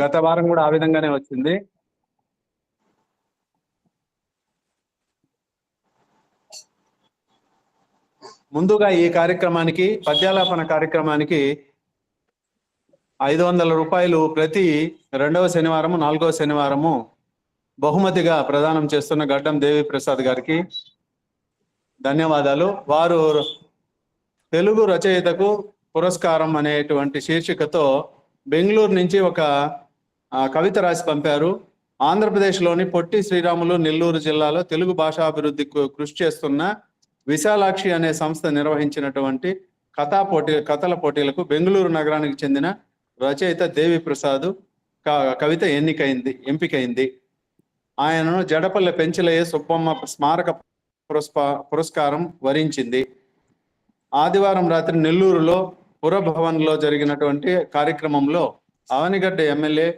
గత వారం కూడా ఆ విధంగానే వచ్చింది. ముందుగా ఈ కార్యక్రమానికి, పద్యాలాపన కార్యక్రమానికి 500 రూపాయలు ప్రతి 2వ శనివారము 4వ శనివారము బహుమతిగా ప్రదానం చేస్తున్న గడ్డం దేవి ప్రసాద్ గారికి ధన్యవాదాలు. వారు తెలుగు రచయితకు పురస్కారం అనేటువంటి శీర్షికతో బెంగళూరు నుంచి ఒక కవిత రాసి పంపారు. ఆంధ్రప్రదేశ్లోని పొట్టి శ్రీరాములు నెల్లూరు జిల్లాలో తెలుగు భాషాభివృద్ధికి కృషి చేస్తున్న విశాలాక్షి అనే సంస్థ నిర్వహించినటువంటి కథల పోటీలకు బెంగళూరు నగరానికి చెందిన రచయిత దేవి ప్రసాద్ కవిత ఎంపికైంది. ఆయనను జడపల్లె పెంచలయ్య సుబ్బమ్మ స్మారక పురస్కారం వరించింది. ఆదివారం రాత్రి నెల్లూరులో పురభవన్లో జరిగినటువంటి కార్యక్రమంలో అవనిగడ్డ ఎమ్మెల్యే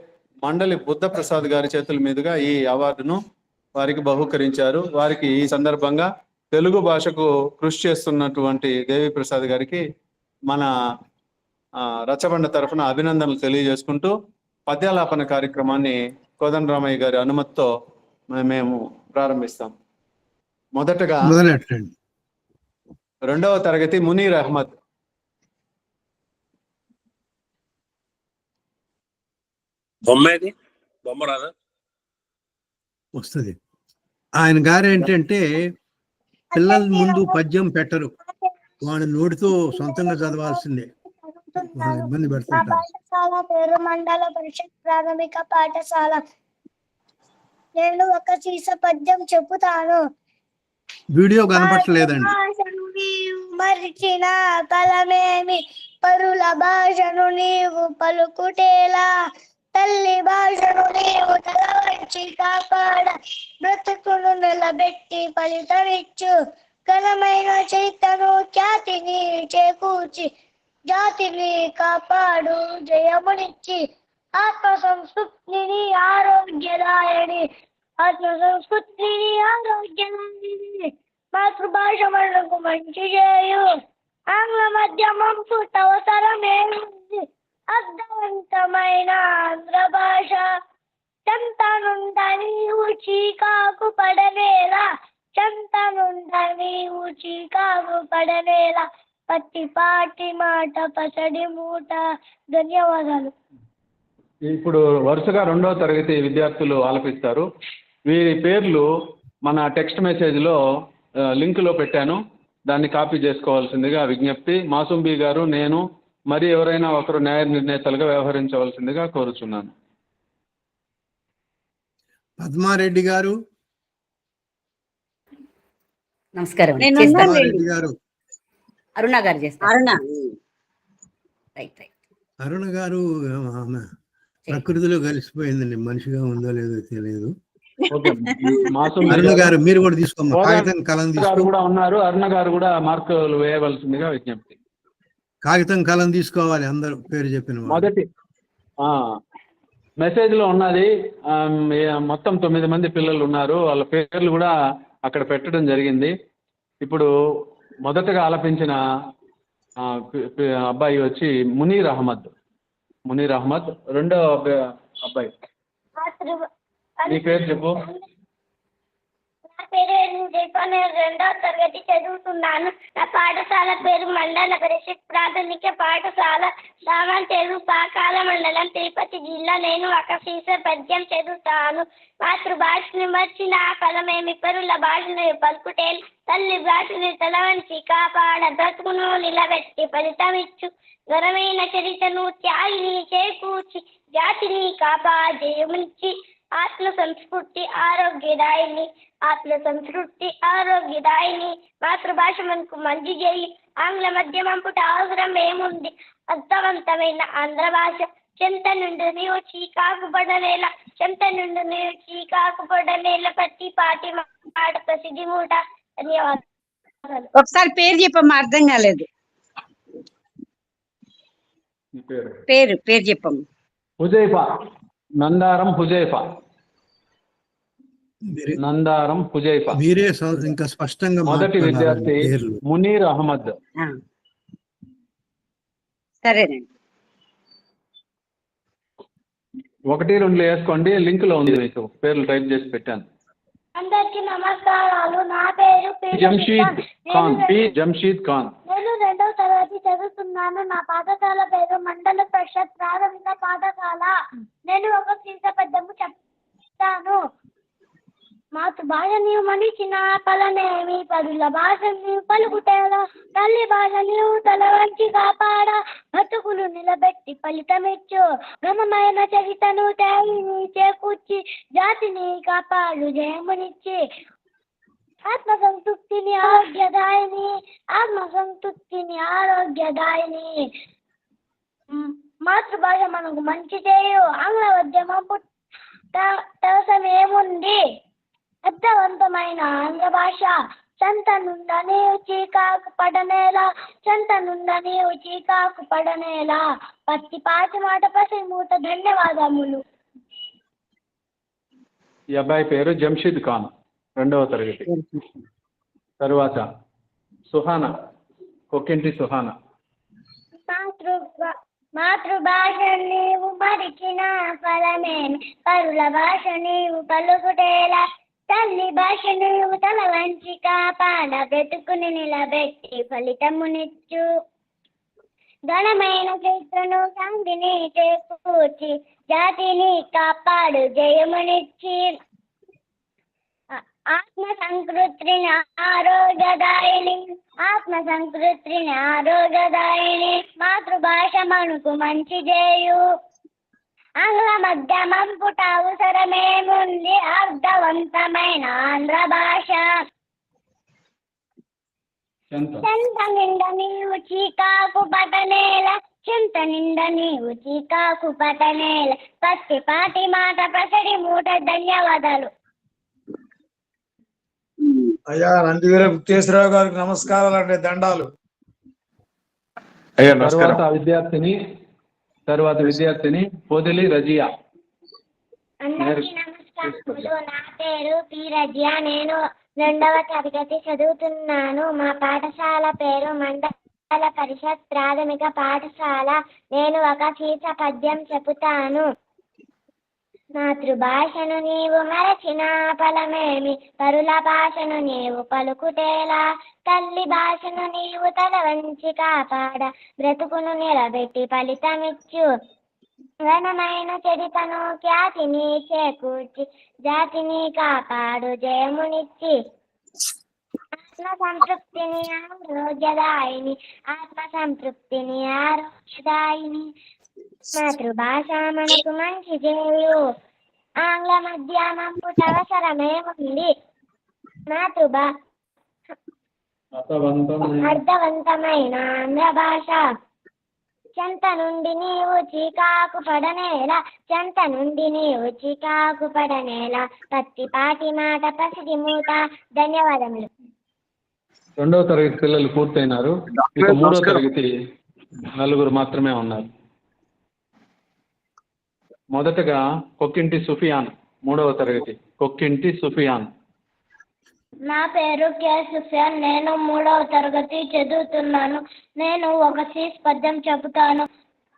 మండలి బుద్ధ ప్రసాద్ గారి చేతుల మీదుగా ఈ అవార్డును వారికి బహూకరించారు. వారికి ఈ సందర్భంగా తెలుగు భాషకు కృషి చేస్తున్నటువంటి దేవి ప్రసాద్ గారికి మన రచ్చబండ తరఫున అభినందనలు తెలియజేసుకుంటూ పద్యాలాపన కార్యక్రమాన్ని కోదండరామయ్య గారి అనుమతితో మేము ప్రారంభిస్తాం. మొదటగా 2వ తరగతి మునీర్ అహ్మద్. వస్తుంది. ఆయన గారు ఏంటంటే పిల్లల ముందు పద్యం పెట్టరు, వాడి నోటితో సొంతంగా చదవాల్సిందే. ఇబ్బంది పెడుతుంటారు. పాఠశాల పేరు మండల పరిషత్ ప్రాథమిక పాఠశాల. నేను ఒక సీస పద్యం చెప్పుతాను. వీడియో కనపట్టలేదండి. మరిచిన ఫలమేమి, పరుల భాషను నీవు పలుకుటేలా, తల్లి భాషను నీవు తల వంచి కాపాడ, బ్రతుకును నిలబెట్టి ఫలితమిచ్చు, ఘనమైన చైతను ఖ్యాతిని చేకూర్చి, జాతిని కాపాడు జయమునిచ్చి, ఆత్మ సంస్కృతిని ఆరోగ్యదాయని, ఆత్మ సంస్కృతిని ఆరోగ్యదాయని, మాతృభాష మనకు మంచి చేయు, ఆంగ్ల మాధ్యమం అవసరమేముంది, అర్థవంతమైన ఆంధ్ర భాష, చెంతనుండ నీవు చీకాకు పడనేలా, చెంతనుండ నీవు చీకాకు పడనేలా, పట్టి పాటి మాట పసడి మూట. ధన్యవాదాలు. ఇప్పుడు వరుసగా 2వ తరగతి విద్యార్థులు ఆలపిస్తారు. వీరి పేర్లు మన టెక్స్ట్ మెసేజ్లో లింకులో పెట్టాను, దాన్ని కాపీ చేసుకోవాల్సిందిగా విజ్ఞప్తి. మాసుంబి గారు, నేను మరి ఎవరైనా ఒకరు న్యాయ నిర్ణేతలుగా వ్యవహరించవలసిందిగా కోరుచున్నాను. పద్మారెడ్డి గారు. నమస్కారం. అరుణ గారు చేస్తారు. అరుణ గారు ప్రకృతిలో కలిసిపోయిందండి, మనిషిగా ఉందో లేదో తెలియదు. అరుణ గారు మీరు కూడా తీసుకోమ్మా, కాగితం కలం కూడా ఉన్నారు. అరుణ గారు కూడా మార్కులు వేయవలసిందిగా విజ్ఞప్తి. కాగితం కలం తీసుకోవాలి అందరూ పేరు చెప్పిన. మొదటి మెసేజ్ లో ఉన్నది మొత్తం 9 మంది పిల్లలు ఉన్నారు, వాళ్ళ పేర్లు కూడా అక్కడ పెట్టడం జరిగింది. ఇప్పుడు మొదటగా ఆలపించిన అబ్బాయి వచ్చి మునీర్ అహ్మద్. రెండో అబ్బాయి నీ పేరు చెప్పు. నా పేరు నేను 2వ తరగతి చదువుతున్నాను. నా పాఠశాల పేరు మండల పరిషత్ ప్రాథమిక పాఠశాల, దామంతేరు పాకాల మండలం, తిరుపతి జిల్లా. నేను ఒక సీస పద్యం చదువుతాను. మాతృభాషను మర్చిన ఫలమేమి, పరుల భాషను పలుకుటేలు, తల్లి భాషని తల వంచి కాపాడ, బ్రతుకును నిలబెట్టి ఫలితమిచ్చు, ఘనమైన చరితను త్యాగిని చేకూర్చి, జాతిని కాపాడేయముంచి, ఆత్మ సంస్కృతి ఆరోగ్యదాయిని, మాతృభాష మనకు మంచి చేయి, ఆంగ్ల మాధ్యమం అవసరం ఏముంది, అర్థవంతమైన ఆంధ్ర భాష, చెంత నుండి నీవు చీకాకు పడనేల, పట్టి పాటి మాట ప్రసిద్ధి మూట. ధన్యవాదాలు. ఒకసారి పేరు చెప్పమ్మా, అర్థం కాలేదు. పేరు చెప్పమ్మా. హుజైఫా, నందారం హుజైఫా. మీరే ఇంకా స్పష్టంగా. మొదటి విద్యార్థి మునీర్ అహ్మద్. సరేనండి. 1, 2 వేసుకోండి, లింక్లో ఉంది మీకు, పేర్లు టైప్ చేసి పెట్టాను. అందరికీ నమస్కారాలు. నా పేరు జంషీద్ ఖాన్, పి జంషీద్ ఖాన్. నేను 2వ తరగతి చదువుతున్నాను. నా పాఠశాల పేరు మండల పరిషత్ ప్రాథమిక పాఠశాల. నేను ఒక సీస పద్యము చెప్తాను. మాతృభాష నీవు మనిషిన పలనేమి, పరుల భాష నీవు పలుకుటేలా, తల్లి భాష నీవు తల వంచి కాపాడ, బతుకులు నిలబెట్టి ఫలితమిచ్చు, ఘనమైన చరితను తేలిని చేకూర్చి, జాతిని కాపాడు జయమునిచ్చి, ఆత్మసంతృప్తిని ఆరోగ్యదాయిని. మాతృభాష మనకు మంచి చేయు, ఆంగ్ల ఉద్యమం ఏముంది, అర్థవంతమైన ఆంగ్ల భాష, చెంత నుండ నీవు చీకాకు పడనేలా, పత్తి పాటి మాట పసి మూట. ధన్యవాదములు. ఈ అబ్బాయి పేరు జంషీద్ ఖాన్, 2వ తరగతి. తరువాత సుహానా, కొక్కింటి సుహానా. మాతృభాష నీవు మరిచిన ఫలమేమి, పరుల భాష నీవు పలుకుటేలా, తల్లి భాష నీవు తల వంచి కాపాడ, బ్రతుకుని నిలబెట్టి ఫలితమునిచ్చు, ఘనమైన చరిత్రను శాంతిని చేకూర్చి, జాతిని కాపాడు జయమునిచ్చి, ఆత్మ సంతృప్తిని ఆరోగ్యదాయిని. మాతృభాష మనకు మంచి చేయు, ఆంగ్ల మధ్యమం పుట అవసరమేముంది, అర్థవంతమైన ఆంధ్ర భాష. చెంత నిండ నీవు చీకాకు పటనేల, పత్తి పాటి మాట పసడి మూట. ధన్యవాదాలు. అయ్యా నందివీర గుప్తేశ్వరరావు గారికి నమస్కారాలు అండి, దండాలు. అయ్యా తర్వాత విద్యార్థిని పొదిలి రజియా. అందరికీ నమస్కారములు. నా పేరు పి రజియా. నేను 2వ తరగతి చదువుతున్నాను. మా పాఠశాల పేరు మండల పరిషత్ ప్రాథమిక పాఠశాల. నేను ఒక సీస పద్యం చెబుతాను. మాతృభాషను నీవు మరచిన ఫలమేమి, పరుల భాషను నీవు పలుకుటేలా, తల్లి భాషను నీవు తల వంచి కాపాడ, బ్రతుకును నిలబెట్టి ఫలితమిచ్చు, ఘనమైన చరితను ఖ్యాతిని చేకూర్చి, జాతిని కాపాడు జయమునిచ్చి, ఆత్మసంతృప్తిని ఆరోగ్యదాయిని. మాతృభాష మనకు మంచి చేయు, ఆంగ్ల మధ్యమం పుట అవసరమేముంది, అర్థవంతమైన ఆంధ్ర భాష. చెంత నుండి నీవు చీకాకు పడనేలా, పత్తి పాటి మాట పసిడి మూట. ధన్యవాదములు. 2వ తరగతి పిల్లలు పూర్తయినారు. ఇక 3వ తరగతి 4 మాత్రమే ఉన్నారు. మొదటగా కొక్కింటి సుఫియాన్, 3వ తరగతి. కొక్కింటి సుఫియాన్. నా పేరు కె సుఫియాన్. నేను 3వ తరగతి చదువుతున్నాను. నేను ఒక సీస్ పద్యం చెబుతాను.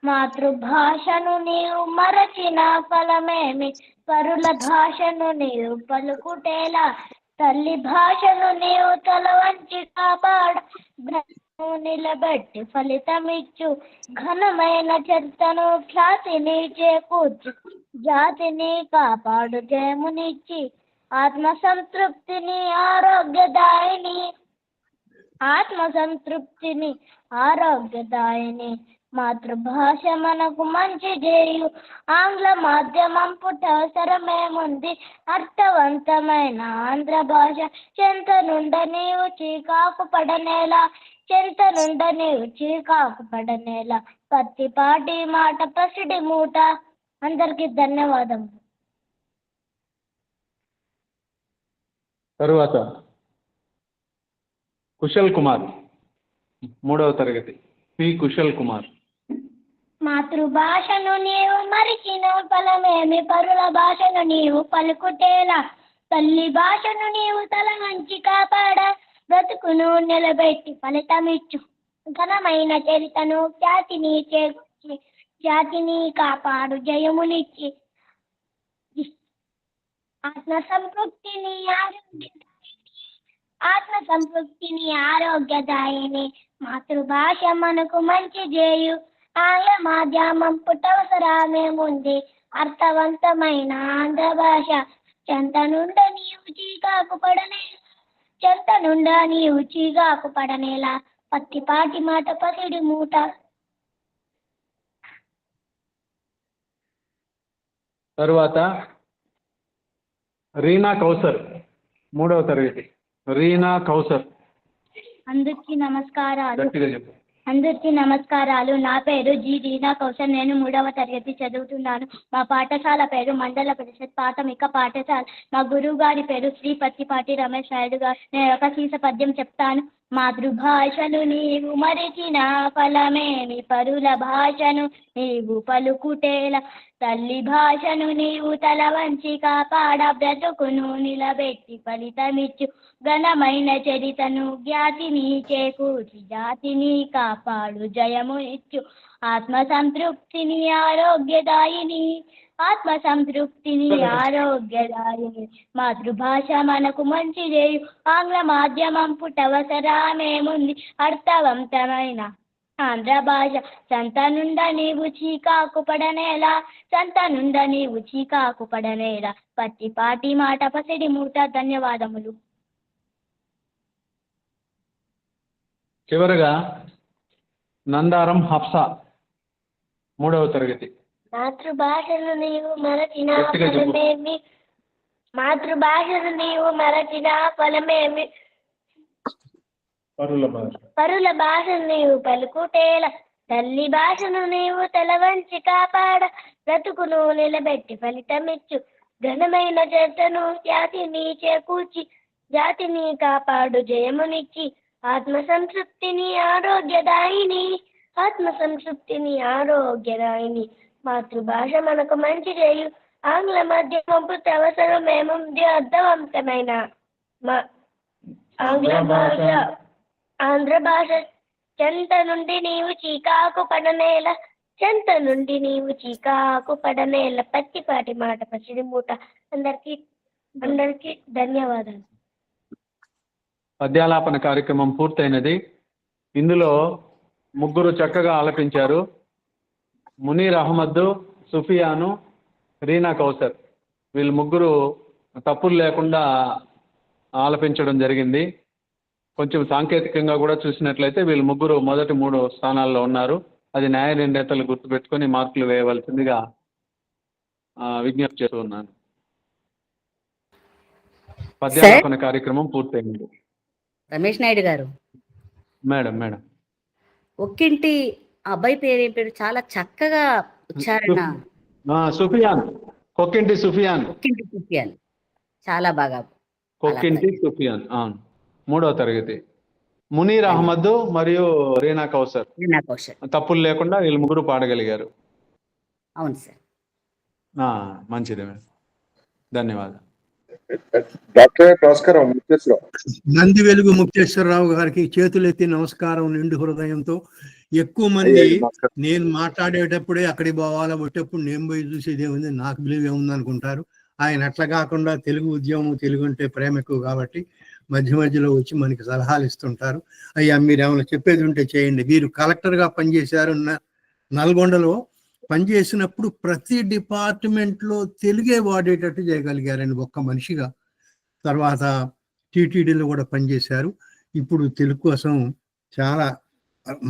మాతృభాషను నీవు మరచిన ఫలమేమి, పరుల భాషను నీవు పలుకుటేలా, తల్లి భాషను నీవు తల వంచి కాపాడ, నిలబెట్టి ఫలితమిచ్చు, ఘనమైన చరితను ఖ్యాతిని చేకూర్చి, జాతిని కాపాడు జయమునిచ్చి, ఆత్మసంతృప్తిని ఆరోగ్యదాయిని. మాతృభాష మనకు మంచి చేయు, ఆంగ్ల మాధ్యమం పుట్ట అవసరమేముంది, అర్థవంతమైన ఆంధ్ర భాష. చెంత నుండ నీవు చీకాకు పడనేలా, పత్తి పాటి మాట పసిడి మూట. అందరికీ ధన్యవాదం. తరువాత కుశల్ కుమార్, 3వ తరగతి. పి కుశల్ కుమార్. మాతృభాషను నీవు మరిచిన ఫలమేమి, పరుల భాషను నీవు పలుకుటేలా, తల్లి భాషను నీవు తల వంచి కాపాడ, బ్రతుకును నిలబెట్టి ఫలితమిచ్చు, ఘనమైన చరితను ఖ్యాతిని చేకూర్చి, జాతిని కాపాడు జయమునిచ్చి, ఆత్మ సంతృప్తిని ఆరోగ్యదాయిని మాతృభాష మనకు మంచి చేయు ఆంగ్ల మాధ్యమం పుట్టవసరమేముంది అర్థవంతమైన ఆంధ్ర భాష చెంత నుండ నీవు చీకాకు పడనేలా పత్తిపాటి మాట పసిడి మూట. తరువాత రీనా కౌసర్, 3వ తరగతి. రీనా కౌసర్, అందరికీ నమస్కారాలు. గట్టిగా చెప్పు. అందరికీ నమస్కారాలు. నా పేరు జి రీనా కౌసర్. నేను 3వ తరగతి చదువుతున్నాను. మా పాఠశాల పేరు మండల పరిషత్ ప్రాథమిక పాఠశాల. మా గురువు గారి పేరు శ్రీ పత్తిపాటి రమేష్ నాయుడు గారు. నేను ఒక సీస పద్యం చెప్తాను. మాతృభాషను నీవు మరిచిన ఫలమేమి, పరుల భాషను నీవు పలుకుటేల, తల్లి భాషను నీవు తల వంచి కాపాడ, బ్రతుకును నిలబెట్టి ఫలితమిచ్చు, ఘనమైన చరితను జ్ఞాతిని చేకూర్చి జాతిని కాపాడు జయము ఇచ్చు, ఆత్మ సంతృప్తిని ఆరోగ్యదాయిని మాతృభాష మనకు మంచి చేయు ఆంగ్ల మాధ్యమం పుట్టవసరమేముంది అర్థవంతమైన ఆంధ్ర భాష సంత నుండ నీవు చీకాకు పడనేలా పత్తిపాటి మాట పసిడి మూట. ధన్యవాదములు. చివరగా నందారం హఫ్సా, 3వ తరగతి. మాతృభాషను నీవు మరచిన ఫలమేమి, పరుల భాషను నీవు పలుకుటేల, తల్లి భాషను నీవు తల వంచి కాపాడ, బ్రతుకును నిలబెట్టి ఫలితమిచ్చు, ఘనమైన చరితను జాతిని చేకూర్చి జాతిని కాపాడు జయమునిచ్చి, ఆత్మ సంతృప్తిని ఆరోగ్యదాయిని మాతృభాష మనకు మంచి చేయు ఆంగ్ల మాధ్యమం పుట్టవసరమేముంది అర్థవంతమైన ఆంధ్ర భాష చెంత నుండి నీవు చీకాకు పడనేల పత్తిపాటి మాట పసిడి మూట. అందరికీ ధన్యవాదాలు. పద్యాలాపన కార్యక్రమం పూర్తయినది. ఇందులో 3 చక్కగా ఆలపించారు. మునీర్ అహ్మద్, సుఫియాను, రీనా కౌసర్. వీళ్ళు 3 తప్పులు లేకుండా ఆలపించడం జరిగింది. కొంచెం సాంకేతికంగా కూడా చూసినట్లయితే వీళ్ళు 3 మొదటి 3 స్థానాల్లో ఉన్నారు. అది న్యాయ నిర్ణేతలు గుర్తుపెట్టుకొని మార్కులు వేయవలసిందిగా విజ్ఞప్తి చేస్తూ ఉన్నాను. పద్యాలాపన కార్యక్రమం పూర్తయింది. రమేష్ నాయుడు గారు, మేడం ఒక్కింటి అబ్బాయి పేరు ఏం పేరు? చాలా చక్కగా ఉచ్చారణ. సుఫియాన్, కొక్కింటి సుఫియాన్. చాలా బాగా. కొక్కింటి సుఫియాన్, అవును, 3వ తరగతి. మునీర్ అహ్మద్ మరియు రీనా కౌసర్ తప్పులు లేకుండా వీళ్ళు 3 పాడగలిగారు. అవును సార్. మంచిది మేడం, ధన్యవాదాలు. డాక్టర్ నమస్కారం. నంది వెలుగు ముక్తేశ్వరరావు గారికి చేతులెత్తి నమస్కారం నిండు హృదయంతో. ఎక్కువ మంది నేను మాట్లాడేటప్పుడే అక్కడికి పోవాలా, వచ్చేటప్పుడు నేను పోయి చూసేది ఏముంది, నాకు బిలీవ్ ఏముంది అనుకుంటారు. ఆయన అట్లా కాకుండా తెలుగు ఉద్యమం, తెలుగు అంటే ప్రేమ ఎక్కువ కాబట్టి మధ్యలో వచ్చి మనకి సలహాలు ఇస్తుంటారు. అయ్యా మీరు ఏమైనా చెప్పేది ఉంటే చేయండి. మీరు కలెక్టర్గా పనిచేశారు, నల్గొండలో పనిచేసినప్పుడు ప్రతి డిపార్ట్మెంట్లో తెలుగే వాడేటట్టు చేయగలిగారండి ఒక్క మనిషిగా. తర్వాత టీటీడీలో కూడా పనిచేశారు. ఇప్పుడు తెలుగు కోసం చాలా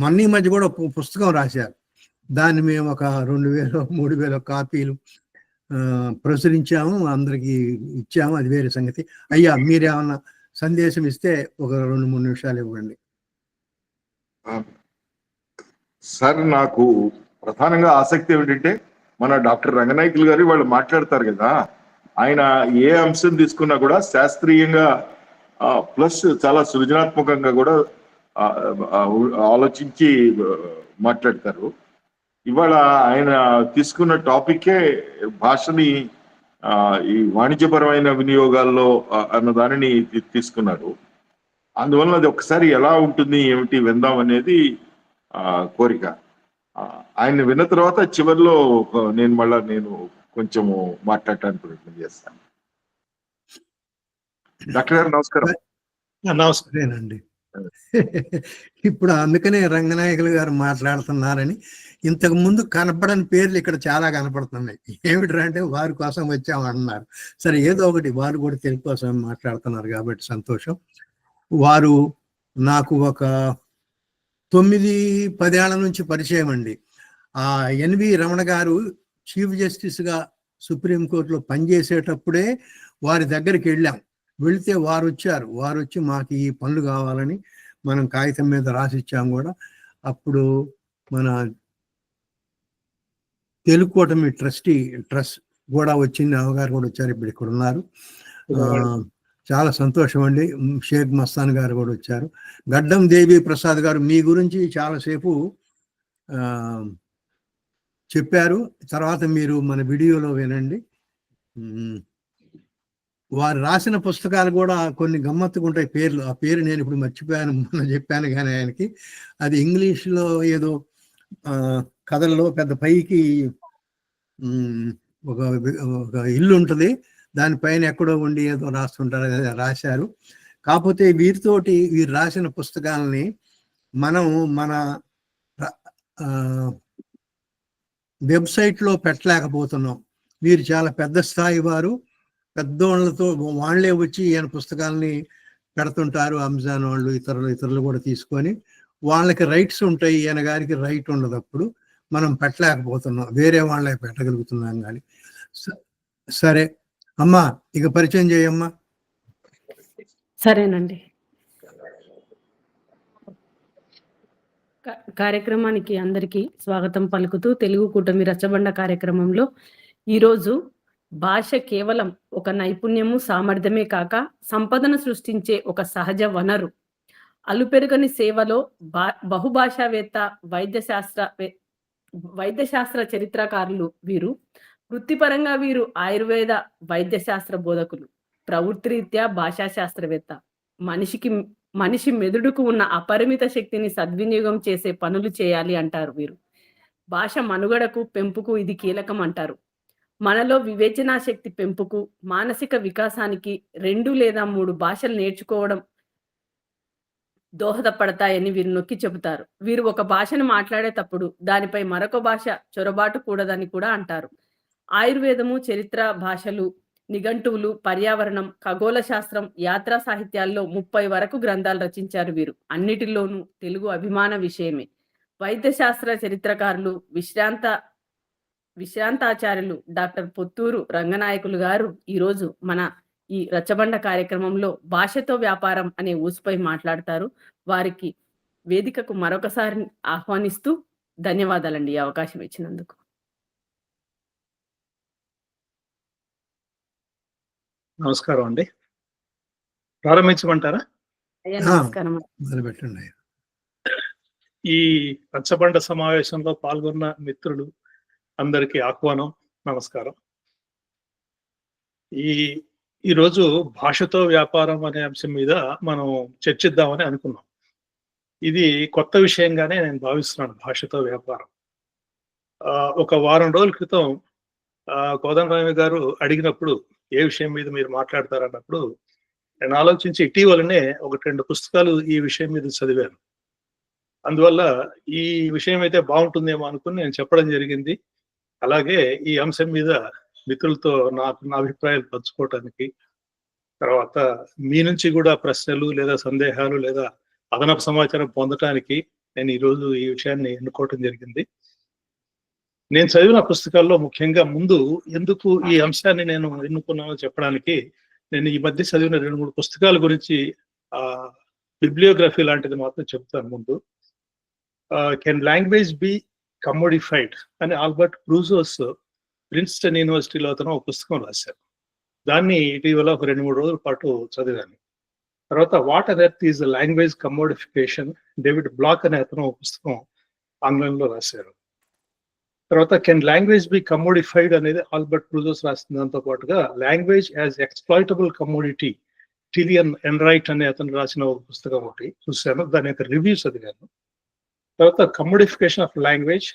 మొన్న మధ్య కూడా పుస్తకం రాశారు. దాన్ని మేము ఒక 2000-3000 కాపీలు ప్రచురించాము, అందరికి ఇచ్చాము. అది వేరే సంగతి. అయ్యా మీరేమన్నా సందేశం ఇస్తే ఒక 2-3 నిమిషాలు ఇవ్వండి సార్. నాకు ప్రధానంగా ఆసక్తి ఏమిటంటే మన డాక్టర్ రంగనాయకులు గారు వాళ్ళు మాట్లాడతారు కదా, ఆయన ఏ అంశం తీసుకున్నా కూడా శాస్త్రీయంగా ప్లస్ చాలా సృజనాత్మకంగా కూడా ఆలోచించి మాట్లాడతారు. ఇవాళ ఆయన తీసుకున్న టాపికే భాషని ఈ వాణిజ్యపరమైన వినియోగాల్లో అన్న దానిని తీసుకున్నారు. అందువల్ల అది ఒకసారి ఎలా ఉంటుంది ఏమిటి విందాం అనేది కోరిక. ఆయన విన్న తర్వాత చివరిలో నేను కొంచెము మాట్లాడటానికి ప్రయత్నం చేస్తాను. డాక్టర్ గారు నమస్కారం. నమస్కారేనండి. ఇప్పుడు అందుకనే రంగనాయకులు గారు మాట్లాడుతున్నారని, ఇంతకు ముందు కనపడని పేర్లు ఇక్కడ చాలా కనపడుతున్నాయి. ఏమిటంటే వారి కోసం వచ్చామన్నారు. సరే, ఏదో ఒకటి వారు కూడా తెలుగు కోసం మాట్లాడుతున్నారు కాబట్టి సంతోషం. వారు నాకు ఒక 9-10 ఏళ్ల నుంచి పరిచయం అండి. ఎన్వి రమణ గారు చీఫ్ జస్టిస్గా సుప్రీంకోర్టులో పనిచేసేటప్పుడే వారి దగ్గరికి వెళితే వారు వచ్చి మాకు ఈ పనులు కావాలని మనం కాగితం మీద రాసిచ్చాం కూడా. అప్పుడు మన తెలుగు కూటమి ట్రస్ట్ కూడా వచ్చింది, అవగారు కూడా వచ్చారు, ఇప్పుడు ఇక్కడ ఉన్నారు. చాలా సంతోషం అండి. షేక్ మస్తాన్ గారు కూడా వచ్చారు. గడ్డం దేవి ప్రసాద్ గారు మీ గురించి చాలాసేపు చెప్పారు, తర్వాత మీరు మన వీడియోలో వినండి. వారు రాసిన పుస్తకాలు కూడా కొన్ని గమ్మత్తుగా ఉంటాయి పేర్లు. ఆ పేరు నేను ఇప్పుడు మర్చిపోయాను, మొన్న చెప్పాను కానీ ఆయనకి. అది ఇంగ్లీష్లో ఏదో కథల్లో పెద్ద పైకి ఒక ఇల్లు ఉంటుంది, దానిపైన ఎక్కడో ఉండి ఏదో రాస్తుంటారు, రాశారు. కాకపోతే వీరు రాసిన పుస్తకాలని మనం మన వెబ్సైట్లో పెట్టలేకపోతున్నాం. వీరు చాలా పెద్ద స్థాయి వారు, పెద్దోళ్ళతో వాళ్ళే వచ్చి ఈయన పుస్తకాలని పెడుతుంటారు. అమెజాన్ వాళ్ళు ఇతరులు కూడా తీసుకొని, వాళ్ళకి రైట్స్ ఉంటాయి, ఈయన గారికి రైట్ ఉండదు. అప్పుడు మనం పెట్టలేకపోతున్నాం, వేరే వాళ్ళే పెట్టగలుగుతున్నాం. కానీ సరే అమ్మా, ఇక పరిచయం చేయమ్మా. సరేనండి. కార్యక్రమానికి అందరికీ స్వాగతం పలుకుతూ, తెలుగు కూటమి రచ్చబండ కార్యక్రమంలో ఈరోజు భాష కేవలం ఒక నైపుణ్యము, సామర్థ్యమే కాక సంపదను సృష్టించే ఒక సహజ వనరు. అలుపెరుగని సేవలో బహుభాషావేత్త, వైద్యశాస్త్ర చరిత్రకారులు వీరు. వృత్తిపరంగా వీరు ఆయుర్వేద వైద్యశాస్త్ర బోధకులు, ప్రవృత్తిరీత్యా భాషా శాస్త్రవేత్త. మనిషి మెదడుకు ఉన్న అపరిమిత శక్తిని సద్వినియోగం చేసే పనులు చేయాలి అంటారు వీరు. భాష మనుగడకు, పెంపుకు ఇది కీలకం అంటారు. మనలో వివేచనా శక్తి పెంపుకు, మానసిక వికాసానికి 2 లేదా 3 భాషలు నేర్చుకోవడం దోహదపడతాయని వీరు నొక్కి చెబుతారు. వీరు ఒక భాషను మాట్లాడేటప్పుడు దానిపై మరొక భాష చొరబాటు కూడదని కూడా అంటారు. ఆయుర్వేదము, చరిత్ర, భాషలు, నిఘంటువులు, పర్యావరణం, ఖగోళ శాస్త్రం, యాత్రా సాహిత్యాల్లో 30 వరకు గ్రంథాలు రచించారు వీరు. అన్నిటిలోనూ తెలుగు అభిమాన విషయమే. వైద్య శాస్త్ర చరిత్రకారులు, విశ్రాంతాచార్యులు డాక్టర్ పొత్తూరు రంగనాయకులు గారు ఈరోజు మన ఈ రచ్చబండ కార్యక్రమంలో భాషతో వ్యాపారం అనే ఊసుపై మాట్లాడతారు. వారికి వేదికకు మరొకసారి ఆహ్వానిస్తూ ధన్యవాదాలండి ఈ అవకాశం ఇచ్చినందుకు. నమస్కారం అండి. ప్రారంభించమంటారా? నమస్కారం. మొదలుపెట్టండి. ఈ రచ్చబండ సమావేశంలో పాల్గొన్న మిత్రులు అందరికీ ఆహ్వానం, నమస్కారం. ఈరోజు భాషతో వ్యాపారం అనే అంశం మీద మనం చర్చిద్దామని అనుకున్నాం. ఇది కొత్త విషయంగానే నేను భావిస్తున్నాను. భాషతో వ్యాపారం ఒక వారం రోజుల క్రితం కోదండరామి గారు అడిగినప్పుడు ఏ విషయం మీద మీరు మాట్లాడతారన్నప్పుడు నేను ఆలోచించి ఇటీవలనే 1-2 పుస్తకాలు ఈ విషయం మీద చదివాను. అందువల్ల ఈ విషయం అయితే బాగుంటుందేమో అనుకుని నేను చెప్పడం జరిగింది. అలాగే ఈ అంశం మీద మిత్రులతో నా అభిప్రాయాలు పంచుకోవటానికి, తర్వాత మీ నుంచి కూడా ప్రశ్నలు లేదా సందేహాలు లేదా అదనపు సమాచారం పొందటానికి నేను ఈరోజు ఈ విషయాన్ని ఎన్నుకోవటం జరిగింది. నేను చదివిన పుస్తకాల్లో ముఖ్యంగా ముందు ఎందుకు ఈ అంశాన్ని నేను ఎన్నుకున్నానో చెప్పడానికి నేను ఈ మధ్య చదివిన 2-3 పుస్తకాల గురించి బిబ్లియోగ్రఫీ లాంటిది మాత్రం చెప్తాను. ముందు కెన్ లాంగ్వేజ్ బి కమోడిఫైడ్ అని ఆల్బర్ట్ బ్రూజోస్ ప్రిన్స్టన్ యూనివర్సిటీలో అతను ఒక పుస్తకం రాశారు. దాన్ని ఇటీవల ఒక 2-3 రోజుల పాటు చదివాను. తర్వాత what on earth is language commodification, David Block అనే అతను ఒక పుస్తకం ఆంగ్లంలో రాశారు. తర్వాత కెన్ లాంగ్వేజ్ బి కమోడిఫైడ్ అనేది ఆల్బర్ట్ బ్రూజోస్ రాసిన దాంతో పాటుగా లాంగ్వేజ్ యాజ్ ఎక్స్ప్లాయిటబుల్ కమోడిటీ, టిలియన్ ఎన్రైట్ అనే అతను రాసిన ఒక పుస్తకం ఒకటి చూశాను. దాని యొక్క రివ్యూ చదివాను. తర్వాత commodification of language,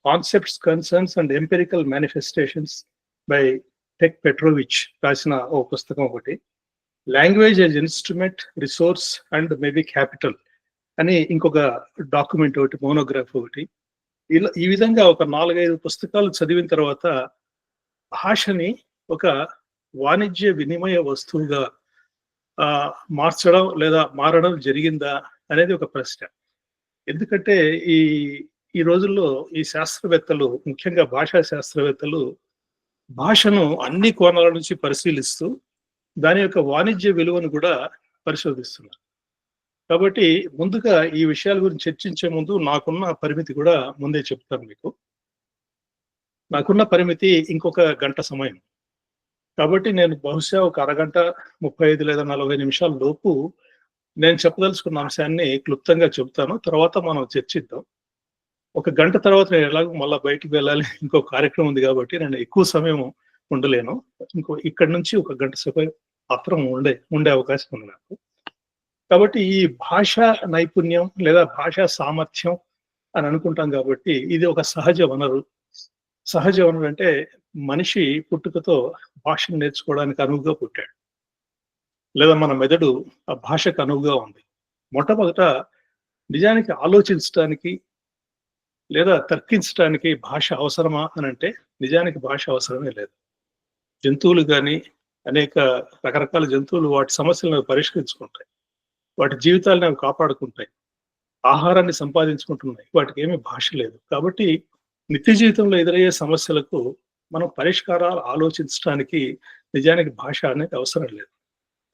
concepts, concerns and empirical manifestations by టెక్ పెట్రోవిచ్ రాసిన ఓ పుస్తకం ఒకటి. Language as instrument, resource and maybe capital అని ఇంకొక డాక్యుమెంట్ ఒకటి, మోనోగ్రాఫ్ ఒకటి. ఇలా ఈ విధంగా ఒక 4-5 పుస్తకాలు చదివిన తర్వాత భాషని ఒక వాణిజ్య వినిమయ వస్తువుగా మార్చడం లేదా మారడం జరిగిందా అనేది ఒక ప్రశ్న. ఎందుకంటే ఈ రోజుల్లో ఈ శాస్త్రవేత్తలు, ముఖ్యంగా భాషా శాస్త్రవేత్తలు భాషను అన్ని కోణాల నుంచి పరిశీలిస్తూ దాని యొక్క వాణిజ్య విలువను కూడా పరిశోధిస్తున్నారు. కాబట్టి ముందుగా ఈ విషయాల గురించి చర్చించే ముందు నాకున్న పరిమితి కూడా ముందే చెప్తాను మీకు. నాకున్న పరిమితి ఇంకొక గంట సమయం. కాబట్టి నేను బహుశా ఒక అరగంట 35 లేదా 40 నిమిషాల లోపు నేను చెప్పదలుచుకున్న అంశాన్ని క్లుప్తంగా చెప్తాను. తర్వాత మనం చర్చిద్దాం. ఒక గంట తర్వాత నేను ఎలాగో మళ్ళీ బయటికి వెళ్ళాలి, ఇంకో కార్యక్రమం ఉంది కాబట్టి నేను ఎక్కువ సమయం ఉండలేను. ఇక్కడ నుంచి ఒక గంట సేపు మాత్రం ఉండే అవకాశం ఉంది నాకు. కాబట్టి ఈ భాషా నైపుణ్యం లేదా భాషా సామర్థ్యం అని అనుకుంటాం కాబట్టి ఇది ఒక సహజ వనరు. సహజ వనరు అంటే మనిషి పుట్టుకతో భాషను నేర్చుకోవడానికి అనువుగా పుట్టాడు, లేదా మన మెదడు ఆ భాషకు అనువుగా ఉంది. మొట్టమొదట నిజానికి ఆలోచించడానికి లేదా తర్కించడానికి భాష అవసరమా అని అంటే నిజానికి భాష అవసరమే లేదు. జంతువులు కానీ అనేక రకరకాల జంతువులు వాటి సమస్యలను పరిష్కరించుకుంటాయి, వాటి జీవితాలను అవి కాపాడుకుంటాయి, ఆహారాన్ని సంపాదించుకుంటున్నాయి, వాటికి ఏమీ భాష లేదు. కాబట్టి నిత్య జీవితంలో ఎదురయ్యే సమస్యలకు మనం పరిష్కారాలు ఆలోచించడానికి నిజానికి భాష అనేది అవసరం లేదు.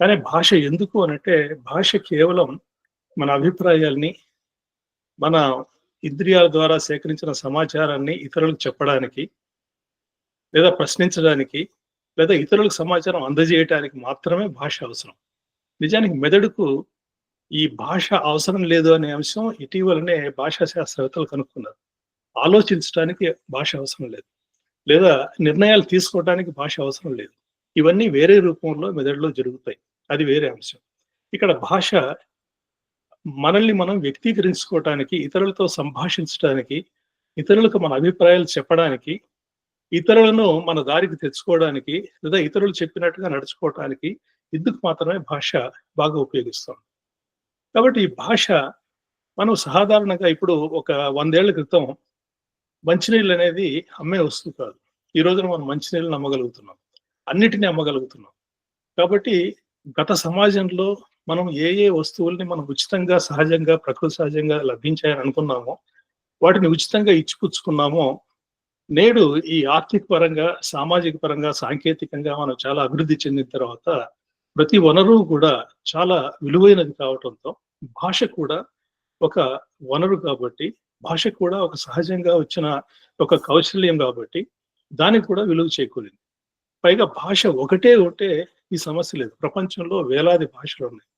కానీ భాష ఎందుకు అనంటే భాష కేవలం మన అభిప్రాయాల్ని, మన ఇంద్రియాల ద్వారా సేకరించిన సమాచారాన్ని ఇతరులకు చెప్పడానికి, లేదా ప్రశ్నించడానికి, లేదా ఇతరులకు సమాచారం అందజేయడానికి మాత్రమే భాష అవసరం. నిజానికి మెదడుకు ఈ భాష అవసరం లేదు అనే అంశం ఇటీవలనే భాషా శాస్త్రవేత్తలు కనుక్కున్నారు. ఆలోచించడానికి భాష అవసరం లేదు, లేదా నిర్ణయాలు తీసుకోవడానికి భాష అవసరం లేదు. ఇవన్నీ వేరే రూపంలో మెదడులో జరుగుతాయి, అది వేరే అంశం. ఇక్కడ భాష మనల్ని మనం వ్యక్తీకరించుకోవటానికి, ఇతరులతో సంభాషించడానికి, ఇతరులకు మన అభిప్రాయాలు చెప్పడానికి, ఇతరులను మన దారికి తెచ్చుకోవడానికి, లేదా ఇతరులు చెప్పినట్టుగా నడుచుకోవటానికి ఇందుకు మాత్రమే భాష బాగా ఉపయోగిస్తాం. కాబట్టి ఈ భాష మనం సాధారణంగా ఇప్పుడు ఒక 100 ఏళ్ల క్రితం మంచినీళ్ళు అనేది అమ్మే వస్తువు కాదు. ఈ రోజున మనం మంచినీళ్ళని అమ్మగలుగుతున్నాం, అన్నిటినీ అమ్మగలుగుతున్నాం. కాబట్టి గత సమాజంలో మనం ఏ వస్తువుల్ని మనం ఉచితంగా, సహజంగా, ప్రకృతి సహజంగా లభించాయని అనుకున్నామో, వాటిని ఉచితంగా ఇచ్చిపుచ్చుకున్నామో, నేడు ఈ ఆర్థిక పరంగా, సామాజిక పరంగా, సాంకేతికంగా మనం చాలా అభివృద్ధి చెందిన తర్వాత ప్రతి వనరు కూడా చాలా విలువైనది కావటంతో భాష కూడా ఒక వనరు కాబట్టి, భాష కూడా ఒక సహజంగా వచ్చిన ఒక కౌశల్యం కాబట్టి దానికి కూడా విలువ చేకూరింది. పైగా భాష ఒకటే ఉంటే ఈ సమస్య లేదు. ప్రపంచంలో వేలాది భాషలు ఉన్నాయి,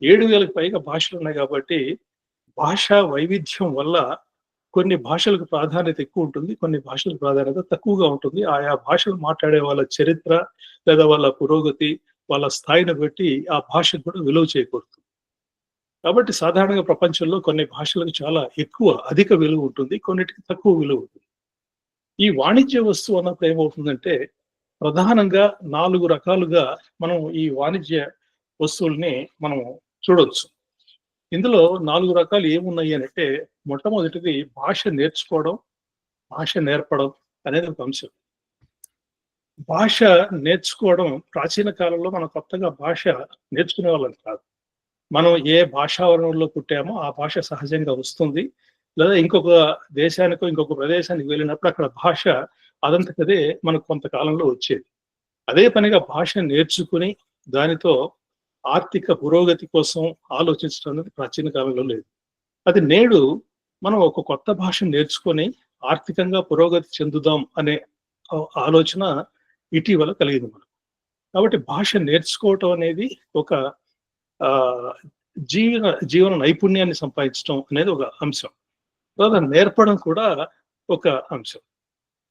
7,000కి పైగా భాషలు ఉన్నాయి. కాబట్టి భాషా వైవిధ్యం వల్ల కొన్ని భాషలకు ప్రాధాన్యత ఎక్కువ ఉంటుంది, కొన్ని భాషలకు ప్రాధాన్యత తక్కువగా ఉంటుంది. ఆయా భాషలు మాట్లాడే వాళ్ళ చరిత్ర లేదా వాళ్ళ పురోగతి, వాళ్ళ స్థాయిని బట్టి ఆ భాషకు కూడా విలువ చేకూరుతుంది. కాబట్టి సాధారణంగా ప్రపంచంలో కొన్ని భాషలకు చాలా ఎక్కువ, అధిక విలువ ఉంటుంది, కొన్నిటికి తక్కువ విలువ ఉంటుంది. ఈ వాణిజ్య వస్తువు అన్నప్పుడు ఏమవుతుందంటే ప్రధానంగా 4 రకాలుగా మనం ఈ వాణిజ్య వస్తువుల్ని మనం చూడొచ్చు. ఇందులో 4 రకాలు ఏమున్నాయి అంటే మొట్టమొదటిది భాష నేర్చుకోవడం, భాష నేర్పడం అనేది ఒక అంశం. భాష నేర్చుకోవడం ప్రాచీన కాలంలో మనం కొత్తగా భాష నేర్చుకునే వాళ్ళం కాదు. మనం ఏ భాషావరణంలో పుట్టామో ఆ భాష సహజంగా వస్తుంది, లేదా ఇంకొక దేశానికో ఇంకొక ప్రదేశానికి వెళ్ళినప్పుడు అక్కడ భాష అదంతకదే మనకు కొంతకాలంలో వచ్చేది. అదే పనిగా భాష నేర్చుకుని దానితో ఆర్థిక పురోగతి కోసం ఆలోచించడం అనేది ప్రాచీన కాలంలో లేదు. అది నేడు మనం ఒక కొత్త భాష నేర్చుకొని ఆర్థికంగా పురోగతి చెందుదాం అనే ఆలోచన ఇటీవల కలిగింది మనకు. కాబట్టి భాష నేర్చుకోవటం అనేది ఒక జీవన నైపుణ్యాన్ని సంపాదించడం అనేది ఒక అంశం, తర్వాత నేర్పడం కూడా ఒక అంశం.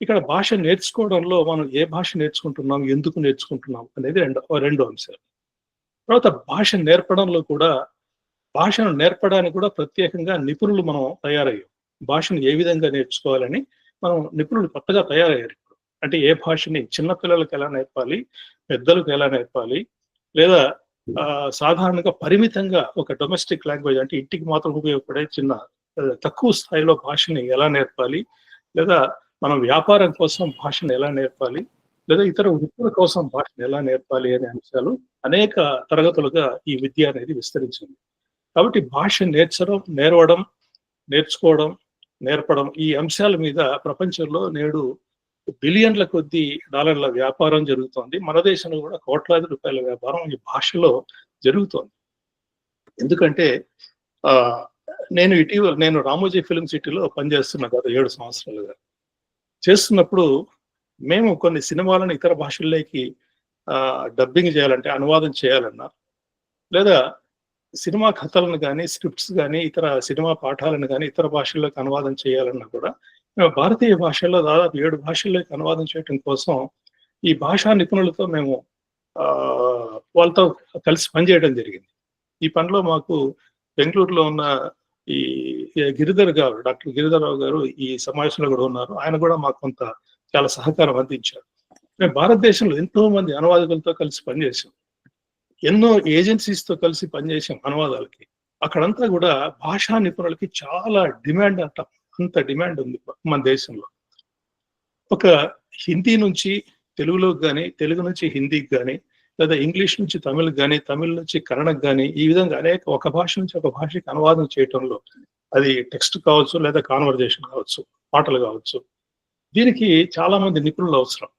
ఇక్కడ భాష నేర్చుకోవడంలో మనం ఏ భాష నేర్చుకుంటున్నాం, ఎందుకు నేర్చుకుంటున్నాం అనేది రెండు అంశాలు. తర్వాత భాష నేర్పడంలో కూడా, భాషను నేర్పడానికి కూడా ప్రత్యేకంగా నిపుణులు మనం తయారయ్యాం. భాషను ఏ విధంగా నేర్చుకోవాలని మనం నిపుణులు కొత్తగా తయారయ్యారు ఇప్పుడు. అంటే ఏ భాషని చిన్నపిల్లలకు ఎలా నేర్పాలి, పెద్దలకు ఎలా నేర్పాలి, లేదా సాధారణంగా పరిమితంగా ఒక డొమెస్టిక్ లాంగ్వేజ్ అంటే ఇంటికి మాత్రం ఉపయోగపడే చిన్న తక్కువ స్థాయిలో భాషని ఎలా నేర్పాలి, లేదా మనం వ్యాపారం కోసం భాషను ఎలా నేర్పాలి, లేదా ఇతర వృత్తుల కోసం భాషను ఎలా నేర్పాలి అనే అంశాలు అనేక తరగతులుగా ఈ విద్య అనేది విస్తరించింది. కాబట్టి భాష నేర్వడం, నేర్చుకోవడం, నేర్పడం ఈ అంశాల మీద ప్రపంచంలో నేడు బిలియన్ల కొద్ది డాలర్ల వ్యాపారం జరుగుతోంది. మన దేశంలో కూడా కోట్లాది రూపాయల వ్యాపారం ఈ భాషలో జరుగుతోంది. ఎందుకంటే నేను రామోజీ ఫిల్మ్ సిటీలో పనిచేస్తున్నా గత 7 సంవత్సరాలుగా. చేస్తున్నప్పుడు మేము కొన్ని సినిమాలను ఇతర భాషల్లోకి డబ్బింగ్ చేయాలంటే, అనువాదం చేయాలన్నా, లేదా సినిమా కథలను కానీ, స్క్రిప్ట్స్ కానీ, ఇతర సినిమా పాఠాలను కానీ ఇతర భాషల్లోకి అనువాదం చేయాలన్నా కూడా మేము భారతీయ భాషల్లో దాదాపు 7 భాషల్లోకి అనువాదం చేయడం కోసం ఈ భాషా నిపుణులతో మేము వాళ్ళతో కలిసి పనిచేయడం జరిగింది. ఈ పనిలో మాకు బెంగళూరులో ఉన్న ఈ గిరిధర్ గారు, డాక్టర్ గిరిధర్రావు గారు ఈ సమావేశంలో కూడా ఉన్నారు. ఆయన కూడా మాకు కొంత చాలా సహకారం అందించారు. మేము భారతదేశంలో ఎంతో మంది అనువాదకులతో కలిసి పనిచేసాం. ఎన్నో ఏజెన్సీస్తో కలిసి పనిచేసాం అనువాదాలకి. అక్కడంతా కూడా భాషా నిపుణులకి చాలా డిమాండ్ అంటాం, అంత డిమాండ్ ఉంది మన దేశంలో. ఒక హిందీ నుంచి తెలుగులోకి కానీ, తెలుగు నుంచి హిందీకి కానీ, లేదా ఇంగ్లీష్ నుంచి తమిళకి కానీ, తమిళ నుంచి కన్నడకు కానీ, ఈ విధంగా ఒక భాష నుంచి ఒక భాషకి అనువాదం చేయటంలో అది టెక్స్ట్ కావచ్చు, లేదా కాన్వర్జేషన్ కావచ్చు, పాటలు కావచ్చు, దీనికి చాలా మంది నిపుణులు అవసరం.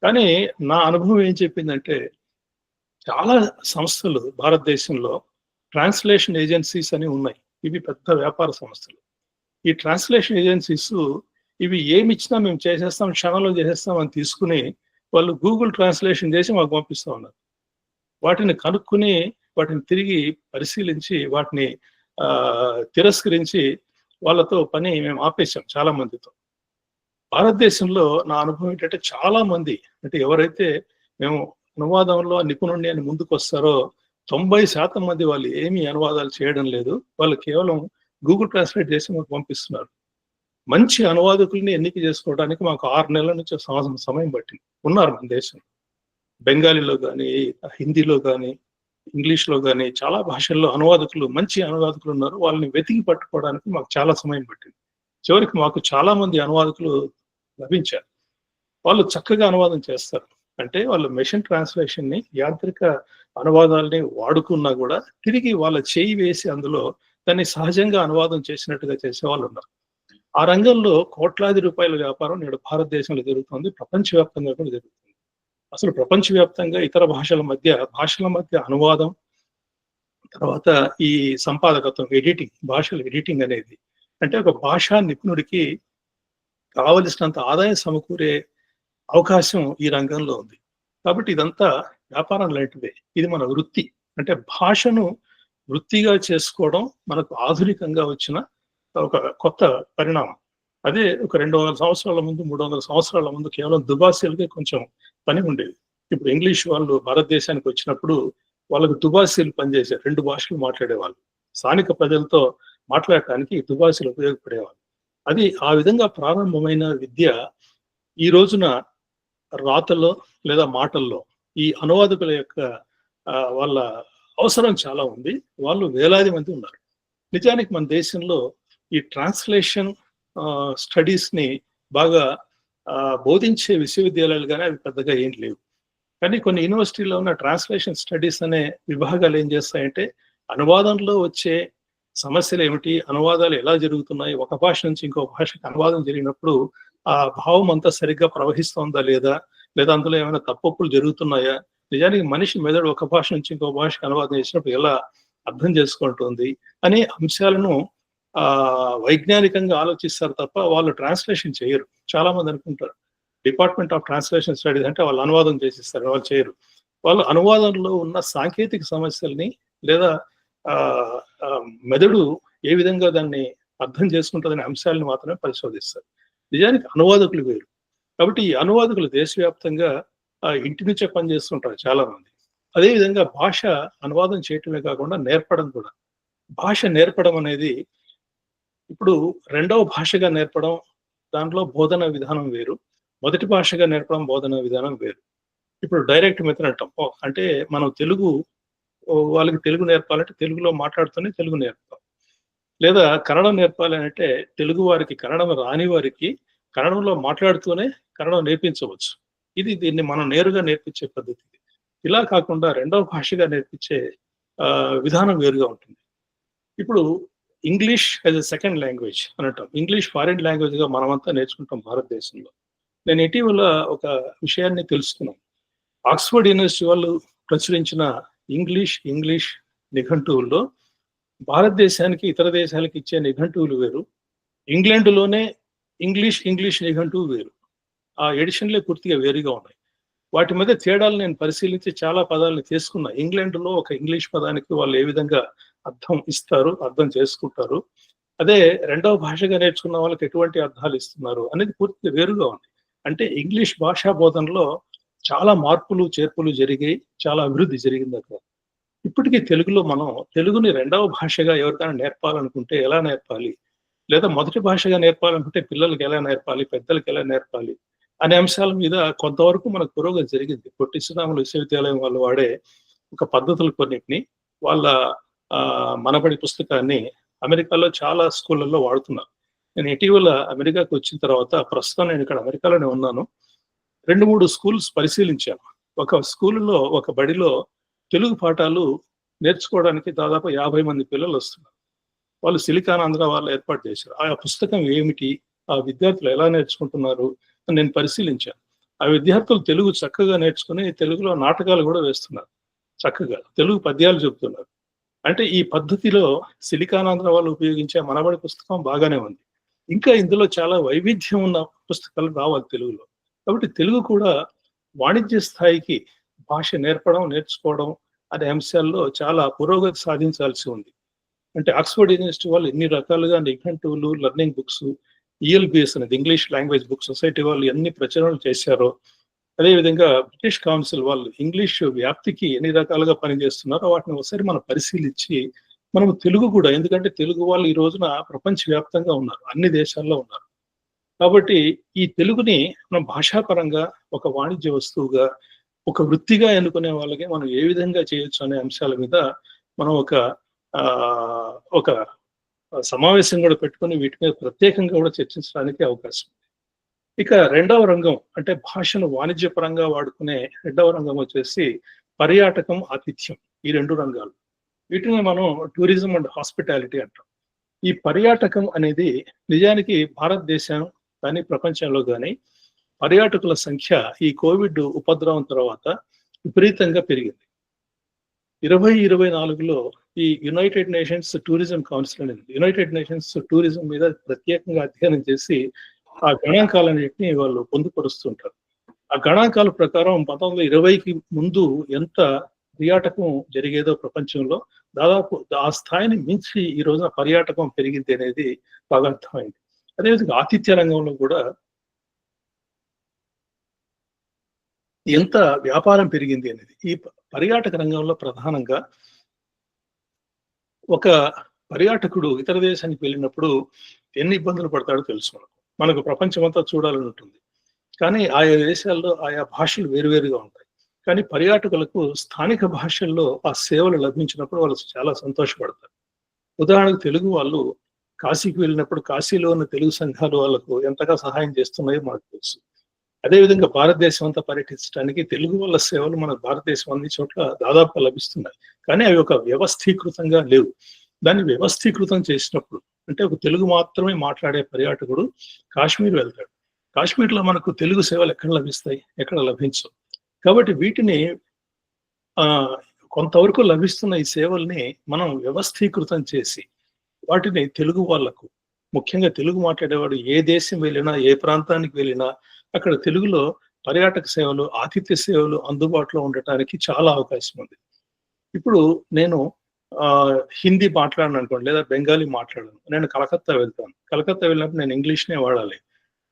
కానీ నా అనుభవం ఏం చెప్పిందంటే, చాలా సంస్థలు భారతదేశంలో ట్రాన్స్లేషన్ ఏజెన్సీస్ అని ఉన్నాయి. ఇవి పెద్ద వ్యాపార సంస్థలు. ఈ ట్రాన్స్లేషన్ ఏజెన్సీస్ ఇవి ఏమి ఇచ్చినా మేము చేసేస్తాం, క్షణంలో చేసేస్తాం అని తీసుకుని వాళ్ళు గూగుల్ ట్రాన్స్లేషన్ చేసి మాకు పంపిస్తూ ఉన్నారు. వాటిని కనుక్కుని, వాటిని తిరిగి పరిశీలించి, వాటిని తిరస్కరించి వాళ్ళతో పని మేము ఆపేసాం చాలా మందితో. భారతదేశంలో నా అనుభవం ఏంటంటే, చాలా మంది అంటే ఎవరైతే మేము అనువాదంలో నిపుణుడిని అని ముందుకు వస్తారో 90% మంది వాళ్ళు ఏమీ అనువాదాలు చేయడం లేదు. వాళ్ళు కేవలం గూగుల్ ట్రాన్స్లేట్ చేసి మాకు పంపిస్తున్నారు. మంచి అనువాదకుల్ని ఎన్నిక చేసుకోవడానికి మాకు 6 నెలల నుంచి సంవత్సరం సమయం పట్టింది. ఉన్నారు మన దేశంలో. బెంగాలీలో కానీ, హిందీలో కానీ, ఇంగ్లీష్లో కానీ చాలా భాషల్లో అనువాదకులు, మంచి అనువాదకులు ఉన్నారు. వాళ్ళని వెతికి పట్టుకోవడానికి మాకు చాలా సమయం పట్టింది. చివరికి మాకు చాలా మంది అనువాదకులు లభించారు. వాళ్ళు చక్కగా అనువాదం చేస్తారు. అంటే వాళ్ళు మెషిన్ ట్రాన్స్లేషన్ ని, యాంత్రిక అనువాదాలని వాడుకున్నా కూడా తిరిగి వాళ్ళ చేయి వేసి అందులో దాన్ని సహజంగా అనువాదం చేసినట్టుగా చేసే వాళ్ళు ఉన్నారు. ఆ రంగంలో కోట్లాది రూపాయల వ్యాపారం నేడు భారతదేశంలో జరుగుతుంది, ప్రపంచవ్యాప్తంగా కూడా జరుగుతుంది. అసలు ప్రపంచవ్యాప్తంగా ఇతర భాషల మధ్య అనువాదం, తర్వాత ఈ సంపాదకత్వం, ఎడిటింగ్, భాషల ఎడిటింగ్ అనేది అంటే ఒక భాషా నిపుణుడికి కావలసినంత ఆదాయం సమకూరే అవకాశం ఈ రంగంలో ఉంది. కాబట్టి ఇదంతా వ్యాపారం లాంటిదే. ఇది మన వృత్తి. అంటే భాషను వృత్తిగా చేసుకోవడం మనకు ఆధునికంగా వచ్చిన ఒక కొత్త పరిణామం. అదే ఒక 200 సంవత్సరాల ముందు, 300 సంవత్సరాల ముందు కేవలం దుబాసీలకే కొంచెం పని ఉండేది. ఇప్పుడు ఇంగ్లీష్ వాళ్ళు భారతదేశానికి వచ్చినప్పుడు వాళ్ళకు దుబాసీలు పనిచేశారు. 2 భాషలు మాట్లాడేవాళ్ళు. స్థానిక ప్రజలతో మాట్లాడటానికి దుబాసీలు ఉపయోగపడేవాళ్ళు. అది ఆ విధంగా ప్రారంభమైన విద్య ఈ రోజున రాతల్లో లేదా మాటల్లో ఈ అనువాదకుల యొక్క వాళ్ళ అవసరం చాలా ఉంది. వాళ్ళు వేలాది మంది ఉన్నారు. నిజానికి మన దేశంలో ఈ ట్రాన్స్లేషన్ స్టడీస్ ని బాగా బోధించే విశ్వవిద్యాలయాలు కానీ అవి పెద్దగా ఏం లేవు. కానీ కొన్ని యూనివర్సిటీలో ఉన్న ట్రాన్స్లేషన్ స్టడీస్ అనే విభాగాలు ఏం చేస్తాయంటే, అనువాదంలో వచ్చే సమస్యలు ఏమిటి, అనువాదాలు ఎలా జరుగుతున్నాయి, ఒక భాష నుంచి ఇంకో భాషకి అనువాదం జరిగినప్పుడు ఆ భావం అంతా సరిగ్గా ప్రవహిస్తోందా లేదా అందులో ఏమైనా తప్పులు జరుగుతున్నాయా, నిజానికి మనిషి మెదడు ఒక భాష నుంచి ఇంకో భాషకి అనువాదం చేసినప్పుడు ఎలా అర్థం చేసుకుంటుంది అనే అంశాలను వైజ్ఞానికంగా ఆలోచిస్తారు తప్ప వాళ్ళు ట్రాన్స్లేషన్ చేయరు. చాలా మంది అనుకుంటారు డిపార్ట్మెంట్ ఆఫ్ ట్రాన్స్లేషన్ స్టడీస్ అంటే వాళ్ళు అనువాదం చేసిస్తారు, వాళ్ళు చేయరు. వాళ్ళు అనువాదంలో ఉన్న సాంకేతిక సమస్యల్ని లేదా మెదడు ఏ విధంగా దాన్ని అర్థం చేసుకుంటుందనే అంశాలను మాత్రమే పరిశోధిస్తారు. నిజానికి అనువాదకులు వేరు. కాబట్టి ఈ అనువాదకులు దేశవ్యాప్తంగా ఇంటి నుంచే పనిచేస్తుంటారు చాలా మంది. అదేవిధంగా భాష అనువాదం చేయటమే కాకుండా నేర్పడం కూడా. భాష నేర్పడం అనేది ఇప్పుడు 2వ భాషగా నేర్పడం, దాంట్లో బోధన విధానం వేరు. మొదటి భాషగా నేర్పడం, బోధన విధానం వేరు. ఇప్పుడు డైరెక్ట్ మెథడ్ అంటాం. అంటే మనం తెలుగు వాళ్ళకి తెలుగు నేర్పాలంటే తెలుగులో మాట్లాడుతూనే తెలుగు నేర్పుతాం. లేదా కన్నడం నేర్పాలి అంటే తెలుగు వారికి కన్నడం రాని వారికి కన్నడంలో మాట్లాడుతూనే కన్నడం నేర్పించవచ్చు. దీన్ని మనం నేరుగా నేర్పించే పద్ధతి. ఇలా కాకుండా రెండవ భాషగా నేర్పించే విధానం వేరుగా ఉంటుంది. ఇప్పుడు English as a second language అని అంటాం. ఇంగ్లీష్ ఫారిన్ లాంగ్వేజ్ గా మనమంతా నేర్చుకుంటాం భారతదేశంలో. నేను ఇటీవల ఒక విషయాన్ని తెలుసుకున్నాను. ఆక్స్ఫర్డ్ యూనివర్సిటీ వాళ్ళు ప్రచురించిన ఇంగ్లీష్ నిఘంటువుల్లో భారతదేశానికి ఇతర దేశాలకు ఇచ్చే నిఘంటువులు వేరు, ఇంగ్లాండ్లోనే ఇంగ్లీష్ నిఘంటువు వేరు. ఆ ఎడిషన్లే పూర్తిగా వేరుగా ఉన్నాయి. వాటి మధ్య తేడాలు నేను పరిశీలించి చాలా పదాలను తీసుకున్నా. ఇంగ్లాండ్లో ఒక ఇంగ్లీష్ పదానికి వాళ్ళు ఏ విధంగా అర్థం చేసుకుంటారు, అదే రెండవ భాషగా నేర్చుకున్న వాళ్ళకి ఎటువంటి అర్థాలు ఇస్తున్నారు అనేది పూర్తిగా వేరుగా ఉంది. అంటే ఇంగ్లీష్ భాషా బోధనలో చాలా మార్పులు చేర్పులు జరిగాయి, చాలా అభివృద్ధి జరిగింది అక్కడ. ఇప్పటికీ తెలుగులో మనం తెలుగుని రెండవ భాషగా ఎవరికైనా నేర్పాలనుకుంటే ఎలా నేర్పాలి, లేదా మొదటి భాషగా నేర్పాలనుకుంటే పిల్లలకి ఎలా నేర్పాలి, పెద్దలకి ఎలా నేర్పాలి అనే అంశాల మీద కొంతవరకు మనకు పురోగతి జరిగింది. పొట్టి శ్రీరాములు విశ్వవిద్యాలయం వాళ్ళు వాడే ఒక పద్ధతులు కొన్నిటిని వాళ్ళ మనబడి పుస్తకాన్ని అమెరికాలో చాలా స్కూళ్ళల్లో వాడుతున్నారు. నేను ఇటీవల అమెరికాకు వచ్చిన తర్వాత, ప్రస్తుతం నేను ఇక్కడ అమెరికాలోనే ఉన్నాను, 2-3 స్కూల్స్ పరిశీలించాను. ఒక స్కూల్లో ఒక బడిలో తెలుగు పాఠాలు నేర్చుకోవడానికి దాదాపు 50 మంది పిల్లలు వస్తున్నారు. వాళ్ళు సిలికాన్ ఆంధ్ర వాళ్ళు ఏర్పాటు చేశారు. ఆ పుస్తకం ఏమిటి, ఆ విద్యార్థులు ఎలా నేర్చుకుంటున్నారు అని నేను పరిశీలించాను. ఆ విద్యార్థులు తెలుగు చక్కగా నేర్చుకుని తెలుగులో నాటకాలు కూడా వేస్తున్నారు, చక్కగా తెలుగు పద్యాలు చెబుతున్నారు. అంటే ఈ పద్ధతిలో సిలికాన్ ఆంధ్ర వాళ్ళు ఉపయోగించే మనబడి పుస్తకం బాగానే ఉంది. ఇంకా ఇందులో చాలా వైవిధ్యం ఉన్న పుస్తకాలు రావాలి తెలుగులో. కాబట్టి తెలుగు కూడా వాణిజ్య స్థాయికి భాష నేర్చుకోవడం అనే అంశాల్లో చాలా పురోగతి సాధించాల్సి ఉంది. అంటే ఆక్స్ఫర్డ్ యూనివర్సిటీ వాళ్ళు ఎన్ని రకాలుగా నిఘంటువులు, లెర్నింగ్ బుక్స్, ELBS అనేది ఇంగ్లీష్ లాంగ్వేజ్ బుక్ సొసైటీ వాళ్ళు ఎన్ని ప్రచురణలు చేశారో, అదేవిధంగా బ్రిటిష్ కౌన్సిల్ వాళ్ళు ఇంగ్లీష్ వ్యాప్తికి ఎన్ని రకాలుగా పనిచేస్తున్నారో వాటిని ఒకసారి మనం పరిశీలించి మనం తెలుగు కూడా, ఎందుకంటే తెలుగు వాళ్ళు ఈ రోజున ప్రపంచవ్యాప్తంగా ఉన్నారు, అన్ని దేశాల్లో ఉన్నారు. కాబట్టి ఈ తెలుగుని మనం భాషాపరంగా ఒక వాణిజ్య వస్తువుగా, ఒక వృత్తిగా ఎన్నుకునే వాళ్ళకి మనం ఏ విధంగా చేయొచ్చు అనే అంశాల మీద మనం ఒక సమావేశం కూడా పెట్టుకుని వీటి మీద ప్రత్యేకంగా కూడా చర్చించడానికి అవకాశం ఉంది. ఇక రెండవ రంగం అంటే భాషను వాణిజ్యపరంగా వాడుకునే రెండవ రంగం వచ్చేసి పర్యాటకం, ఆతిథ్యం. ఈ 2 రంగాలు, వీటిని మనం టూరిజం అండ్ హాస్పిటాలిటీ అంటాం. ఈ పర్యాటకం అనేది నిజానికి భారతదేశం కానీ ప్రపంచంలో కానీ పర్యాటకుల సంఖ్య ఈ కోవిడ్ ఉపద్రవం తర్వాత విపరీతంగా పెరిగింది. 2024లో ఈ యునైటెడ్ నేషన్స్ టూరిజం కౌన్సిల్ అనేది యునైటెడ్ నేషన్స్ టూరిజం మీద ప్రత్యేకంగా అధ్యయనం చేసి ఆ గణాంకాలన్నింటినీ వాళ్ళు పొందుపరుస్తుంటారు. ఆ గణాంకాల ప్రకారం 1920కి ముందు ఎంత పర్యాటకం జరిగేదో ప్రపంచంలో దాదాపు ఆ స్థాయిని మించి ఈ రోజున పర్యాటకం పెరిగింది అనేది బాగా అర్థమైంది. అదేవిధంగా ఆతిథ్య రంగంలో కూడా ఎంత వ్యాపారం పెరిగింది అనేది. ఈ పర్యాటక రంగంలో ప్రధానంగా ఒక పర్యాటకుడు ఇతర దేశానికి వెళ్ళినప్పుడు ఎన్ని ఇబ్బందులు పడతాడో తెలుసు. మనకు ప్రపంచం అంతా చూడాలని ఉంటుంది, కానీ ఆయా దేశాల్లో ఆయా భాషలు వేరువేరుగా ఉంటాయి. కానీ పర్యాటకులకు స్థానిక భాషల్లో ఆ సేవలు లభించినప్పుడు వాళ్ళు చాలా సంతోషపడతారు. ఉదాహరణకు తెలుగు వాళ్ళు కాశీకి వెళ్ళినప్పుడు కాశీలో ఉన్న తెలుగు సంఘాలు వాళ్ళకు ఎంతగా సహాయం చేస్తున్నాయో మనకు తెలుసు. అదేవిధంగా భారతదేశం అంతా పర్యటించడానికి తెలుగు వాళ్ళ సేవలు మన భారతదేశం అన్ని చోట్ల దాదాపుగా లభిస్తున్నాయి. కానీ అవి ఒక వ్యవస్థీకృతంగా లేవు. దాన్ని వ్యవస్థీకృతం చేసినప్పుడు, అంటే ఒక తెలుగు మాత్రమే మాట్లాడే పర్యాటకుడు కాశ్మీర్ వెళ్తాడు. కాశ్మీర్లో మనకు తెలుగు సేవలు ఎక్కడ లభిస్తాయి? ఎక్కడ లభించవు. కాబట్టి వీటిని కొంతవరకు లభిస్తున్న ఈ సేవల్ని మనం వ్యవస్థీకృతం చేసి వాటిని తెలుగు వాళ్లకు, ముఖ్యంగా తెలుగు మాట్లాడేవాడు ఏ దేశం వెళ్ళినా, ఏ ప్రాంతానికి వెళ్ళినా అక్కడ తెలుగులో పర్యాటక సేవలు, ఆతిథ్య సేవలు అందుబాటులో ఉండటానికి చాలా అవకాశం ఉంది. ఇప్పుడు నేను హిందీ మాట్లాడను అనుకోండి, లేదా బెంగాలీ మాట్లాడను, నేను కలకత్తా వెళ్తాను. కలకత్తా వెళ్ళినప్పుడు నేను ఇంగ్లీష్నే వాడాలి.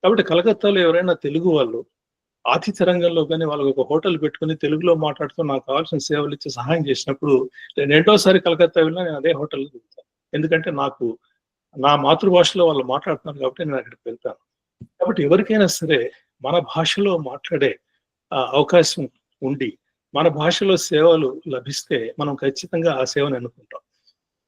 కాబట్టి కలకత్తాలో ఎవరైనా తెలుగు వాళ్ళు ఆతిథ్య రంగంలో కానీ వాళ్ళకి ఒక హోటల్ పెట్టుకుని తెలుగులో మాట్లాడుతూ నాకు కావాల్సిన సేవలు ఇచ్చి సహాయం చేసినప్పుడు నేను రెండోసారి కలకత్తా వెళ్ళినా నేను అదే హోటల్కి వెళ్తాను. ఎందుకంటే నాకు నా మాతృభాషలో వాళ్ళు మాట్లాడుతున్నారు కాబట్టి నేను అక్కడికి వెళ్తాను. కాబట్టి ఎవరికైనా సరే మన భాషలో మాట్లాడే అవకాశం ఉండి మన భాషలో సేవలు లభిస్తే మనం ఖచ్చితంగా ఆ సేవను ఎన్నుకుంటాం.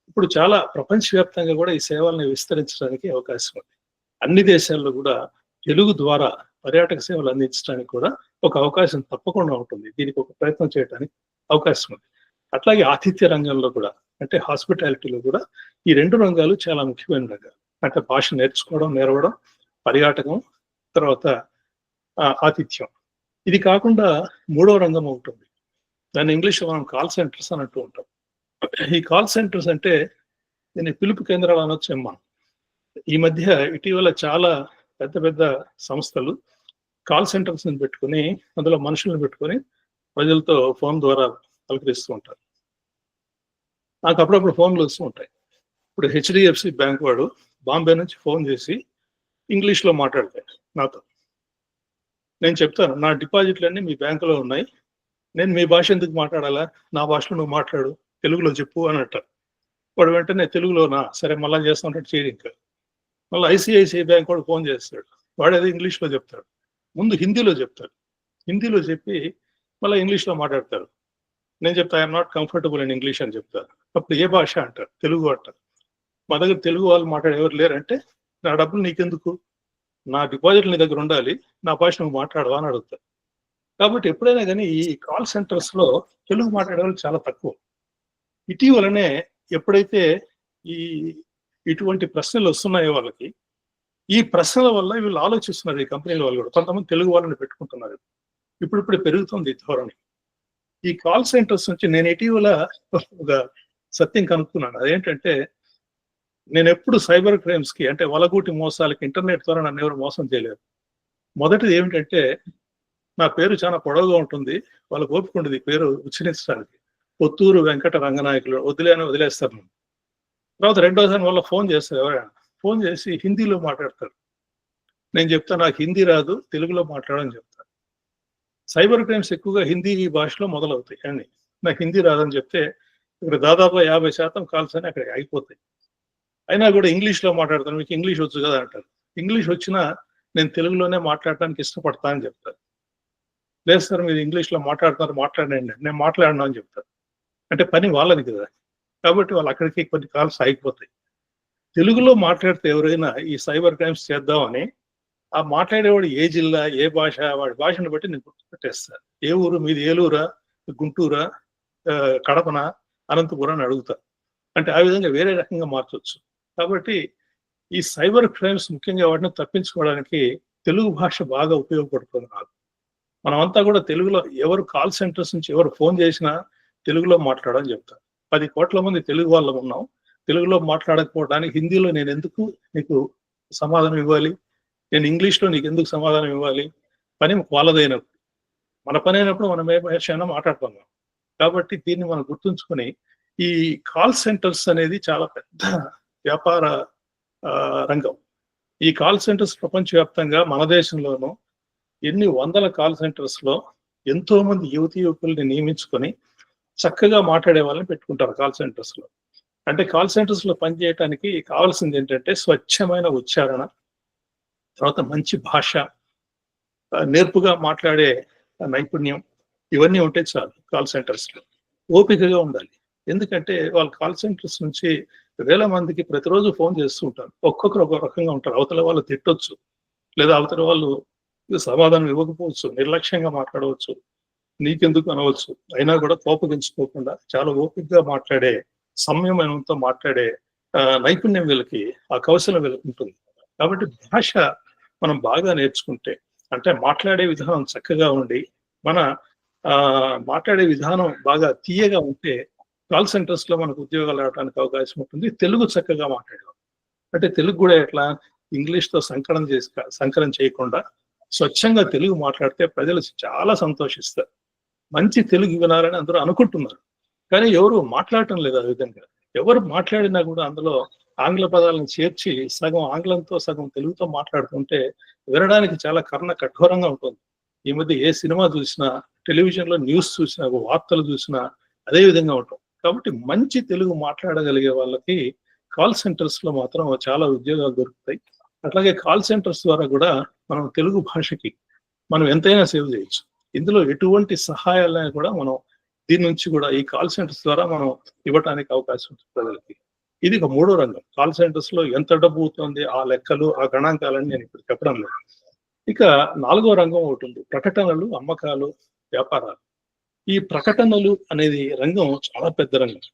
ఇప్పుడు చాలా ప్రపంచవ్యాప్తంగా కూడా ఈ సేవల్ని విస్తరించడానికి అవకాశం ఉంది. అన్ని దేశాల్లో కూడా తెలుగు ద్వారా పర్యాటక సేవలు అందించడానికి కూడా ఒక అవకాశం తప్పకుండా ఉంటుంది. దీనికి ఒక ప్రయత్నం చేయడానికి అవకాశం ఉంది. అట్లాగే ఆతిథ్య రంగంలో కూడా, అంటే హాస్పిటాలిటీలో కూడా ఈ 2 రంగాలు చాలా ముఖ్యమైన రంగాలు. అంటే భాష నేర్చుకోవడం, నేర్వడం, పర్యాటకం, తర్వాత ఆతిథ్యం. ఇది కాకుండా 3వ రంగం ఉంటుంది. దాన్ని ఇంగ్లీష్లో మనం కాల్ సెంటర్స్ అని అంటూ ఉంటాం. ఈ కాల్ సెంటర్స్ అంటే దీన్ని పిలుపు కేంద్రాలు అనొచ్చు మనం. ఈ మధ్య ఇటీవల చాలా పెద్ద పెద్ద సంస్థలు కాల్ సెంటర్స్ పెట్టుకుని అందులో మనుషులను పెట్టుకొని ప్రజలతో ఫోన్ ద్వారా పలకరిస్తూ ఉంటారు. నాకు అప్పుడప్పుడు ఫోన్లు వస్తూ ఉంటాయి. ఇప్పుడు హెచ్డిఎఫ్సి బ్యాంక్ వాడు బాంబే నుంచి ఫోన్ చేసి ఇంగ్లీష్లో మాట్లాడతాడు నాతో. నేను చెప్తాను, నా డిపాజిట్లన్నీ మీ బ్యాంకులో ఉన్నాయి, నేను మీ భాష ఎందుకు మాట్లాడాలా, నా భాషలో నువ్వు మాట్లాడు, తెలుగులో చెప్పు అని అంటారు. వాడు వెంటనే తెలుగులోనా, సరే మళ్ళీ చేస్తామంటే చేయడు. ఇంకా మళ్ళీ ఐసిఐసిఐ బ్యాంక్ వాడు ఫోన్ చేస్తాడు, వాడు ఏదో ఇంగ్లీష్లో చెప్తాడు, ముందు హిందీలో చెప్తాడు, హిందీలో చెప్పి మళ్ళీ ఇంగ్లీష్లో మాట్లాడతారు. నేను చెప్తా I'm not comfortable in English అని చెప్తాను. అప్పుడు ఏ భాష అంటారు, తెలుగు అంటారు. మా దగ్గర తెలుగు వాళ్ళు మాట్లాడే ఎవరు లేరంటే, నా డబ్బులు నీకెందుకు, నా డిపాజిట్లు నీ దగ్గర ఉండాలి, నా భాష నువ్వు మాట్లాడవా అని అడుగుతారు. కాబట్టి ఎప్పుడైనా కానీ ఈ కాల్ సెంటర్స్లో తెలుగు మాట్లాడే వాళ్ళు చాలా తక్కువ. ఇటీవలనే ఎప్పుడైతే ఇటువంటి ప్రశ్నలు వస్తున్నాయో వాళ్ళకి, ఈ ప్రశ్నల వల్ల వీళ్ళు ఆలోచిస్తున్నారు. ఈ కంపెనీల వాళ్ళు కూడా కొంతమంది తెలుగు వాళ్ళని పెట్టుకుంటున్నారు. ఇప్పుడు పెరుగుతుంది ఈ ధోరణి. ఈ కాల్ సెంటర్స్ నుంచి నేను ఇటీవల ఒక సత్యం కనుక్కున్నాను. అదేంటంటే, నేను ఎప్పుడు సైబర్ క్రైమ్స్ కి, అంటే వలగూటి మోసాలకి ఇంటర్నెట్ ద్వారా నన్ను ఎవరు మోసం చేయలేదు. మొదటిది ఏమిటంటే, నా పేరు చాలా పొడవుగా ఉంటుంది, వాళ్ళకి ఓపిక ఉండదు ఈ పేరు ఉచ్చరించడానికి. పొత్తూరు వెంకట రంగనాయకులు వదిలేస్తారు. తర్వాత రెండోసారి వాళ్ళ ఫోన్ చేస్తారు, ఎవరైనా ఫోన్ చేసి హిందీలో మాట్లాడతారు. నేను చెప్తాను, నాకు హిందీ రాదు, తెలుగులో మాట్లాడని చెప్తాను. సైబర్ క్రైమ్స్ ఎక్కువగా హిందీ భాషలో మొదలవుతాయి. అని నాకు హిందీ రాదని చెప్తే ఇక్కడ దాదాపు 50% కాల్స్ అని అక్కడ అయిపోతాయి. అయినా కూడా ఇంగ్లీష్లో మాట్లాడతాను, మీకు ఇంగ్లీష్ వచ్చు కదా అంటారు. ఇంగ్లీష్ వచ్చినా నేను తెలుగులోనే మాట్లాడటానికి ఇష్టపడతా అని చెప్తాను. లేదు సార్ మీరు ఇంగ్లీష్లో మాట్లాడతారు, మాట్లాడండి, నేను మాట్లాడను అని చెప్తాను. అంటే పని వాళ్ళది కదా, కాబట్టి వాళ్ళు అక్కడికి కొన్ని కాల్స్ ఆగిపోతాయి. తెలుగులో మాట్లాడితే ఎవరైనా ఈ సైబర్ క్రైమ్స్ చేద్దామని, ఆ మాట్లాడేవాడు ఏ జిల్లా, ఏ భాష, వాడి భాషను బట్టి నేను గుర్తుపెట్టేస్తాను. ఏ ఊరు మీది, ఏలూరా, గుంటూరా, కడపన, అనంతపురం అని అడుగుతా. అంటే ఆ విధంగా వేరే రకంగా మార్చవచ్చు. కాబట్టి ఈ సైబర్ క్రైమ్స్ ముఖ్యంగా వాటిని తప్పించుకోవడానికి తెలుగు భాష బాగా ఉపయోగపడుతుంది నాకు. మనమంతా కూడా తెలుగులో, ఎవరు కాల్ సెంటర్స్ నుంచి ఎవరు ఫోన్ చేసినా తెలుగులో మాట్లాడని చెప్తారు. 10 కోట్ల మంది తెలుగు వాళ్ళం ఉన్నాం. తెలుగులో మాట్లాడకపోవడానికి హిందీలో నేను ఎందుకు నీకు సమాధానం ఇవ్వాలి, నేను ఇంగ్లీష్లో నీకు ఎందుకు సమాధానం ఇవ్వాలి? పని వాళ్ళదైనప్పుడు, మన పని అయినప్పుడు మనం ఏ భాష అయినా మాట్లాడుతాం. కాబట్టి దీన్ని మనం గుర్తుంచుకొని, ఈ కాల్ సెంటర్స్ అనేది చాలా పెద్ద వ్యాపార రంగం. ఈ కాల్ సెంటర్స్ ప్రపంచవ్యాప్తంగా, మన దేశంలోనూ ఎన్ని వందల కాల్ సెంటర్స్లో ఎంతో మంది యువకుల్ని నియమించుకొని చక్కగా మాట్లాడే వాళ్ళని పెట్టుకుంటారు కాల్ సెంటర్స్లో. అంటే కాల్ సెంటర్స్లో పనిచేయడానికి కావాల్సింది ఏంటంటే స్వచ్ఛమైన ఉచ్చారణ, తర్వాత మంచి భాష, నేర్పుగా మాట్లాడే నైపుణ్యం, ఇవన్నీ ఉంటే చాలు. కాల్ సెంటర్స్లో ఓపికగా ఉండాలి. ఎందుకంటే వాళ్ళు కాల్ సెంటర్స్ నుంచి వేల మందికి ప్రతిరోజు ఫోన్ చేస్తూ ఉంటారు. ఒక్కొక్కరు ఒక్కొక్క రకంగా ఉంటారు. అవతల వాళ్ళు తిట్టొచ్చు, లేదా అవతల వాళ్ళు సమాధానం ఇవ్వకపోవచ్చు, నిర్లక్ష్యంగా మాట్లాడవచ్చు, నీకెందుకు అనవచ్చు. అయినా కూడా కోపగించుకోకుండా చాలా ఓపికగా మాట్లాడే, సంయమనంతో మాట్లాడే నైపుణ్యం వీళ్ళకి, ఆ కౌశలం వీళ్ళకి ఉంటుంది. కాబట్టి భాష మనం బాగా నేర్చుకుంటే, అంటే మాట్లాడే విధానం చక్కగా ఉండి, మన మాట్లాడే విధానం బాగా తీయగా ఉంటే కాల్ సెంటర్స్ లో మనకు ఉద్యోగాలు రావడానికి అవకాశం ఉంటుంది. తెలుగు చక్కగా మాట్లాడేవారు, అంటే తెలుగు కూడా ఎట్లా ఇంగ్లీష్ తో సంకరం చేయకుండా స్వచ్ఛంగా తెలుగు మాట్లాడితే ప్రజలు చాలా సంతోషిస్తారు. మంచి తెలుగు వినాలని అందరూ అనుకుంటున్నారు, కానీ ఎవరు మాట్లాడటం లేదు ఆ విధంగా. ఎవరు మాట్లాడినా కూడా అందులో ఆంగ్ల పదాలను చేర్చి సగం ఆంగ్లంతో సగం తెలుగుతో మాట్లాడుతుంటే వినడానికి చాలా కర్ణ కఠోరంగా ఉంటుంది. ఈ మధ్య ఏ సినిమా చూసినా, టెలివిజన్లో న్యూస్ చూసినా, వార్తలు చూసినా అదే విధంగా ఉంటాం. కాబట్టి మంచి తెలుగు మాట్లాడగలిగే వాళ్ళకి కాల్ సెంటర్స్ లో మాత్రం చాలా ఉద్యోగాలు దొరుకుతాయి. అట్లాగే కాల్ సెంటర్స్ ద్వారా కూడా మనం తెలుగు భాషకి మనం ఎంతైనా సేవ్ చేయొచ్చు. ఇందులో ఎటువంటి సహాయాలను కూడా మనం దీని నుంచి కూడా ఈ కాల్ సెంటర్స్ ద్వారా మనం ఇవ్వడానికి అవకాశం ఉంటుంది ప్రజలకి. ఇది ఒక మూడో రంగం. కాల్ సెంటర్స్ లో ఎంత డబ్బు అవుతుంది, ఆ లెక్కలు, ఆ గణాంకాలని నేను ఇప్పుడు చెప్పడం లేదు. ఇక నాలుగో రంగం ఒకటి ఉంది, ప్రకటనలు, అమ్మకాలు, వ్యాపారాలు. ఈ ప్రకటనలు అనేది రంగం చాలా పెద్ద రంగం.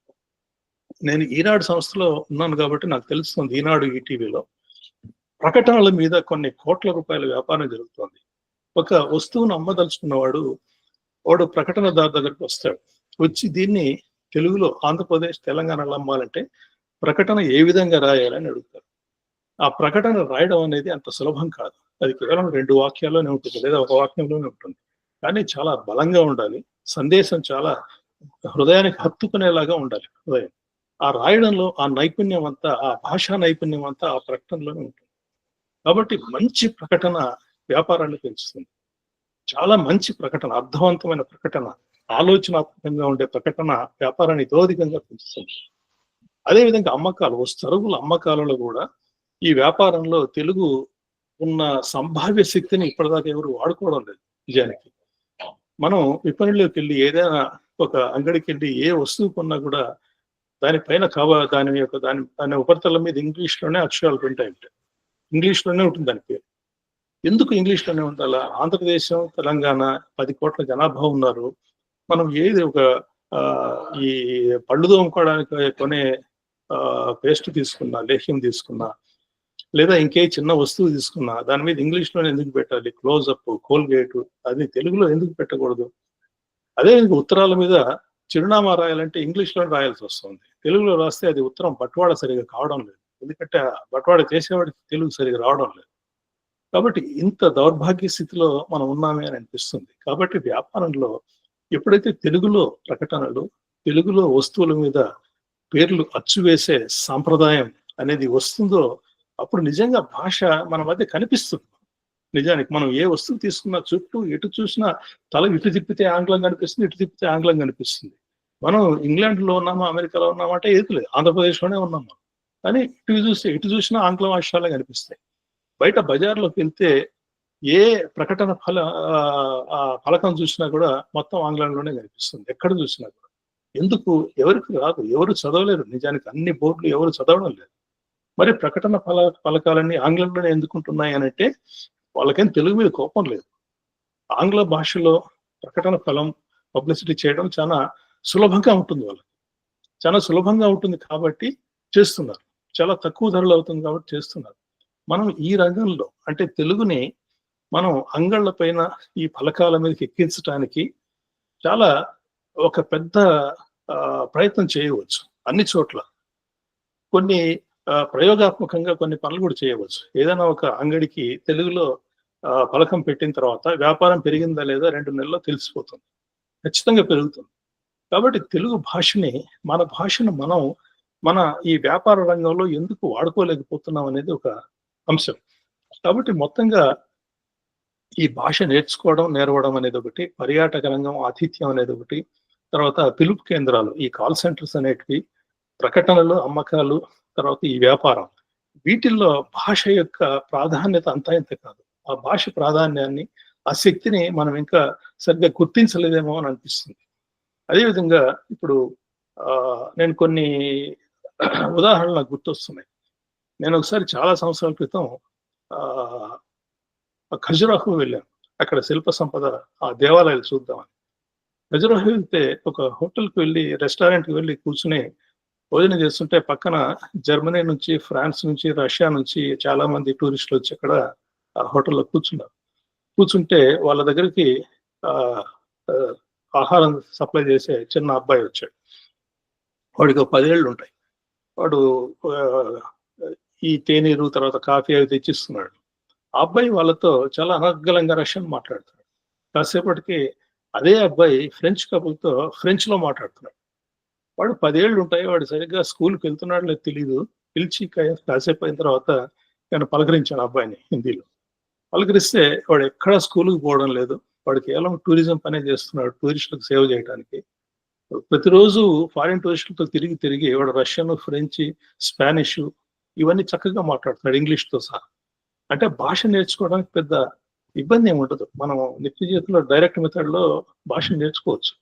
నేను ఈనాడు సంస్థలో ఉన్నాను కాబట్టి నాకు తెలుస్తుంది. ఈనాడు ఈటీవీలో ప్రకటనల మీద కొన్ని కోట్ల రూపాయల వ్యాపారం జరుగుతుంది. ఒక వస్తువును అమ్మదలుచుకున్నవాడు వాడు ప్రకటనదారు దగ్గరికి వస్తాడు. వచ్చి దీన్ని తెలుగులో ఆంధ్రప్రదేశ్, తెలంగాణలో అమ్మాలంటే ప్రకటన ఏ విధంగా రాయాలని అడుగుతారు. ఆ ప్రకటన రాయడం అనేది అంత సులభం కాదు. అది కేవలం 2 వాక్యాల్లోనే ఉంటుంది, లేదా ఒక వాక్యంలోనే ఉంటుంది. కానీ చాలా బలంగా ఉండాలి. సందేశం చాలా హృదయానికి హత్తుకునేలాగా ఉండాలి హృదయం. ఆ రాయడంలో ఆ నైపుణ్యం అంతా, ఆ భాషా నైపుణ్యం అంతా ఆ ప్రకటనలోనే ఉంటుంది. కాబట్టి మంచి ప్రకటన వ్యాపారాన్ని పెంచుతుంది. చాలా మంచి ప్రకటన, అర్థవంతమైన ప్రకటన, ఆలోచనాత్మకంగా ఉండే ప్రకటన వ్యాపారాన్ని ఇతోధికంగా పెంచుతుంది. అదేవిధంగా అమ్మకాలు, సరుకుల అమ్మకాలలో కూడా ఈ వ్యాపారంలో తెలుగు ఉన్న సంభావ్య శక్తిని ఇప్పటిదాకా ఎవరు వాడుకోవడం లేదు. నిజానికి మనం విపణిలోకి వెళ్ళి ఏదైనా ఒక అంగడికి వెళ్ళి ఏ వస్తువు కొన్నా కూడా దానిపైన దాని ఉపరితలం మీద ఇంగ్లీష్లోనే అక్షరాలు ప్రింట్ అయి ఉంటాయి. ఇంగ్లీష్లోనే ఉంటుంది దాని పేరు. ఎందుకు ఇంగ్లీష్లోనే ఉండాలా? ఆంధ్రప్రదేశం, తెలంగాణ 10 కోట్ల జనాభా ఉన్నారు. మనం ఏది ఒక ఈ పళ్ళు తోముకోవడానికి కొనే పేస్ట్ తీసుకున్నా, లేహ్యం తీసుకున్నా, లేదా ఇంకే చిన్న వస్తువు తీసుకున్నా దాని మీద ఇంగ్లీష్లోనే ఎందుకు పెట్టాలి? క్లోజప్, కోల్గేట్, అది తెలుగులో ఎందుకు పెట్టకూడదు? అదే ఉత్తరాల మీద చిరునామా రాయాలంటే ఇంగ్లీష్లో రాయాల్సి వస్తుంది. తెలుగులో రాస్తే అది ఉత్తరం బట్వాడ సరిగా కావడం లేదు. ఎందుకంటే బట్వాడ చేసేవాడికి తెలుగు సరిగా రావడం లేదు. కాబట్టి ఇంత దౌర్భాగ్య స్థితిలో మనం ఉన్నామే అని అనిపిస్తుంది. కాబట్టి వ్యాపారంలో ఎప్పుడైతే తెలుగులో ప్రకటనలు, తెలుగులో వస్తువుల మీద పేర్లు అచ్చువేసే సాంప్రదాయం అనేది వస్తుందో అప్పుడు నిజంగా భాష మన మధ్య కనిపిస్తుంది. నిజానికి మనం ఏ వస్తువు తీసుకున్నా చుట్టూ ఎటు చూసినా తల ఇటు తిప్పితే ఆంగ్లం కనిపిస్తుంది, ఇటు తిప్పితే ఆంగ్లం కనిపిస్తుంది. మనం ఇంగ్లాండ్లో ఉన్నామా, అమెరికాలో ఉన్నామా అంటే ఏది లేదు, ఆంధ్రప్రదేశ్లోనే ఉన్నాము. కానీ ఇటు చూసినా ఆంగ్ల భాషలే కనిపిస్తాయి. బయట బజార్లోకి వెళ్తే ఏ ప్రకటన ఫలకం చూసినా కూడా మొత్తం ఆంగ్లంలోనే కనిపిస్తుంది. ఎక్కడ చూసినా కూడా. ఎందుకు? ఎవరికి రాదు, ఎవరు చదవలేరు. నిజానికి అన్ని బోర్డులు ఎవరు చదవడం లేదు. మరి ప్రకటన ఫలకాలన్నీ ఆంగ్లంలోనే ఎందుకుంటున్నాయి అని అంటే వాళ్ళకేం తెలుగు మీద కోపం లేదు. ఆంగ్ల భాషలో ప్రకటన ఫలం పబ్లిసిటీ చేయడం చాలా సులభంగా ఉంటుంది. వాళ్ళకి చాలా సులభంగా ఉంటుంది కాబట్టి చేస్తున్నారు. చాలా తక్కువ ధరలు అవుతుంది కాబట్టి చేస్తున్నారు. మనం ఈ రంగంలో అంటే తెలుగుని మనం అంగళ్ళ పైన ఈ ఫలకాల మీదకి ఎక్కించడానికి చాలా ఒక పెద్ద ప్రయత్నం చేయవచ్చు. అన్ని చోట్ల కొన్ని ప్రయోగాత్మకంగా కొన్ని పనులు కూడా చేయవచ్చు. ఏదైనా ఒక అంగడికి తెలుగులో ఫలకం పెట్టిన తర్వాత వ్యాపారం పెరిగిందా లేదా 2 నెలల్లో తెలిసిపోతుంది. ఖచ్చితంగా పెరుగుతుంది. కాబట్టి తెలుగు భాషని, మన భాషను మన ఈ వ్యాపార రంగంలో ఎందుకు వాడుకోలేకపోతున్నాం అనేది ఒక అంశం. కాబట్టి మొత్తంగా ఈ భాష నేర్వడం అనేది ఒకటి, పర్యాటక రంగం, ఆతిథ్యం అనేది ఒకటి, తర్వాత పిలుపు కేంద్రాలు, ఈ కాల్ సెంటర్స్ అనేటివి, ప్రకటనలు, అమ్మకాలు, తర్వాత ఈ వ్యాపారం, వీటిల్లో భాష యొక్క ప్రాధాన్యత అంతా ఇంత కాదు. ఆ భాష ప్రాధాన్యాన్ని, ఆ శక్తిని మనం ఇంకా సరిగ్గా గుర్తించలేదేమో అని అనిపిస్తుంది. అదేవిధంగా ఇప్పుడు నేను కొన్ని ఉదాహరణలు నాకు గుర్తొస్తున్నాయి. నేను ఒకసారి చాలా సంవత్సరాల క్రితం ఖజురాహో వెళ్ళాను. అక్కడ శిల్ప సంపద, ఆ దేవాలయాలు చూద్దామని. ఖజురాహో వెళ్తే ఒక హోటల్కి వెళ్ళి, రెస్టారెంట్కి వెళ్ళి కూర్చుని భోజనం చేస్తుంటే పక్కన జర్మనీ నుంచి, ఫ్రాన్స్ నుంచి, రష్యా నుంచి చాలా మంది టూరిస్టులు వచ్చి అక్కడ ఆ హోటల్లో కూర్చున్నారు. కూర్చుంటే వాళ్ళ దగ్గరికి ఆహారం సప్లై చేసే చిన్న అబ్బాయి వచ్చాడు. వాడికి 10 ఏళ్ళు ఉంటాయి. వాడు ఈ తేనీరు, తర్వాత కాఫీ అవి తెచ్చిస్తున్నాడు. ఆ అబ్బాయి వాళ్ళతో చాలా అనర్గళంగా రష్యన్ మాట్లాడుతున్నాడు. కాసేపటికి అదే అబ్బాయి ఫ్రెంచ్ కపుల్తో ఫ్రెంచ్లో మాట్లాడుతున్నాడు. వాడు 10 ఏళ్ళు ఉంటాయి. వాడు సరిగ్గా స్కూల్కి వెళ్తున్నాడు లేదు తెలియదు. పిలిచి కాసేపు అయిన తర్వాత నేను పలకరించాను అబ్బాయిని హిందీలో. పలకరిస్తే వాడు ఎక్కడా స్కూల్కి పోవడం లేదు. వాడు కేవలం టూరిజం పనే చేస్తున్నాడు, టూరిస్టులకు సేవ చేయడానికి. ప్రతిరోజు ఫారిన్ టూరిస్టులతో తిరిగి వాడు రష్యన్, ఫ్రెంచ్, స్పానిష్ ఇవన్నీ చక్కగా మాట్లాడుతున్నాడు, ఇంగ్లీష్తో సహా. అంటే భాష నేర్చుకోవడానికి పెద్ద ఇబ్బంది ఏమి ఉండదు. మనం నిత్య జీవితంలో డైరెక్ట్ మెథడ్ లో భాష నేర్చుకోవచ్చు.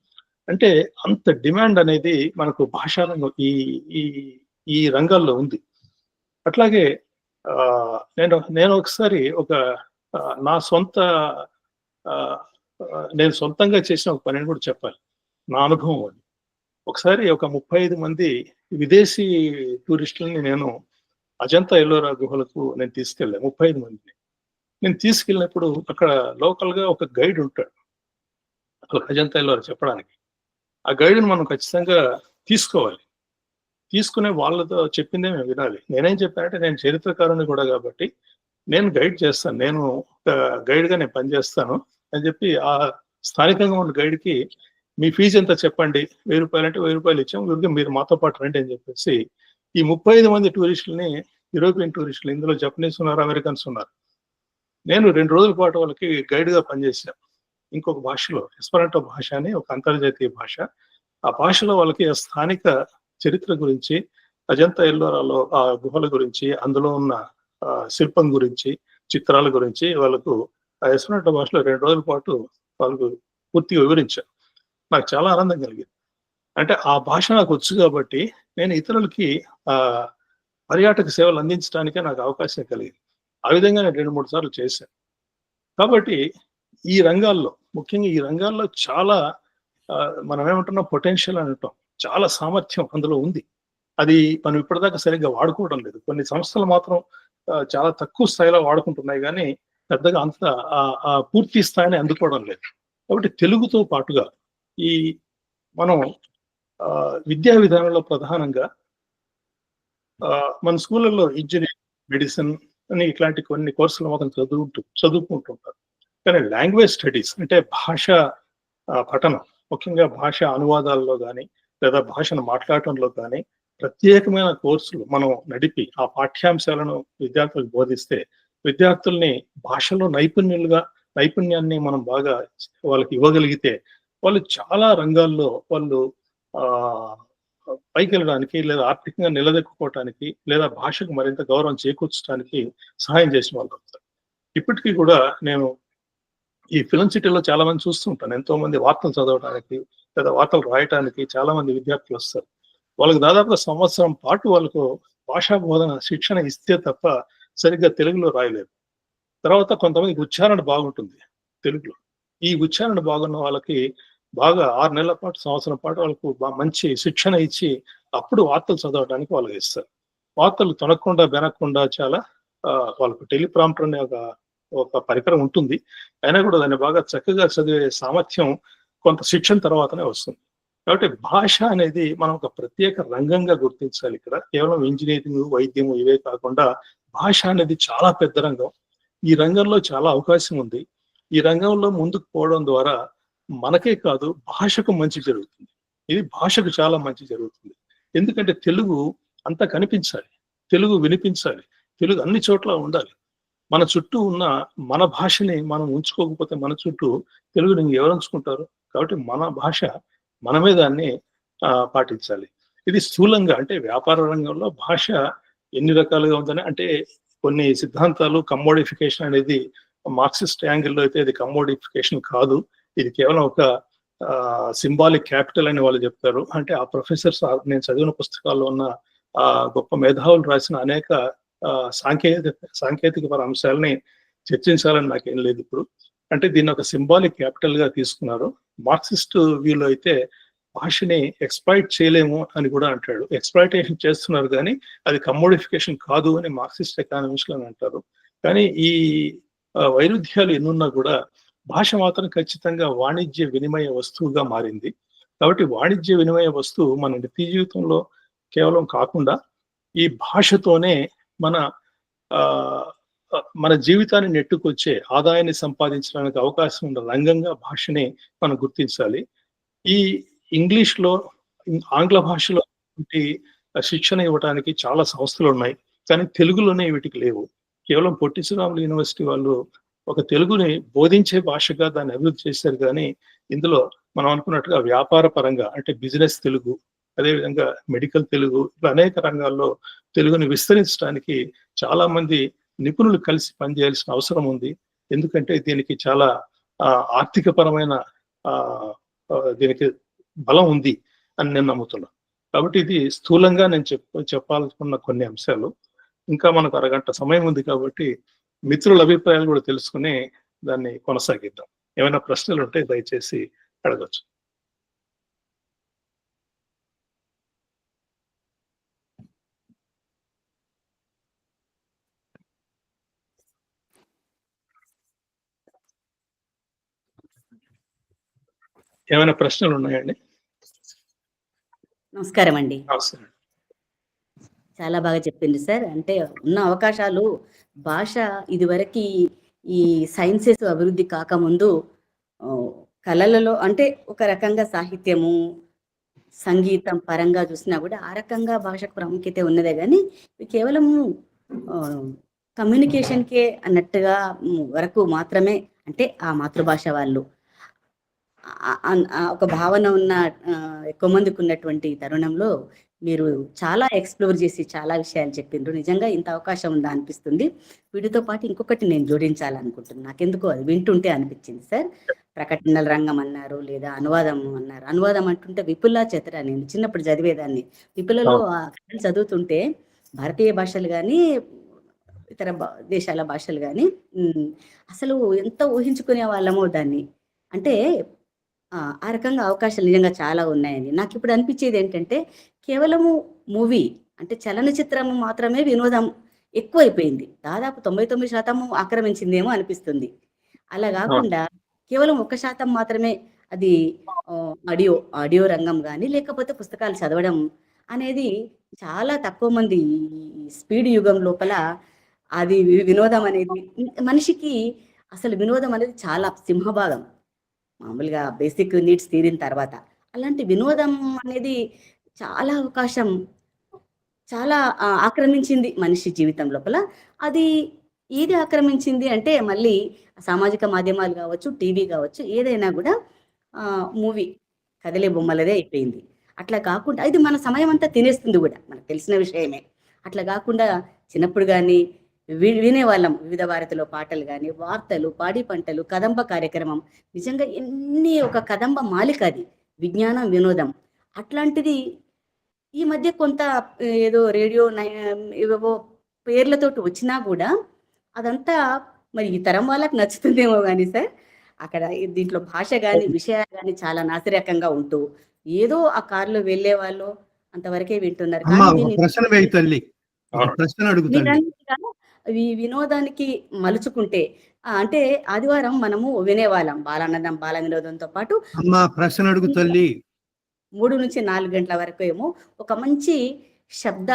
అంటే అంత డిమాండ్ అనేది మనకు భాషా రంగం ఈ ఈ ఈ రంగాల్లో ఉంది. అట్లాగే నేను ఒకసారి నా సొంత నేను సొంతంగా చేసిన ఒక పనిని కూడా చెప్పాలి. నా అనుభవం అది. ఒకసారి ఒక 35 మంది విదేశీ టూరిస్టులని నేను అజంతా ఎల్లోరా గుహలకు నేను తీసుకెళ్ళాను. 35 మందిని నేను తీసుకెళ్ళినప్పుడు అక్కడ లోకల్ గా ఒక గైడ్ ఉంటాడు అజంతా ఎల్లోరా చెప్పడానికి. ఆ గైడ్ని మనం ఖచ్చితంగా తీసుకోవాలి. తీసుకునే వాళ్ళతో చెప్పిందే మేము వినాలి. నేనేం చెప్పానంటే నేను చరిత్రకారుని కూడా కాబట్టి నేను గైడ్ చేస్తాను, నేను గైడ్ గా నేను పనిచేస్తాను అని చెప్పి ఆ స్థానికంగా ఉన్న గైడ్ కి మీ ఫీజు ఎంత చెప్పండి, 1000 రూపాయలు అంటే 1000 రూపాయలు ఇచ్చాము, ఊరికే మీరు మాతో పాటు రండి అని చెప్పేసి ఈ 35 మంది టూరిస్టులని, యూరోపియన్ టూరిస్టులు, ఇందులో జపనీస్ ఉన్నారు, అమెరికన్స్ ఉన్నారు. నేను 2 రోజుల పాటు వాళ్ళకి గైడ్ గా పనిచేశాను. ఇంకొక భాషలో, ఎస్పరాంటో భాష అని ఒక అంతర్జాతీయ భాష. ఆ భాషలో వాళ్ళకి స్థానిక చరిత్ర గురించి, అజంతా ఎల్లోరాలో ఆ గుహల గురించి, అందులో ఉన్న శిల్పం గురించి, చిత్రాల గురించి వాళ్ళకు ఆ ఎస్పరాంటో భాషలో 2 రోజుల పాటు వాళ్ళకు పూర్తిగా వివరించాను. నాకు చాలా ఆనందం కలిగింది. అంటే ఆ భాష నాకు వచ్చు కాబట్టి నేను ఇతరులకి పర్యాటక సేవలు అందించడానికే నాకు అవకాశం కలిగింది. ఆ విధంగా నేను 2-3 సార్లు చేశాను. కాబట్టి ఈ రంగాల్లో, ముఖ్యంగా ఈ రంగాల్లో చాలా మనం ఏమంటున్నాం, పొటెన్షియల్ అని అంటాం, చాలా సామర్థ్యం అందులో ఉంది. అది మనం ఇప్పటిదాకా సరిగ్గా వాడుకోవడం లేదు. కొన్ని సంస్థలు మాత్రం చాలా తక్కువ స్థాయిలో వాడుకుంటున్నాయి, కానీ పెద్దగా అంత పూర్తి స్థాయిని అందుకోవడం లేదు. కాబట్టి తెలుగుతో పాటుగా ఈ మనం విద్యా విధానంలో ప్రధానంగా మన స్కూళ్ళల్లో ఇంజనీరింగ్, మెడిసిన్ అని ఇట్లాంటి కొన్ని కోర్సులు మాత్రం చదువుకుంటుంటారు. కానీ లాంగ్వేజ్ స్టడీస్ అంటే భాష పఠనం, ముఖ్యంగా భాష అనువాదాల్లో కానీ లేదా భాషను మాట్లాడటంలో కానీ ప్రత్యేకమైన కోర్సులు మనం నడిపి ఆ పాఠ్యాంశాలను విద్యార్థులకు బోధిస్తే విద్యార్థుల్ని భాషలో నైపుణ్యాన్ని మనం బాగా వాళ్ళకి ఇవ్వగలిగితే వాళ్ళు చాలా రంగాల్లో వాళ్ళు పైకి వెళ్ళడానికి, లేదా ఆర్థికంగా నిలదొక్కుకోవటానికి, లేదా భాషకు మరింత గౌరవం చేకూర్చడానికి సహాయం చేసిన వాళ్ళు అవుతారు. ఇప్పటికీ కూడా నేను ఈ ఫిల్మ్ సిటీలో చాలా మంది చూస్తుంటాను. ఎంతో మంది వార్తలు చదవడానికి లేదా వార్తలు రాయటానికి చాలా మంది విద్యార్థులు వస్తారు. వాళ్ళకి దాదాపుగా సంవత్సరం పాటు వాళ్ళకు భాషా బోధన శిక్షణ ఇస్తే తప్ప సరిగ్గా తెలుగులో రాయలేరు. తర్వాత కొంతమందికి ఉచ్చారణ బాగుంటుంది తెలుగులో. ఈ ఉచ్చారణ బాగున్న వాళ్ళకి బాగా 6 నెలల పాటు, సంవత్సరం పాటు వాళ్ళకు మంచి శిక్షణ ఇచ్చి అప్పుడు వార్తలు చదవడానికి వాళ్ళకి ఇస్తారు. వార్తలు తొనకుండా బెనకుండా చాలా వాళ్ళకు టెలిప్రాంప్టర్ అనే ఒక పరికరం ఉంటుంది. అయినా కూడా దాన్ని బాగా చక్కగా చదివే సామర్థ్యం కొంత శిక్షణ తర్వాతనే వస్తుంది. కాబట్టి భాష అనేది మనం ఒక ప్రత్యేక రంగంగా గుర్తించాలి. ఇక్కడ కేవలం ఇంజనీరింగ్, వైద్యం ఇవే కాకుండా భాష అనేది చాలా పెద్ద రంగం. ఈ రంగంలో చాలా అవకాశం ఉంది. ఈ రంగంలో ముందుకు పోవడం ద్వారా మనకే కాదు భాషకు మంచి జరుగుతుంది. ఇది భాషకు చాలా మంచి జరుగుతుంది. ఎందుకంటే తెలుగు అంతా కనిపించాలి, తెలుగు వినిపించాలి, తెలుగు అన్ని చోట్ల ఉండాలి. మన చుట్టూ ఉన్న మన భాషని మనం ఉంచుకోకపోతే మన చుట్టూ తెలుగుని ఎవరు ఉంచుకుంటారు? కాబట్టి మన భాష మనమే దాన్ని పాటించాలి. ఇది స్థూలంగా, అంటే వ్యాపార రంగంలో భాష ఎన్ని రకాలుగా ఉందని, అంటే కొన్ని సిద్ధాంతాలు కమ్మోడిఫికేషన్ అనేది మార్క్సిస్ట్ యాంగిల్లో అయితే ఇది కమ్మోడిఫికేషన్ కాదు, ఇది కేవలం ఒక సింబాలిక్ క్యాపిటల్ అని వాళ్ళు చెప్తారు. అంటే ఆ ప్రొఫెసర్స్, నేను చదివిన పుస్తకాల్లో ఉన్న గొప్ప మేధావులు రాసిన అనేక సాంకేతిక అంశాలని చర్చించాలని నాకేం లేదు ఇప్పుడు. అంటే దీన్ని ఒక సింబాలిక్ క్యాపిటల్ గా తీసుకున్నారు. మార్క్సిస్ట్ వ్యూలో అయితే భాషని ఎక్స్ప్లాయిట్ చేయలేము అని కూడా అంటాడు. ఎక్స్ప్లాయిటేషన్ చేస్తున్నారు కానీ అది కమ్మోడిఫికేషన్ కాదు అని మార్క్సిస్ట్ ఎకానమిస్టులు అని అంటారు. కానీ ఈ వైరుధ్యాలు ఎన్నున్నా కూడా భాష మాత్రం ఖచ్చితంగా వాణిజ్య వినిమయ వస్తువుగా మారింది. కాబట్టి వాణిజ్య వినిమయ వస్తువు మన నిత్య జీవితంలో కేవలం కాకుండా ఈ భాషతోనే మన జీవితాన్ని నెట్టుకొచ్చే ఆదాయాన్ని సంపాదించడానికి అవకాశం ఉన్న రంగంగా భాషని మనం గుర్తించాలి. ఈ ఇంగ్లీష్లో, ఆంగ్ల భాషలో శిక్షణ ఇవ్వడానికి చాలా సంస్థలు ఉన్నాయి, కానీ తెలుగులోనే వీటికి లేవు. కేవలం పొట్టి శ్రీరాములు యూనివర్సిటీ వాళ్ళు ఒక తెలుగుని బోధించే భాషగా దాన్ని అభివృద్ధి చేశారు. కానీ ఇందులో మనం అనుకున్నట్టుగా వ్యాపార పరంగా, అంటే బిజినెస్ తెలుగు, అదేవిధంగా మెడికల్ తెలుగు, ఇట్లా అనేక రంగాల్లో తెలుగుని విస్తరించడానికి చాలా మంది నిపుణులు కలిసి పనిచేయాల్సిన అవసరం ఉంది. ఎందుకంటే దీనికి చాలా ఆర్థిక పరమైన దీనికి బలం ఉంది అని నేను నమ్ముతున్నాను. కాబట్టి ఇది స్థూలంగా నేను చెప్పాలనుకున్న కొన్ని అంశాలు. ఇంకా మనకు అరగంట సమయం ఉంది కాబట్టి మిత్రుల అభిప్రాయాలు కూడా తెలుసుకుని దాన్ని కొనసాగిద్దాం. ఏమైనా ప్రశ్నలు ఉంటే దయచేసి అడగచ్చు. ఏమైనా ప్రశ్నలు ఉన్నాయండి? నమస్కారం అండి. నమస్కారం. చాలా బాగా చెప్పింది సార్. అంటే ఉన్న అవకాశాలు భాష ఇదివరకు ఈ సైన్సెస్ అభివృద్ధి కాకముందు కళలలో అంటే ఒక రకంగా సాహిత్యము, సంగీతం పరంగా చూసినా కూడా ఆ రకంగా భాషకు ప్రాముఖ్యత ఉన్నదే కానీ కేవలం కమ్యూనికేషన్కే అన్నట్టుగా వరకు మాత్రమే, అంటే ఆ మాతృభాష వాళ్ళు ఒక భావన ఉన్న ఎక్కువ మందికి ఉన్నటువంటి తరుణంలో మీరు చాలా ఎక్స్ప్లోర్ చేసి చాలా విషయాలు చెప్పిండ్రు. నిజంగా ఇంత అవకాశం ఉందా అనిపిస్తుంది. వీటితో పాటు ఇంకొకటి నేను జోడించాలనుకుంటున్నాను. నాకెందుకో అది వింటుంటే అనిపించింది సార్. ప్రకటనల రంగం అన్నారు, లేదా అనువాదం అన్నారు. అనువాదం అంటుంటే విపులా చతుర, నేను చిన్నప్పుడు చదివేదాన్ని. విపులలో చదువుతుంటే భారతీయ భాషలు కానీ ఇతర దేశాల భాషలు కానీ అసలు ఎంత ఊహించుకునే వాళ్ళమో దాన్ని. అంటే ఆ రకంగా అవకాశాలు నిజంగా చాలా ఉన్నాయని నాకు ఇప్పుడు అనిపించేది ఏంటంటే, కేవలము మూవీ అంటే చలనచిత్రం మాత్రమే వినోదం ఎక్కువైపోయింది. దాదాపు 99% ఆక్రమించిందేమో అనిపిస్తుంది. అలా కాకుండా కేవలం 1% మాత్రమే అది ఆడియో రంగం కానీ, లేకపోతే పుస్తకాలు చదవడం అనేది చాలా తక్కువ మంది. స్పీడ్ యుగం లోపల అది వినోదం అనేది మనిషికి అసలు వినోదం అనేది చాలా సింహభాగం. మామూలుగా బేసిక్ నీడ్స్ తీరిన తర్వాత అలాంటి వినోదం అనేది చాలా అవకాశం చాలా ఆక్రమించింది మనిషి జీవితం లోపల. అది ఏది ఆక్రమించింది అంటే మళ్ళీ సామాజిక మాధ్యమాలు కావచ్చు, టీవీ కావచ్చు, ఏదైనా కూడా మూవీ కదిలే బొమ్మలదే అయిపోయింది. అట్లా కాకుండా ఇది మన సమయం అంతా తినేస్తుంది కూడా, మనకు తెలిసిన విషయమే. అట్లా కాకుండా చిన్నప్పుడు కానీ వినేవాళ్ళం వివిధ భారతిలో పాటలు కానీ, వార్తలు, పాడి పంటలు, కదంబ కార్యక్రమం. నిజంగా ఎన్ని ఒక కదంబ మాలిక అది, విజ్ఞానం వినోదం. అట్లాంటిది ఈ మధ్య కొంత ఏదో రేడియో ఏవేవో పేర్లతోటి వచ్చినా కూడా అదంతా మరి ఈ తరం వాళ్ళకి నచ్చుతుందేమో కానీ సార్, అక్కడ దీంట్లో భాష కానీ విషయాలు కానీ చాలా నాసిరకంగా ఉంటూ ఏదో ఆ కారులో వెళ్ళే వాళ్ళు అంతవరకే వింటున్నారు. ఈ వినోదానికి మలుచుకుంటే అంటే ఆదివారం మనము వినేవాళ్ళం బాలానందం, బాల వినోదంతో పాటు ప్రశ్న అడుగు తల్లి 3 నుంచి 4 గంటల వరకు ఏమో ఒక మంచి శబ్ద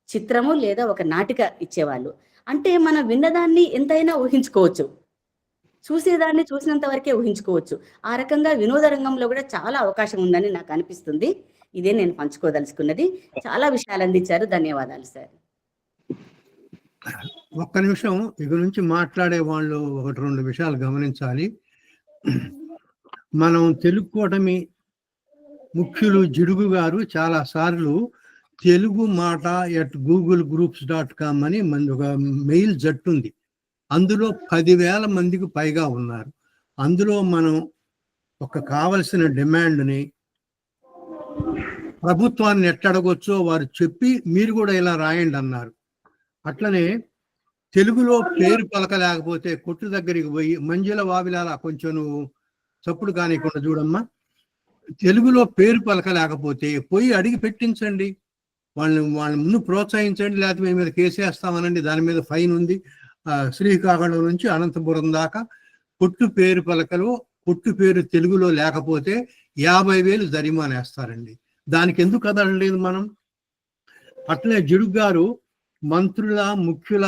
చిత్రము లేదా ఒక నాటిక ఇచ్చేవాళ్ళు. అంటే మనం విన్నదాన్ని ఎంతైనా ఊహించుకోవచ్చు, చూసేదాన్ని చూసినంత వరకే ఊహించుకోవచ్చు. ఆ రకంగా వినోద రంగంలో కూడా చాలా అవకాశం ఉందని నాకు అనిపిస్తుంది. ఇదే నేను పంచుకోదలుచుకున్నది. చాలా విషయాలు అందించారు. ధన్యవాదాలు సార్. ఒక్క నిమిషం, ఇక నుంచి మాట్లాడే వాళ్ళు 1-2 విషయాలు గమనించాలి. మనం తెలుగు కూటమి ముఖ్యులు జిడుగు గారు చాలా సార్లు తెలుగు మాట @googlegroups.com అని ఒక మెయిల్ జట్టు ఉంది. అందులో 10,000 మందికి పైగా ఉన్నారు. అందులో మనం ఒక కావలసిన డిమాండ్ని ప్రభుత్వాన్ని ఎట్టడగొచ్చో వారు చెప్పి మీరు కూడా ఇలా రాయండి అన్నారు. అట్లనే తెలుగులో పేరు పలకలేకపోతే కొట్టు దగ్గరికి పోయి మంజుల వావిలాల కొంచెం నువ్వు చప్పుడు కానికుండా చూడమ్మా, తెలుగులో పేరు పలకలేకపోతే పోయి అడిగి పెట్టించండి, వాళ్ళ ముందు ప్రోత్సహించండి, లేకపోతే మీ మీద కేసేస్తామనండి. దాని మీద ఫైన్ ఉంది. శ్రీకాకుళం నుంచి అనంతపురం దాకా కొట్టు పేరు పలకలో కొట్టు పేరు తెలుగులో లేకపోతే 50,000 జరిమానా వేస్తారండి. దానికి ఎందుకు కదలలేదు మనం? అట్లే జిడుగు గారు మంత్రుల, ముఖ్యుల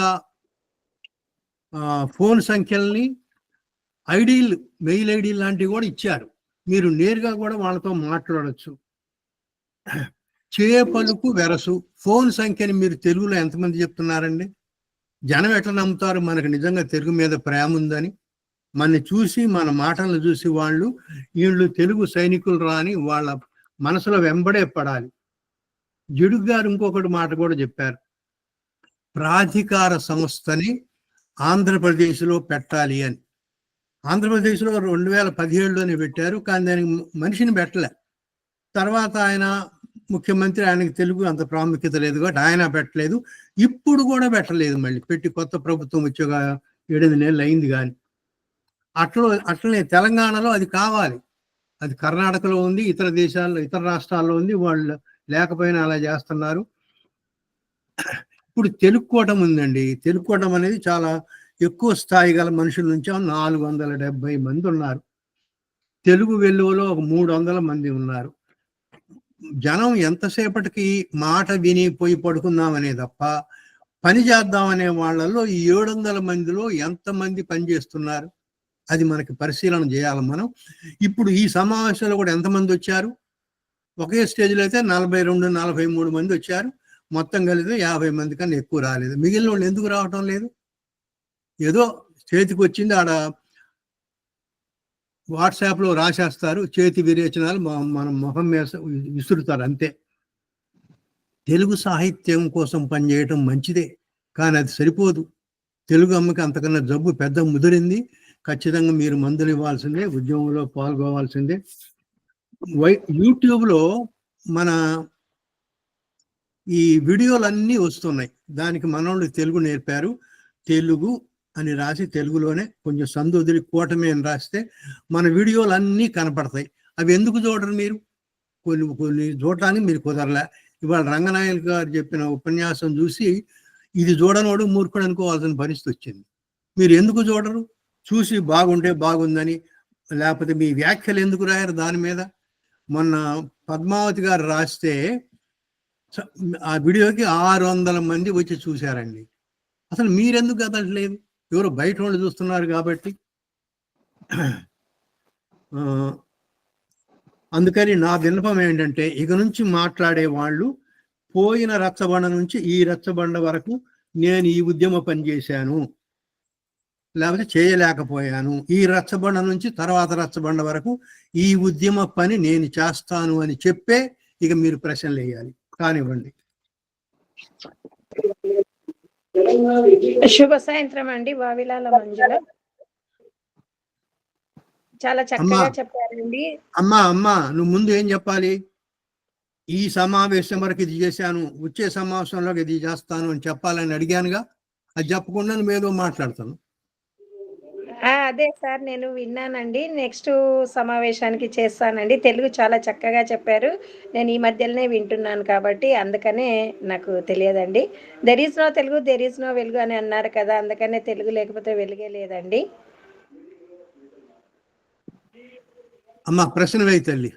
ఫోన్ సంఖ్యల్ని, ఐడీలు, మెయిల్ ఐడీలు లాంటివి కూడా ఇచ్చారు. మీరు నేరుగా కూడా వాళ్ళతో మాట్లాడచ్చు. చేపలుకు వెరసు ఫోన్ సంఖ్యని మీరు తెలుగులో ఎంతమంది చెప్తున్నారండి? జనం ఎట్లా నమ్ముతారు మనకు నిజంగా తెలుగు మీద ప్రేమ ఉందని? మన చూసి మన మాటలను చూసి వీళ్ళు తెలుగు సైనికులు రాని వాళ్ళ మనసులో వెంబడే పడాలి. జిడుగు గారు ఇంకొకటి మాట కూడా చెప్పారు. ప్రాధికార సంస్థని ఆంధ్రప్రదేశ్లో పెట్టాలి అని. ఆంధ్రప్రదేశ్లో 2017లోనే పెట్టారు, కానీ దానికి మనిషిని పెట్టలే. తర్వాత ఆయన ముఖ్యమంత్రి, ఆయనకి తెలుగు అంత ప్రాముఖ్యత లేదు కాబట్టి ఆయన పెట్టలేదు. ఇప్పుడు కూడా పెట్టలేదు, మళ్ళీ పెట్టి కొత్త ప్రభుత్వం వచ్చే 7 నెలలు అయింది. కానీ అట్లనే తెలంగాణలో అది కావాలి. అది కర్ణాటకలో ఉంది, ఇతర దేశాల్లో, ఇతర రాష్ట్రాల్లో ఉంది. వాళ్ళు లేకపోయినా అలా చేస్తున్నారు. ఇప్పుడు తెలుగుకోవటం ఉందండి. తెలుగుకోవటం అనేది చాలా ఎక్కువ స్థాయి గల మనుషుల నుంచి 470 మంది ఉన్నారు. తెలుగు వెల్లువలో ఒక 300 మంది ఉన్నారు. జనం ఎంతసేపటికి మాట విని పోయి పడుకుందామనే తప్ప పని చేద్దామనే వాళ్ళల్లో ఈ 700 మందిలో ఎంతమంది పని చేస్తున్నారు, అది మనకి పరిశీలన చేయాలి మనం. ఇప్పుడు ఈ సమావేశంలో కూడా ఎంతమంది వచ్చారు? ఒకే స్టేజ్లో అయితే 42-43 మంది వచ్చారు. మొత్తం కలిసి 50 మంది కన్నా ఎక్కువ రాలేదు. మిగిలిన వాళ్ళు ఎందుకు రావటం లేదు? ఏదో చేతికి వచ్చింది, ఆడ వాట్సాప్లో రాసేస్తారు, చేతి విరేచనాలు మన మొహం మీద విసురుతారు, అంతే. తెలుగు సాహిత్యం కోసం పనిచేయటం మంచిదే, కానీ అది సరిపోదు. తెలుగు అమ్మకి అంతకన్నా జబ్బు పెద్ద ముదిరింది. ఖచ్చితంగా మీరు మందులు ఇవ్వాల్సిందే, ఉద్యమంలో పాల్గొవాల్సిందే. యూట్యూబ్లో మన ఈ వీడియోలన్నీ వస్తున్నాయి. దానికి మనోళ్ళు తెలుగు నేర్పారు. తెలుగు అని రాసి తెలుగులోనే కొంచెం సందు వదిలి కూటమి అని రాస్తే మన వీడియోలన్నీ కనపడతాయి. అవి ఎందుకు చూడరు మీరు? కొన్ని చూడటానికి మీరు కుదరలే. ఇవాళ రంగనాయక్ గారు చెప్పిన ఉపన్యాసం చూసి ఇది చూడనోడు మూర్ఖుడు అనుకోవాల్సిన పరిస్థితి వచ్చింది. మీరు ఎందుకు చూడరు? చూసి బాగుంటే బాగుందని, లేకపోతే మీ వ్యాఖ్యలు ఎందుకు రాయరు దాని మీద? మొన్న పద్మావతి గారు రాస్తే ఆ వీడియోకి 600 మంది వచ్చి చూశారండి. అసలు మీరెందుకు కదలట్లేదు? ఎవరో బయట వాళ్ళు చూస్తున్నారు కాబట్టి. అందుకని నా విన్నపం ఏంటంటే, ఇక నుంచి మాట్లాడే వాళ్ళు పోయిన రచ్చబండ నుంచి ఈ రచ్చబండ వరకు నేను ఈ ఉద్యమ పని చేశాను, లేకపోతే చేయలేకపోయాను, ఈ రచ్చబండ నుంచి తర్వాత రచ్చబండ వరకు ఈ ఉద్యమ పని నేను చేస్తాను అని చెప్పే ఇక మీరు ప్రశ్నలు వేయాలి. కానివ్వండి. శుభ సాయంత్రం అండి. వావిలాల మంజుల. చాలా చక్కగా చెప్పారండి. అమ్మా నువ్వు ముందు ఏం చెప్పాలి? ఈ సమావేశం వరకు ఇది చేశాను, వచ్చే సమావేశంలో ఇది చేస్తాను అని చెప్పాలని అడిగానుగా. అది చెప్పకుండా నువ్వు ఏదో మాట్లాడతాను. అదే సార్, నేను విన్నానండి. నెక్స్ట్ సమావేశానికి చేస్తానండి. తెలుగు చాలా చక్కగా చెప్పారు. నేను ఈ మధ్యలోనే వింటున్నాను కాబట్టి అందుకనే నాకు తెలియదండి. There is no Telugu, there is no వెలుగు అని అన్నారు కదా, అందుకనే తెలుగు లేకపోతే వెలుగే లేదండి. అమ్మా ప్రశ్న వేయి తల్లి.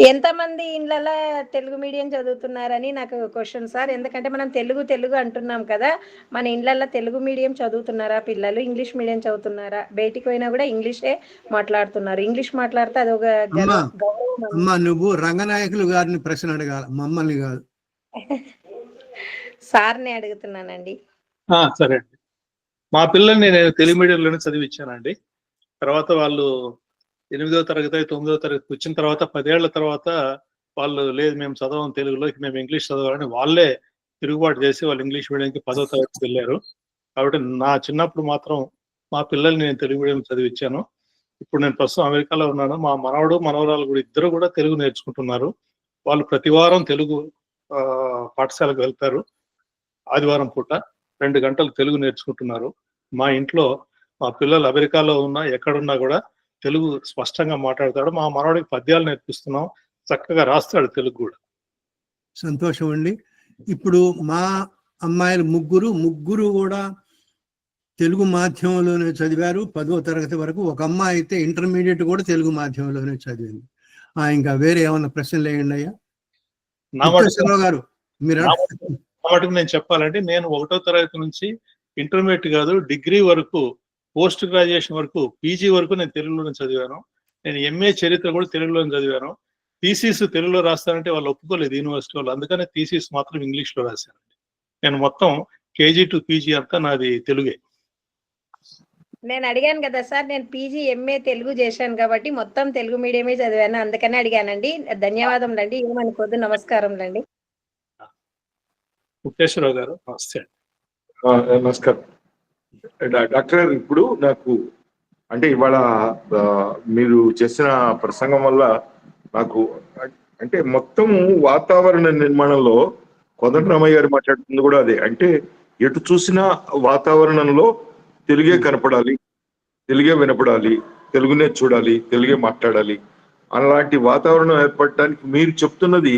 ఎంతమంది ఇళ్ళలో తెలుగు మీడియం చదువుతున్నారని నాకు క్వశ్చన్ సార్. ఎందుకంటే మనం తెలుగు అంటున్నాం కదా, మన ఇళ్ళల్లో తెలుగు మీడియం చదువుతున్నారా పిల్లలు? ఇంగ్లీష్ మీడియం చదువుతున్నారా? బయటికి పోయినా కూడా ఇంగ్లీషే మాట్లాడుతున్నారు. ఇంగ్లీష్ మాట్లాడితే అది ఒక గౌరవం. అమ్మా నువ్వు రంగనాయకులు గారిని ప్రశ్న అడగాల, మమ్మల్ని కాదు. సార్ని అడుగుతున్నానండి. సరే అండి. మా పిల్లల్ని నేను తెలుగు మీడియంలోనే చదివించానండి. తర్వాత వాళ్ళు 8వ తరగతి 9వ తరగతికి వచ్చిన తర్వాత 10 ఏళ్ల తర్వాత వాళ్ళు లేదు మేము చదవం తెలుగులో, మేము ఇంగ్లీష్ చదవాలని వాళ్ళే తిరుగుబాటు చేసి వాళ్ళు ఇంగ్లీష్ మీడియంకి 10వ తరగతికి వెళ్ళారు. కాబట్టి నా చిన్నప్పుడు మాత్రం మా పిల్లల్ని నేను తెలుగు మీడియం చదివించాను. ఇప్పుడు నేను ప్రస్తుతం అమెరికాలో ఉన్నాను. మా మనవడు మనవరాలు కూడా ఇద్దరు కూడా తెలుగు నేర్చుకుంటున్నారు. వాళ్ళు ప్రతి వారం తెలుగు పాఠశాలకు వెళ్తారు. ఆదివారం పూట 2 గంటలు తెలుగు నేర్చుకుంటున్నారు. మా ఇంట్లో మా పిల్లలు అమెరికాలో ఉన్నా ఎక్కడున్నా కూడా తెలుగు స్పష్టంగా మాట్లాడతాడు. మా మనవడికి పద్యాలు నేర్పిస్తున్నాం, చక్కగా రాస్తాడు తెలుగు కూడా. సంతోషం అండి. ఇప్పుడు మా అమ్మాయిలు ముగ్గురు కూడా తెలుగు మాధ్యమంలోనే చదివారు 10వ తరగతి వరకు. ఒక అమ్మాయి అయితే ఇంటర్మీడియట్ కూడా తెలుగు మాధ్యమంలోనే చదివింది. ఇంకా వేరే ఏమన్నా ప్రశ్నలు వేయండి అయ్యా. గారు మీరు మటుకు నేను చెప్పాలంటే, నేను 1వ తరగతి నుంచి ఇంటర్మీడియట్ కాదు డిగ్రీ వరకు, పోస్ట్ గ్రాడ్యుయేషన్ వరకు, పీజీ వరకు నేను తెలుగులోనే చదివాను. నేను ఎంఏ చరిత్ర కూడా తెలుగులోనే చదివాను. థీసిస్ తెలుగులో రాస్తానంటే వాళ్ళు ఒప్పుకోలేదు యూనివర్సిటీ వాళ్ళు, అందుకనే థీసిస్ మాత్రం ఇంగ్లీష్ లో రాశానండి. నేను మొత్తం కేజీ టు పీజీ అంతా నాది తెలుగే. నేను అడిగాను కదా సార్, నేను పీజీ ఎంఏ తెలుగు చేశాను కాబట్టి మొత్తం తెలుగు మీడియమే చదివాను, అందుకనే అడిగానండి. ధన్యవాదములండి. ఏమనుకోద్దు. నమస్కారం అండి. ముక్తేశ్వరరావు గారు నమస్తే. నమస్కారం డాక్టర్ గారు. ఇప్పుడు నాకు అంటే ఇవాళ మీరు చేసిన ప్రసంగం వల్ల నాకు అంటే మొత్తం వాతావరణ నిర్మాణంలో కోదండరామయ్య గారు మాట్లాడుతుంది కూడా అదే. అంటే ఎటు చూసినా వాతావరణంలో తెలుగే కనపడాలి, తెలుగే వినపడాలి, తెలుగునే చూడాలి, తెలుగే మాట్లాడాలి. అలాంటి వాతావరణం ఏర్పడటానికి మీరు చెప్తున్నది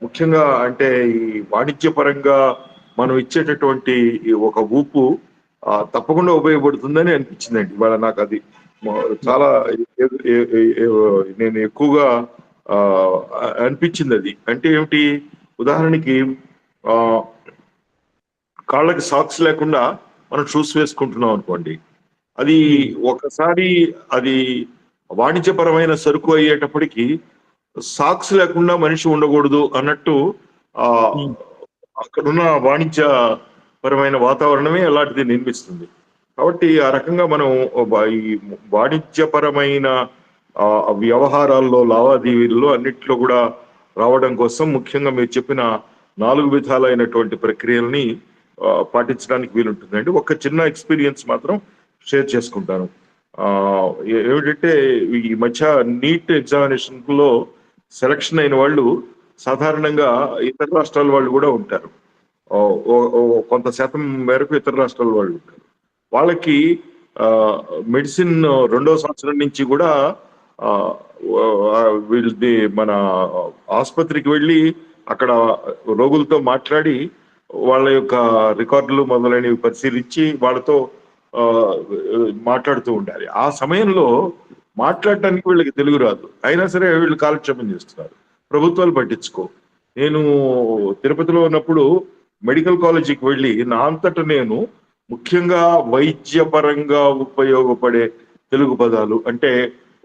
ముఖ్యంగా అంటే ఈ వాణిజ్యపరంగా మనం ఇచ్చేటటువంటి ఒక ఊపు తప్పకుండా ఉపయోగపడుతుందని అనిపించిందండి ఇవాళ నాకు. అది చాలా నేను ఎక్కువగా అనిపించింది. అది అంటే ఏమిటి, ఉదాహరణకి కాళ్ళకి సాక్స్ లేకుండా మనం షూస్ వేసుకుంటున్నాం అనుకోండి, అది ఒకసారి అది వాణిజ్యపరమైన సరుకు అయ్యేటప్పటికి సాక్స్ లేకుండా మనిషి ఉండకూడదు అన్నట్టు అక్కడున్న వాణిజ్య పరమైన వాతావరణమే అలాంటిది నిర్మిస్తుంది. కాబట్టి ఆ రకంగా మనం ఈ వాణిజ్యపరమైన వ్యవహారాల్లో, లావాదేవీల్లో అన్నిట్లో కూడా రావడం కోసం ముఖ్యంగా మీరు చెప్పిన 4 విధాలైనటువంటి ప్రక్రియల్ని పాటించడానికి వీలుంటుందండి. ఒక చిన్న ఎక్స్పీరియన్స్ మాత్రం షేర్ చేసుకుంటాను. ఏమిటంటే ఈ మధ్య నీట్ ఎగ్జామినేషన్ లో సెలక్షన్ అయిన వాళ్ళు సాధారణంగా ఇతర రాష్ట్రాల వాళ్ళు కూడా ఉంటారు. కొంత శాతం మేరకు ఇతర రాష్ట్రాల వాళ్ళు ఉంటారు. వాళ్ళకి మెడిసిన్ 2వ సంవత్సరం నుంచి కూడా వీళ్ళది మన ఆసుపత్రికి వెళ్ళి అక్కడ రోగులతో మాట్లాడి వాళ్ళ యొక్క రికార్డులు మొదలైనవి పరిశీలించి వాళ్ళతో మాట్లాడుతూ ఉండాలి. ఆ సమయంలో మాట్లాడటానికి వీళ్ళకి తెలుగు రాదు, అయినా సరే వీళ్ళు కాలక్షేపం చేస్తున్నారు. ప్రభుత్వాలు పట్టించుకో. నేను తిరుపతిలో ఉన్నప్పుడు మెడికల్ కాలేజీకి వెళ్ళి నా అంతటా నేను ముఖ్యంగా వైద్యపరంగా ఉపయోగపడే తెలుగు పదాలు అంటే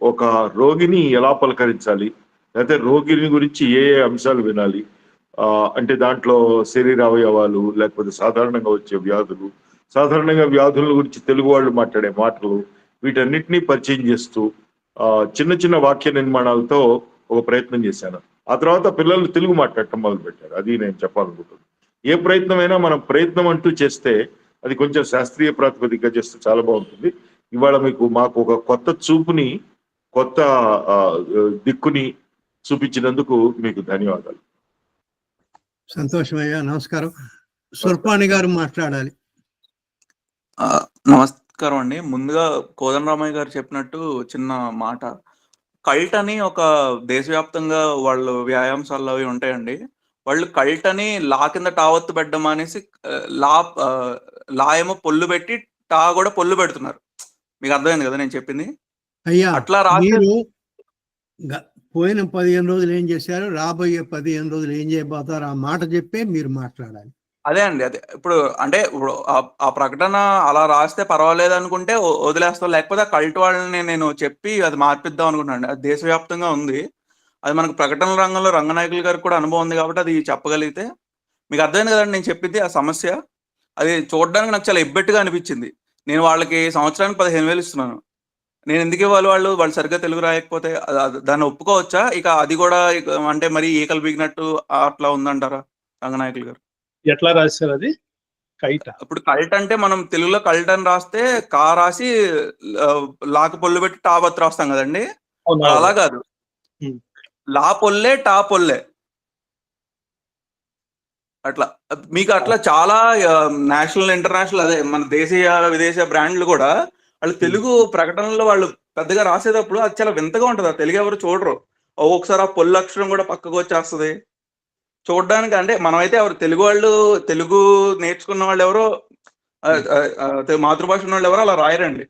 ఒక రోగిని ఎలా పలకరించాలి, లేకపోతే రోగిని గురించి ఏ అంశాలు వినాలి, అంటే దాంట్లో శరీర అవయవాలు, లేకపోతే సాధారణంగా వచ్చే వ్యాధులు, సాధారణంగా వ్యాధుల గురించి తెలుగు వాళ్ళు మాట్లాడే మాటలు, వీటన్నిటినీ పరిచయం చేస్తూ చిన్న చిన్న వాక్య నిర్మాణాలతో ఒక ప్రయత్నం చేశాను. ఆ తర్వాత పిల్లలు తెలుగు మాట్లాడటం మొదలు పెట్టారు. అది నేను చెప్పాలనుకుంటున్నాను. ఏ ప్రయత్నమైనా మనం ప్రయత్నం అంటూ చేస్తే అది కొంచెం శాస్త్రీయ ప్రాతిపదికగా చేస్తే చాలా బాగుంటుంది. ఇవాళ మాకు ఒక కొత్త చూపుని, కొత్త దిక్కుని చూపించినందుకు మీకు ధన్యవాదాలు. సంతోషమయ్యా, నమస్కారం. సుర్పాణి గారు మాట్లాడాలి. నమస్కారం అండి. ముందుగా కోదండరామయ్య గారు చెప్పినట్టు చిన్న మాట, కల్ట్ అని ఒక దేశవ్యాప్తంగా వాళ్ళు వ్యాయామశాలలో అవి ఉంటాయండి. వాళ్ళు కల్ట్ అని లా కింద టావత్తు పెట్టడం అనేసి లా ఏమో పొల్లు పెట్టి టా కూడా పొల్లు పెడుతున్నారు. మీకు అర్థమైంది కదా నేను చెప్పింది? అయ్యా, అట్లా మీరు పోయిన 15 రోజులు ఏం చేశారు, రాబోయే 15 రోజులు ఏం చేయబోతారు, ఆ మాట చెప్పే మీరు మాట్లాడాలి. అదే అండి, అదే. ఇప్పుడు అంటే ఆ ప్రకటన అలా రాస్తే పర్వాలేదు అనుకుంటే వదిలేస్తాం, లేకపోతే ఆ కల్ట్ వాళ్ళని నేను చెప్పి అది మార్పిద్దాం అనుకుంటున్నాను. అది దేశవ్యాప్తంగా ఉంది. అది మనకు ప్రకటనల రంగంలో రంగనాయకులు గారికి కూడా అనుభవం ఉంది కాబట్టి అది చెప్పగలిగితే మీకు అర్థమైంది కదండి నేను చెప్పింది. ఆ సమస్య అది చూడడానికి నాకు చాలా ఇబ్బెట్టుగా అనిపించింది. నేను వాళ్ళకి సంవత్సరానికి 15,000 ఇస్తున్నాను. నేను ఎందుకు ఇవ్వాలి? వాళ్ళు సరిగ్గా తెలుగు రాయకపోతే దాన్ని ఒప్పుకోవచ్చా? ఇక అది కూడా అంటే మరి ఈకలు బిగినట్టు అట్లా ఉందంటారా రంగనాయకులు గారు? ఎట్లా రాశారు అది? కైట. ఇప్పుడు కల్ట్ అంటే మనం తెలుగులో కల్ట్ అని రాస్తే కా రాసి లాకు పొల్లు పెట్టి టాబత్ రాస్తాం కదండి, అలా కాదు. లా పొల్లే టా పొల్లే అట్లా. మీకు అట్లా చాలా నేషనల్, ఇంటర్నేషనల్, అదే మన దేశీయ విదేశీయ బ్రాండ్లు కూడా వాళ్ళు తెలుగు ప్రకటనలో వాళ్ళు పెద్దగా రాసేటప్పుడు అది చాలా వింతగా ఉంటుంది. ఆ తెలుగు ఎవరు చూడరు. ఒక్కొక్కసారి ఆ పొల్లు అక్షరం కూడా పక్కకు వచ్చేస్తుంది చూడడానికి. అంటే మనమైతే ఎవరు తెలుగు వాళ్ళు, తెలుగు నేర్చుకున్న వాళ్ళు ఎవరో, మాతృభాష ఉన్న వాళ్ళు ఎవరో అలా రాయరండి.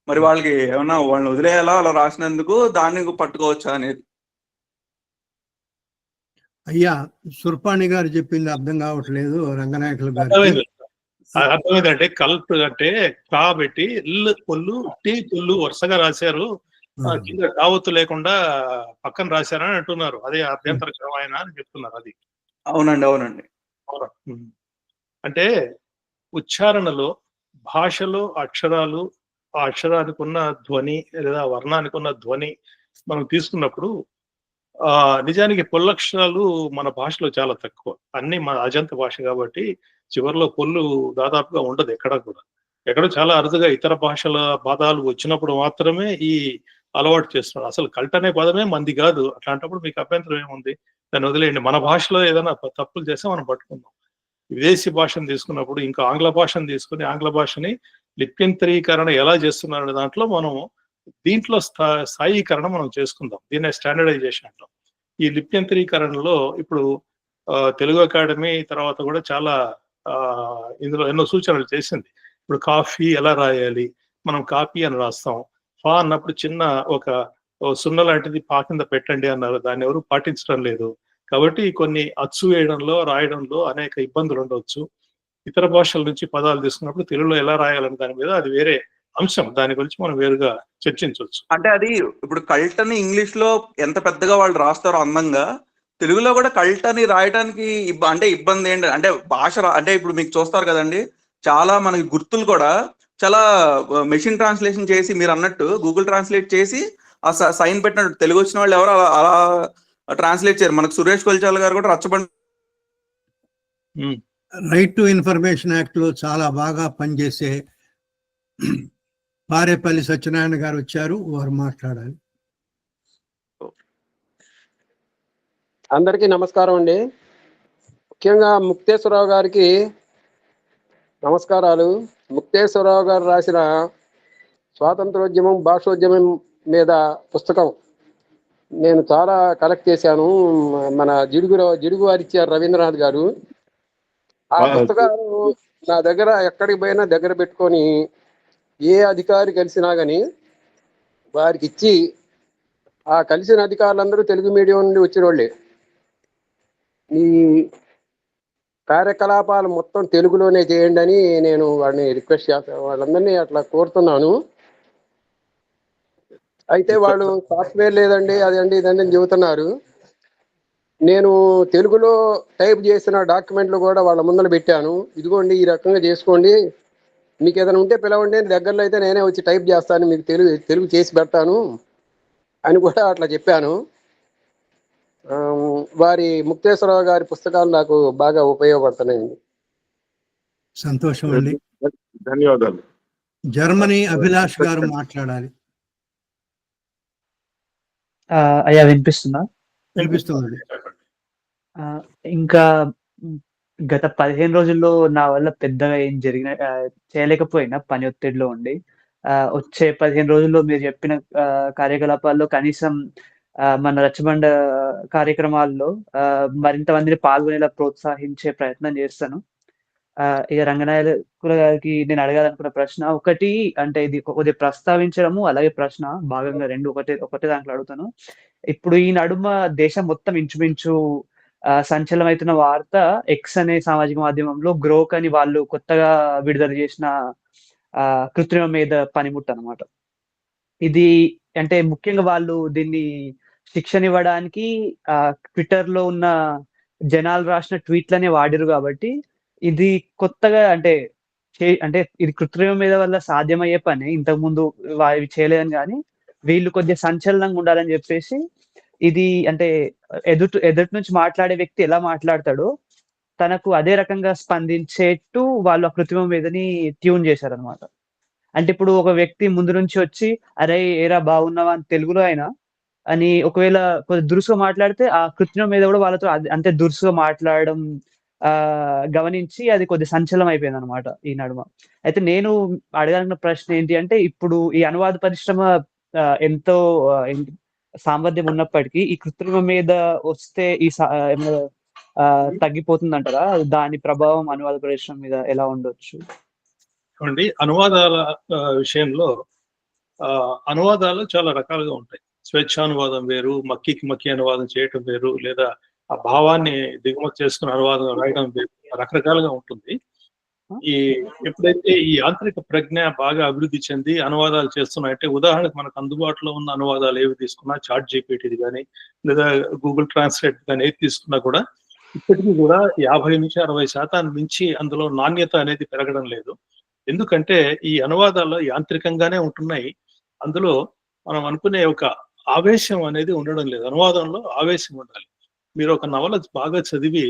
మరి వాళ్ళకి ఏమన్నా వాళ్ళని వదిలేయాలా అలా రాసినందుకు, దాన్ని పట్టుకోవచ్చా అనేది. అయ్యా, సుర్పాణి గారు చెప్పింది అర్థం కావట్లేదు రంగనాయకులు గారు. అర్థమైందంటే కల్ట్ అంటే కా పెట్టి ఇల్లు పొల్లు టీ పొల్లు వరుసగా రాశారు, కింద టావత్తు లేకుండా పక్కన రాశారని అంటున్నారు. అదే అభ్యంతరకరమైన అని చెప్తున్నారు. అది అవునండి, అవునండి. అంటే ఉచ్చారణలో, భాషలో అక్షరాలు, ఆ అక్షరానికి ఉన్న ధ్వని లేదా వర్ణానికి ఉన్న ధ్వని మనం తీసుకున్నప్పుడు నిజానికి పొల్లక్షరాలు మన భాషలో చాలా తక్కువ. అన్ని మన అజంత భాష కాబట్టి చివరిలో పొల్లు దాదాపుగా ఉండదు ఎక్కడా కూడా. ఎక్కడో చాలా అరుదుగా ఇతర భాషల పదాలు వచ్చినప్పుడు మాత్రమే ఈ అలవాటు చేస్తున్నారు. అసలు కల్ట్ అనే పదమే మంది కాదు. అట్లాంటప్పుడు మీకు అభ్యంతరం ఏముంది? దాన్ని వదిలేయండి. మన భాషలో ఏదైనా తప్పులు చేస్తే మనం పట్టుకుందాం. విదేశీ భాషను తీసుకున్నప్పుడు ఇంకా ఆంగ్ల భాషను తీసుకుని ఆంగ్ల భాషని లిప్యంతరీకరణ ఎలా చేస్తున్నారనే దాంట్లో మనం దీంట్లో స్థాయీకరణ మనం చేసుకుందాం. దీన్నే స్టాండర్డైజేషన్ అంటాం. ఈ లిప్యంతరీకరణలో ఇప్పుడు తెలుగు అకాడమీ తర్వాత కూడా చాలా ఇందులో ఎన్నో సూచనలు చేసింది. ఇప్పుడు కాఫీ ఎలా రాయాలి, మనం కాపీ అని రాస్తాం. ఫా అన్నప్పుడు చిన్న ఒక సున్న లాంటిది పా కింద పెట్టండి అన్నారు. దాన్ని ఎవరు పాటించడం లేదు. కాబట్టి కొన్ని అచ్చు వేయడంలో రాయడంలో అనేక ఇబ్బందులు ఉండవచ్చు. ఇతర భాషల నుంచి పదాలు తీసుకున్నప్పుడు తెలుగులో ఎలా రాయాలని దాని మీద అది వేరే అంశం. దాని గురించి మనం వేరుగా చర్చించవచ్చు. అంటే అది ఇప్పుడు కల్ట్ అని ఇంగ్లీష్ లో ఎంత పెద్దగా వాళ్ళు రాస్తారో అందంగా, తెలుగులో కూడా కల్ట్ అని రాయడానికి అంటే ఇబ్బంది ఏంటి అంటే భాష అంటే ఇప్పుడు మీకు చూస్తారు కదండి, చాలా మనకి గుర్తులు కూడా చాలా మెషిన్ ట్రాన్స్లేషన్ చేసి మీరు అన్నట్టు గూగుల్ ట్రాన్స్లేట్ చేసి ఆ సైన్ పెట్టినట్టు తెలుగు వచ్చిన వాళ్ళు ఎవరు అలా ట్రాన్స్లేట్ చేయరు. మనకు సురేష్ కొల్చాల గారు కూడా రచ్చబండి రైట్ టు ఇన్ఫర్మేషన్ యాక్ట్ లో చాలా బాగా పనిచేసే పారేపల్లి సత్యనారాయణ గారు వచ్చారు, వారు మాట్లాడాలి. అందరికీ నమస్కారం అండి. ముఖ్యంగా ముక్తేశ్వరరావు గారికి నమస్కారాలు. ముక్తేశ్వరరావు గారు రాసిన స్వాతంత్రోద్యమం భాషోద్యమం మీద పుస్తకం నేను చాలా కలెక్ట్ చేశాను. మన జిడుగు వారు ఇచ్చారు రవీంద్రనాథ్ గారు. ఆ పుస్తకాలు నా దగ్గర ఎక్కడికి పోయినా దగ్గర పెట్టుకొని ఏ అధికారి కలిసినా కానీ వారికి ఇచ్చి, ఆ కలిసిన అధికారులందరూ తెలుగు మీడియం నుండి వచ్చిన వాళ్ళే. ఈ కార్యకలాపాలు మొత్తం తెలుగులోనే చేయండి అని నేను వాడిని రిక్వెస్ట్ చేస్తాను, వాళ్ళందరినీ అట్లా కోరుతున్నాను. అయితే వాళ్ళు సాఫ్ట్వేర్ లేదండి అదండి ఇదండి చెబుతున్నారు. నేను తెలుగులో టైప్ చేసిన డాక్యుమెంట్లు కూడా వాళ్ళ ముందర పెట్టాను. ఇదిగోండి ఈ రకంగా చేసుకోండి, మీకు ఏదైనా ఉంటే పిలవండి, దగ్గరలో అయితే నేనే వచ్చి టైప్ చేస్తాను, మీకు తెలుగు చేసి పెడతాను అని కూడా అట్లా చెప్పాను. వారి ముక్తేశ్వరరావు గారి పుస్తకాలు నాకు బాగా ఉపయోగపడుతున్నాయండి. సంతోషం అండి. ధన్యవాదాలు. జర్మనీ అభిలాష్ గారు మాట్లాడాలి. అయ్యా వినిపిస్తుందా? వినిపిస్తుంది. ఇంకా గత 15 రోజుల్లో నా వల్ల పెద్దగా ఏం చేయలేకపోయినా పని ఒత్తిడిలో ఉండి, వచ్చే 15 రోజుల్లో మీరు చెప్పిన కార్యకలాపాల్లో కనీసం మన రచ్చబండ కార్యక్రమాల్లో మరింత మందిని పాల్గొనేలా ప్రోత్సహించే ప్రయత్నం చేస్తాను. ఇక రంగనాయకుల గారికి నేను అడగాలనుకున్న ప్రశ్న ఒకటి, అంటే ఇది కొద్దిగా ప్రస్తావించడము అలాగే ప్రశ్న భాగంగా రెండు ఒకటే దాంట్లో అడుగుతాను. ఇప్పుడు ఈ నడుమ దేశం మొత్తం ఇంచుమించు సంచలనమవుతున్న వార్త ఎక్స్ అనే సామాజిక మాధ్యమంలో గ్రోక్ అని వాళ్ళు కొత్తగా విడుదల చేసిన కృత్రిమ మీద పనిముట్టు అనమాట. ఇది అంటే ముఖ్యంగా వాళ్ళు దీన్ని శిక్షణ ఇవ్వడానికి ట్విట్టర్ లో ఉన్న జనాలు రాసిన ట్వీట్లనే వాడిరు కాబట్టి ఇది కొత్తగా అంటే ఇది కృత్రిమ మీద వల్ల సాధ్యమయ్యే పని, ఇంతకు ముందు ఇవి చేయలేదని కానీ వీళ్ళు కొద్దిగా సంచలనంగా ఉండాలని చెప్పేసి ఇది అంటే ఎదుటి నుంచి మాట్లాడే వ్యక్తి ఎలా మాట్లాడతాడో తనకు అదే రకంగా స్పందించేట్టు వాళ్ళు ఆ కృత్రిమ మీదని ట్యూన్ చేశారనమాట. అంటే ఇప్పుడు ఒక వ్యక్తి ముందు నుంచి వచ్చి అరే ఏరా బాగున్నావా అని తెలుగులో అయినా అని ఒకవేళ కొద్దిగా దురుసుగా మాట్లాడితే ఆ కృత్రిమ మీద కూడా వాళ్ళతో అంతే దురుసుగా మాట్లాడడం గమనించి అది కొద్ది సంచలనం అయిపోయింది అనమాట ఈ నడుమ. అయితే నేను అడగాలన్న ప్రశ్న ఏంటి అంటే, ఇప్పుడు ఈ అనువాద పరిశ్రమ ఎంతో సామర్థ్యం ఉన్నప్పటికీ ఈ కృత్రిమ మీద వస్తే ఈ తగ్గిపోతుంది అంటారా? దాని ప్రభావం అనువాద పరిశ్రమ మీద ఎలా ఉండొచ్చు? చూడండి, అనువాదాల విషయంలో అనువాదాలు చాలా రకాలుగా ఉంటాయి. స్వేచ్ఛానువాదం వేరు, మక్కి అనువాదం చేయటం వేరు, లేదా ఆ భావాన్ని దిగుమతి చేసుకుని అనువాదం రాయడం వేరు, రకరకాలుగా ఉంటుంది. ఎప్పుడైతే ఈ యాంత్రిక ప్రజ్ఞ బాగా అభివృద్ధి చెంది అనువాదాలు చేస్తున్నాయంటే, ఉదాహరణకు మనకు అందుబాటులో ఉన్న అనువాదాలు ఏవి తీసుకున్నా, చాట్ జీపీటీది కానీ లేదా గూగుల్ ట్రాన్స్లేట్ కానీ ఏది తీసుకున్నా కూడా ఇప్పటికీ కూడా 50 నుంచి 60% మించి అందులో నాణ్యత అనేది పెరగడం లేదు. ఎందుకంటే ఈ అనువాదాలు యాంత్రికంగానే ఉంటున్నాయి. అందులో మనం అనుకునే ఒక ఆవేశం అనేది ఉండడం లేదు. అనువాదంలో ఆవేశం ఉండాలి. మీరు ఒక నవల బాగా చదివి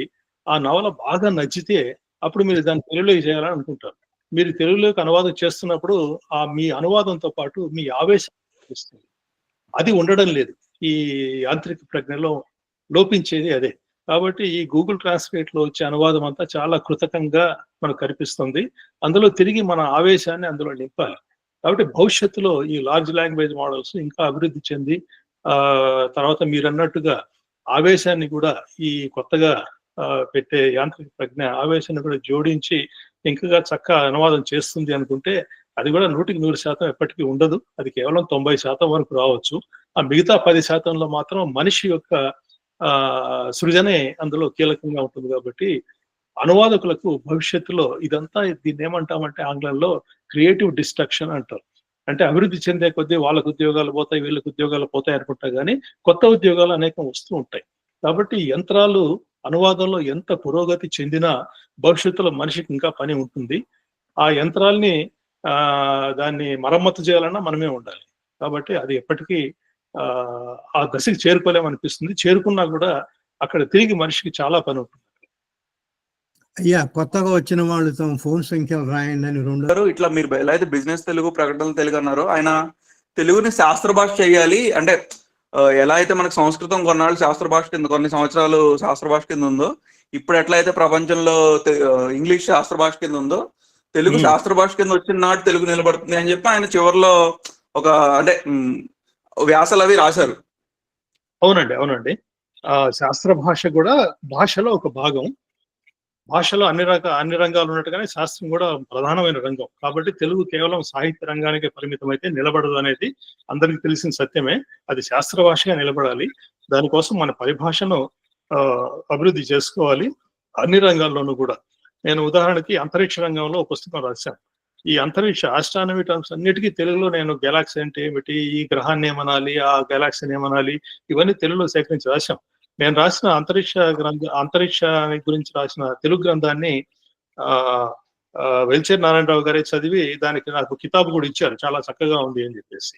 ఆ నవల బాగా నచ్చితే అప్పుడు మీరు దాన్ని తెలుగులోకి చేయాలని అనుకుంటారు. మీరు తెలుగులోకి అనువాదం చేస్తున్నప్పుడు మీ అనువాదంతో పాటు మీ ఆవేశం వస్తుంది. అది ఉండడం లేదు. ఈ యాంత్రిక ప్రజ్ఞలో లోపించేది అదే. కాబట్టి ఈ గూగుల్ ట్రాన్స్లేట్ లో వచ్చే అనువాదం అంతా చాలా కృతకంగా మనకు కనిపిస్తుంది. అందులో తిరిగి మన ఆవేశాన్ని అందులో నింపాలి. కాబట్టి భవిష్యత్తులో ఈ లార్జ్ లాంగ్వేజ్ మోడల్స్ ఇంకా అభివృద్ధి చెంది తర్వాత మీరు అన్నట్టుగా ఆవేశాన్ని కూడా ఈ కొత్తగా పెట్టే యాంత్రిక ప్రజ్ఞ ఆవేశాన్ని కూడా జోడించి ఇంకా చక్కగా అనువాదం చేస్తుంది అనుకుంటే అది కూడా 100% ఎప్పటికీ ఉండదు. అది కేవలం 90% వరకు రావచ్చు. ఆ మిగతా 10%లో మాత్రం మనిషి యొక్క సృజనే అందులో కీలకంగా ఉంటుంది. కాబట్టి అనువాదకులకు భవిష్యత్తులో ఇదంతా దీన్ని ఏమంటామంటే ఆంగ్లంలో క్రియేటివ్ డిస్ట్రక్షన్ అంటారు. అంటే అభివృద్ధి చెందే కొద్దీ వాళ్ళకు ఉద్యోగాలు పోతాయి, వీళ్ళకి ఉద్యోగాలు పోతాయి అనుకుంటా కానీ కొత్త ఉద్యోగాలు అనేకం వస్తూ ఉంటాయి. కాబట్టి యంత్రాలు అనువాదంలో ఎంత పురోగతి చెందినా భవిష్యత్తులో మనిషికి ఇంకా పని ఉంటుంది. ఆ యంత్రాల్ని దాన్ని మరమ్మతు చేయాలన్నా మనమే ఉండాలి. కాబట్టి అది ఎప్పటికీ ఆ దశకి చేరుకోలేమనిపిస్తుంది. చేరుకున్నా కూడా అక్కడ తిరిగి మనిషికి చాలా పని ఉంటుంది. అయ్యా, కొత్తగా వచ్చిన వాళ్ళు తమ ఫోన్ సంఖ్యలు రాయండి అని 2 ఇట్లా మీరు ఎలా అయితే బిజినెస్ తెలుగు, ప్రకటనలు తెలుగు అన్నారో, ఆయన తెలుగుని శాస్త్ర భాష చేయాలి అంటే ఎలా అయితే మనకు సంస్కృతం కొన్నాళ్ళు శాస్త్ర భాష కింద, కొన్ని సంవత్సరాలు శాస్త్ర భాష కింద ఉందో, ఇప్పుడు ఎట్లయితే ప్రపంచంలో ఇంగ్లీష్ శాస్త్ర భాష కింద ఉందో, తెలుగు శాస్త్ర భాష కింద వచ్చిన నాటి తెలుగు నిలబడుతుంది అని చెప్పి ఆయన చివరిలో ఒక అంటే వ్యాసాలు అవి రాశారు. అవునండి. శాస్త్ర భాష కూడా భాషలో ఒక భాగం. భాషలో అన్ని రంగాలు ఉన్నట్టుగానే శాస్త్రం కూడా ప్రధానమైన రంగం. కాబట్టి తెలుగు కేవలం సాహిత్య రంగానికి పరిమితమైతే నిలబడదు అనేది అందరికీ తెలిసిన సత్యమే. అది శాస్త్ర భాషగా నిలబడాలి. దానికోసం మన పరిభాషను అభివృద్ధి చేసుకోవాలి అన్ని రంగాల్లోనూ కూడా. నేను ఉదాహరణకి అంతరిక్ష రంగంలో ఒక పుస్తకం రాశాను. ఈ అంతరిక్ష ఆస్ట్రానమీ టర్మ్స్ అన్నిటికీ తెలుగులో నేను గెలాక్సీ అంటే ఏమిటి, ఈ గ్రహాన్ని ఏమనాలి, ఆ గెలాక్సీని ఏమనాలి, ఇవన్నీ తెలుగులో సేకరించి రాశాం. నేను రాసిన అంతరిక్షాన్ని గురించి రాసిన తెలుగు గ్రంథాన్ని వెల్చేర్ నారాయణరావు గారే చదివి దానికి నాకు కితాబు కూడా ఇచ్చారు, చాలా చక్కగా ఉంది అని చెప్పేసి.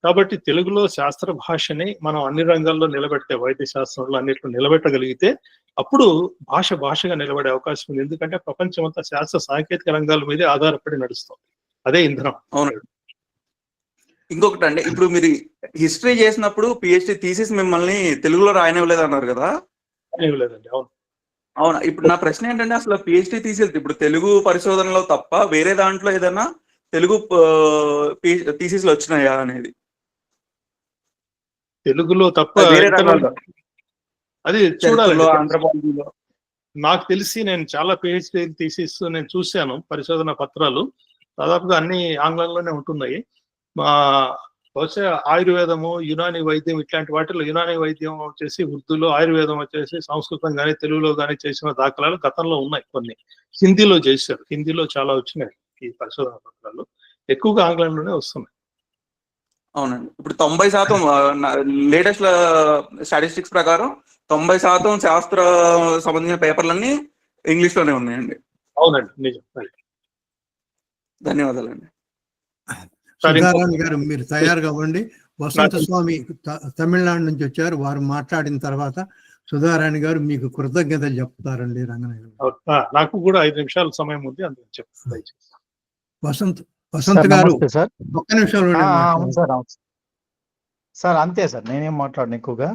కాబట్టి తెలుగులో శాస్త్ర భాషని మనం అన్ని రంగాల్లో నిలబెడితే, వైద్య శాస్త్రంలో అన్నిట్లో నిలబెట్టగలిగితే అప్పుడు భాషగా నిలబడే అవకాశం ఉంది. ఎందుకంటే ప్రపంచం అంతా శాస్త్ర సాంకేతిక రంగాల మీదే ఆధారపడి నడుస్తుంది. అదే ఇంధనం. అవును. ఇంకొకటి అంటే, ఇప్పుడు మీరు హిస్టరీ చేసినప్పుడు పిహెచ్డి థీసిస్ మిమ్మల్ని తెలుగులో రాయనివ్వలేదు అన్నారు కదా? లేదండి. అవునా. ఇప్పుడు నా ప్రశ్న ఏంటంటే, అసలు పిహెచ్డి థీసిస్ ఇప్పుడు తెలుగు పరిశోధనలో తప్ప వేరే దాంట్లో ఏదైనా తెలుగు థీసిస్లు వచ్చినాయా అనేది? తెలుగులో తప్ప వేరే రంగాల్లో అది చూడాలి. ఆంథ్రోపాలజీలో నాకు తెలిసి నేను చాలా పిహెచ్డి థీసిస్ నేను చూశాను, పరిశోధన పత్రాలు దాదాపుగా అన్ని ఆంగ్లంలోనే ఉంటున్నాయి. బహుశా ఆయుర్వేదము, యునాని వైద్యం ఇట్లాంటి వాటిలో యునాని వైద్యం వచ్చేసి ఉర్దూలో, ఆయుర్వేదం వచ్చేసి సంస్కృతం కానీ తెలుగులో కానీ చేసిన దాఖలాలు గతంలో ఉన్నాయి. కొన్ని హిందీలో చేశారు, హిందీలో చాలా వచ్చినాయి ఈ పరిశోధన పత్రాలు. ఎక్కువగా ఆంగ్లంలోనే వస్తున్నాయి. అవునండి. ఇప్పుడు 90% లేటెస్ట్ స్టాటిస్టిక్స్ ప్రకారం 90% శాస్త్ర సంబంధించిన పేపర్లన్నీ ఇంగ్లీష్ లోనే ఉన్నాయండి. అవునండి, నిజం. ధన్యవాదాలండి. సుధారాణి గారు, మీరు తయారు కావండి. వసంత స్వామి తమిళనాడు నుంచి వచ్చారు, వారు మాట్లాడిన తర్వాత సుధారాణి గారు మీకు కృతజ్ఞతలు చెప్తారండి. రంగనాయకులు, నాకు కూడా 5 నిమిషాల సమయం ఉంది, అందుకని చెప్తాను. వసంత్ గారు సార్, ఒక్క నిమిషంలో సార్ అంతే సార్, నేనేం మాట్లాడను ఎక్కువగా.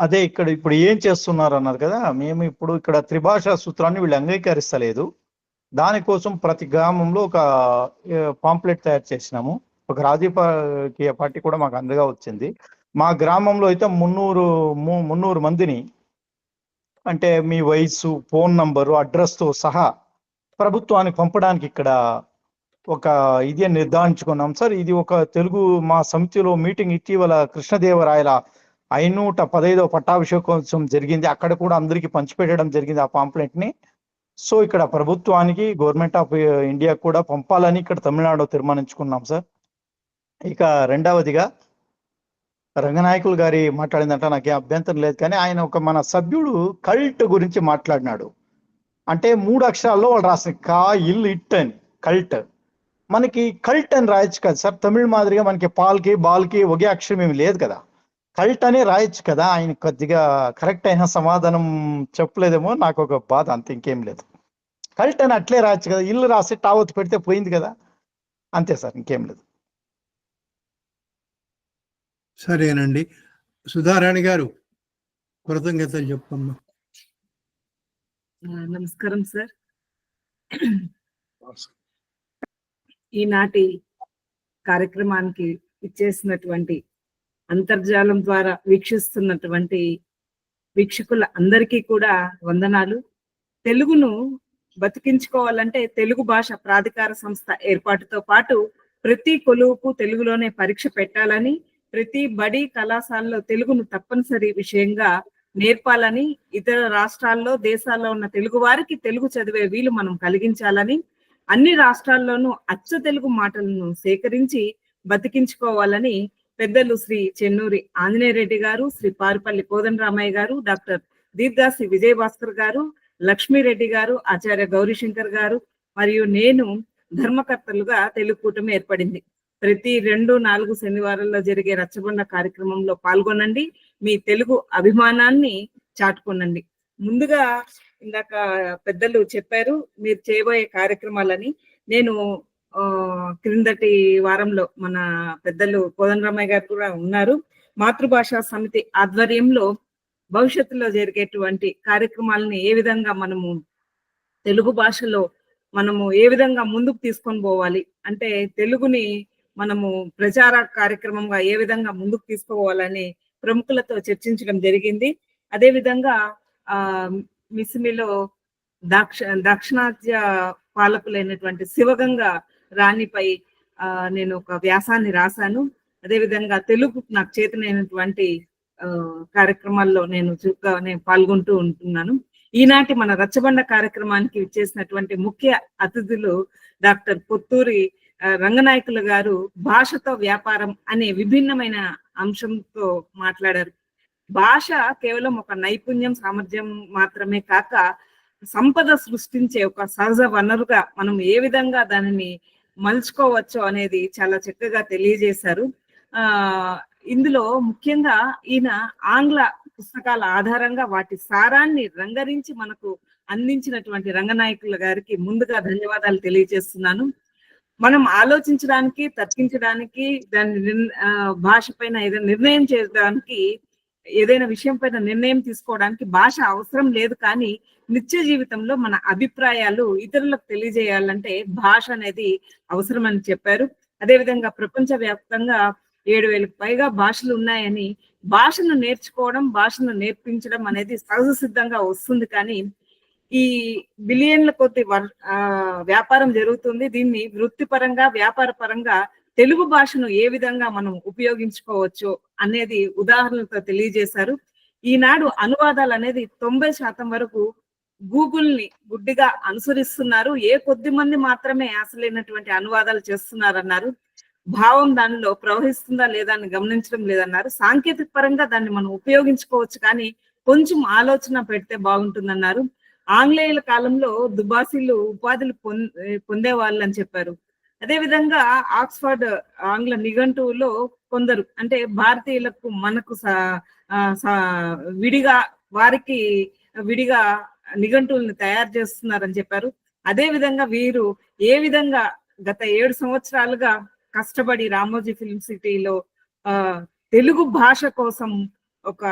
అదే ఇప్పుడు ఏం చేస్తున్నారు అన్నారు కదా, మేము ఇప్పుడు ఇక్కడ త్రిభాషా సూత్రాన్ని వీళ్ళు అంగీకరిస్తలేదు. దానికోసం ప్రతి గ్రామంలో ఒక పాంప్లెట్ తయారు చేసినాము. ఒక రాజకీయ పార్టీ కూడా మాకు అందగా వచ్చింది. మా గ్రామంలో అయితే 300 మందిని, అంటే మీ వయసు, ఫోన్ నంబరు, అడ్రస్తో సహా ప్రభుత్వానికి పంపడానికి ఇక్కడ ఒక ఇది నిర్ధారించుకున్నాం సార్. ఇది ఒక తెలుగు మా సమితిలో మీటింగ్ ఇటీవల కృష్ణదేవరాయల 515వ పట్టాభిషేకోత్సవం జరిగింది. అక్కడ కూడా అందరికీ పంచిపెట్టడం జరిగింది ఆ పాంప్లెట్ని. సో ఇక్కడ ప్రభుత్వానికి, గవర్నమెంట్ ఆఫ్ ఇండియా కూడా పంపాలని ఇక్కడ తమిళనాడులో తీర్మానించుకున్నాం సార్. ఇక రెండవదిగా రంగనాయకులు గారి మాట్లాడిందంట నాకేం అభ్యంతరం లేదు, కానీ ఆయన ఒక మన సభ్యుడు కల్ట్ గురించి మాట్లాడినాడు. అంటే 3 అక్షరాల్లో వాళ్ళు రాసిన కా ఇల్ ఇట్ అని కల్ట్. మనకి కల్ట్ అని రాయొచ్చు కదా సార్, తమిళ మాదిరిగా మనకి పాల్కి బాల్కి ఒకే అక్షరం ఏమి లేదు కదా, కల్ట్ అనే రాయొచ్చు కదా. ఆయన కొద్దిగా కరెక్ట్ అయిన సమాధానం చెప్పలేదేమో, నాకు ఒక బాధ, అంత ఇంకేం లేదు. కల్ట్ అని అట్లే రాయొచ్చు కదా, ఇల్లు రాసి టావత్ పెడితే పోయింది కదా, అంతే సార్, ఇంకేం లేదు. సరేనండి. సుధారాణి గారు కృతజ్ఞతలు చెప్పమ్మా. నమస్కారం సార్. ఈనాటి కార్యక్రమానికి ఇచ్చేసినటువంటి అంతర్జాలం ద్వారా వీక్షిస్తున్నటువంటి వీక్షకుల అందరికీ కూడా వందనాలు. తెలుగును బతికించుకోవాలంటే తెలుగు భాష ప్రాధికార సంస్థ ఏర్పాటుతో పాటు ప్రతి కొలువుకు తెలుగులోనే పరీక్ష పెట్టాలని, ప్రతి బడి కళాశాలలో తెలుగును తప్పనిసరి విషయంగా నేర్పాలని, ఇతర రాష్ట్రాల్లో దేశాల్లో ఉన్న తెలుగు వారికి తెలుగు చదివే వీలు మనం కలిగించాలని, అన్ని రాష్ట్రాల్లోనూ అచ్చ తెలుగు మాటలను సేకరించి బతికించుకోవాలని పెద్దలు శ్రీ చెన్నూరి ఆంజనేయ రెడ్డి గారు, శ్రీ పారుపల్లి కోదండరామయ్య గారు, డాక్టర్ దీర్ఘాసి విజయభాస్కర్ గారు, లక్ష్మీరెడ్డి గారు, ఆచార్య గౌరీశంకర్ గారు మరియు నేను ధర్మకర్తలుగా తెలుగు కూటమి ఏర్పడింది. ప్రతి 2-4 శనివారాల్లో జరిగే రచ్చబండ కార్యక్రమంలో పాల్గొనండి, మీ తెలుగు అభిమానాన్ని చాటుకోనండి. ముందుగా ఇందాక పెద్దలు చెప్పారు మీరు చేయబోయే కార్యక్రమాలని. నేను క్రిందటి వారంలో మన పెద్దలు కోదండరామయ్య గారు కూడా ఉన్నారు, మాతృభాషా సమితి ఆధ్వర్యంలో భవిష్యత్తులో జరిగేటువంటి కార్యక్రమాలని ఏ విధంగా మనము తెలుగు భాషలో మనము ఏ విధంగా ముందుకు తీసుకొని పోవాలి, అంటే తెలుగుని మనము ప్రచార కార్యక్రమంగా ఏ విధంగా ముందుకు తీసుకుపోవాలని ప్రముఖులతో చర్చించడం జరిగింది. అదేవిధంగా మిసిమిలో దక్షిణాద్య పాలకులైనటువంటి శివగంగ రాణిపై నేను ఒక వ్యాసాన్ని రాశాను. అదేవిధంగా తెలుగు నాకు చేతనైనటువంటి కార్యక్రమాల్లో నేను పాల్గొంటూ ఉంటున్నాను. ఈనాటి మన రచ్చబండ కార్యక్రమానికి ఇచ్చేసినటువంటి ముఖ్య అతిథులు డాక్టర్ పొత్తూరి రంగనాయకులు గారు భాషతో వ్యాపారం అనే విభిన్నమైన అంశంతో మాట్లాడారు. భాష కేవలం ఒక నైపుణ్యం సామర్థ్యం మాత్రమే కాక సంపద సృష్టించే ఒక సహజ వనరుగా మనం ఏ విధంగా దానిని మలుచుకోవచ్చో అనేది చాలా చక్కగా తెలియజేశారు. ఇందులో ముఖ్యంగా ఈయన ఆంగ్ల పుస్తకాల ఆధారంగా వాటి సారాన్ని రంగరించి మనకు అందించినటువంటి రంగనాయకుల గారికి ముందుగా ధన్యవాదాలు తెలియజేస్తున్నాను. మనం ఆలోచించడానికి, తర్కించడానికి, దాని భాష పైన ఏదైనా నిర్ణయం చేయడానికి, ఏదైనా విషయం పైన నిర్ణయం తీసుకోవడానికి భాష అవసరం లేదు. కానీ నిత్య జీవితంలో మన అభిప్రాయాలు ఇతరులకు తెలియజేయాలంటే భాష అనేది అవసరం అని చెప్పారు. అదేవిధంగా ప్రపంచ వ్యాప్తంగా 7,000కు పైగా భాషలు ఉన్నాయని, భాషను నేర్చుకోవడం, భాషను నేర్పించడం అనేది సహజ సిద్ధంగా వస్తుంది. కానీ ఈ బిలియన్ల కొద్ది వ్యాపారం జరుగుతుంది. దీన్ని వృత్తిపరంగా, వ్యాపార పరంగా తెలుగు భాషను ఏ విధంగా మనం ఉపయోగించుకోవచ్చు అనేది ఉదాహరణలతో తెలియజేశారు. ఈనాడు అనువాదాలు అనేది 90% వరకు గూగుల్ని గుడ్డిగా అనుసరిస్తున్నారు. కొద్ది మంది మాత్రమే అసలైనటువంటి అనువాదాలు చేస్తున్నారన్నారు. భావం దానిలో ప్రవహిస్తుందా లేదా అని గమనించడం లేదన్నారు. సాంకేతిక పరంగా దాన్ని మనం ఉపయోగించుకోవచ్చు, కానీ కొంచెం ఆలోచన పెడితే బాగుంటుందన్నారు. ఆంగ్లేయుల కాలంలో దుబాసీలు ఉపాధులు పొందేవాళ్ళు అని చెప్పారు. అదేవిధంగా ఆక్స్ఫర్డ్ ఆంగ్ల నిఘంటువులో కొందరు, అంటే భారతీయులకు మనకు విడిగా వారికి విడిగా నిఘంటువులను తయారు చేస్తున్నారని చెప్పారు. అదే విధంగా వీరు ఏ విధంగా గత 7 సంవత్సరాలుగా కష్టపడి రామోజీ ఫిల్మ్ సిటీలో తెలుగు భాష కోసం ఒక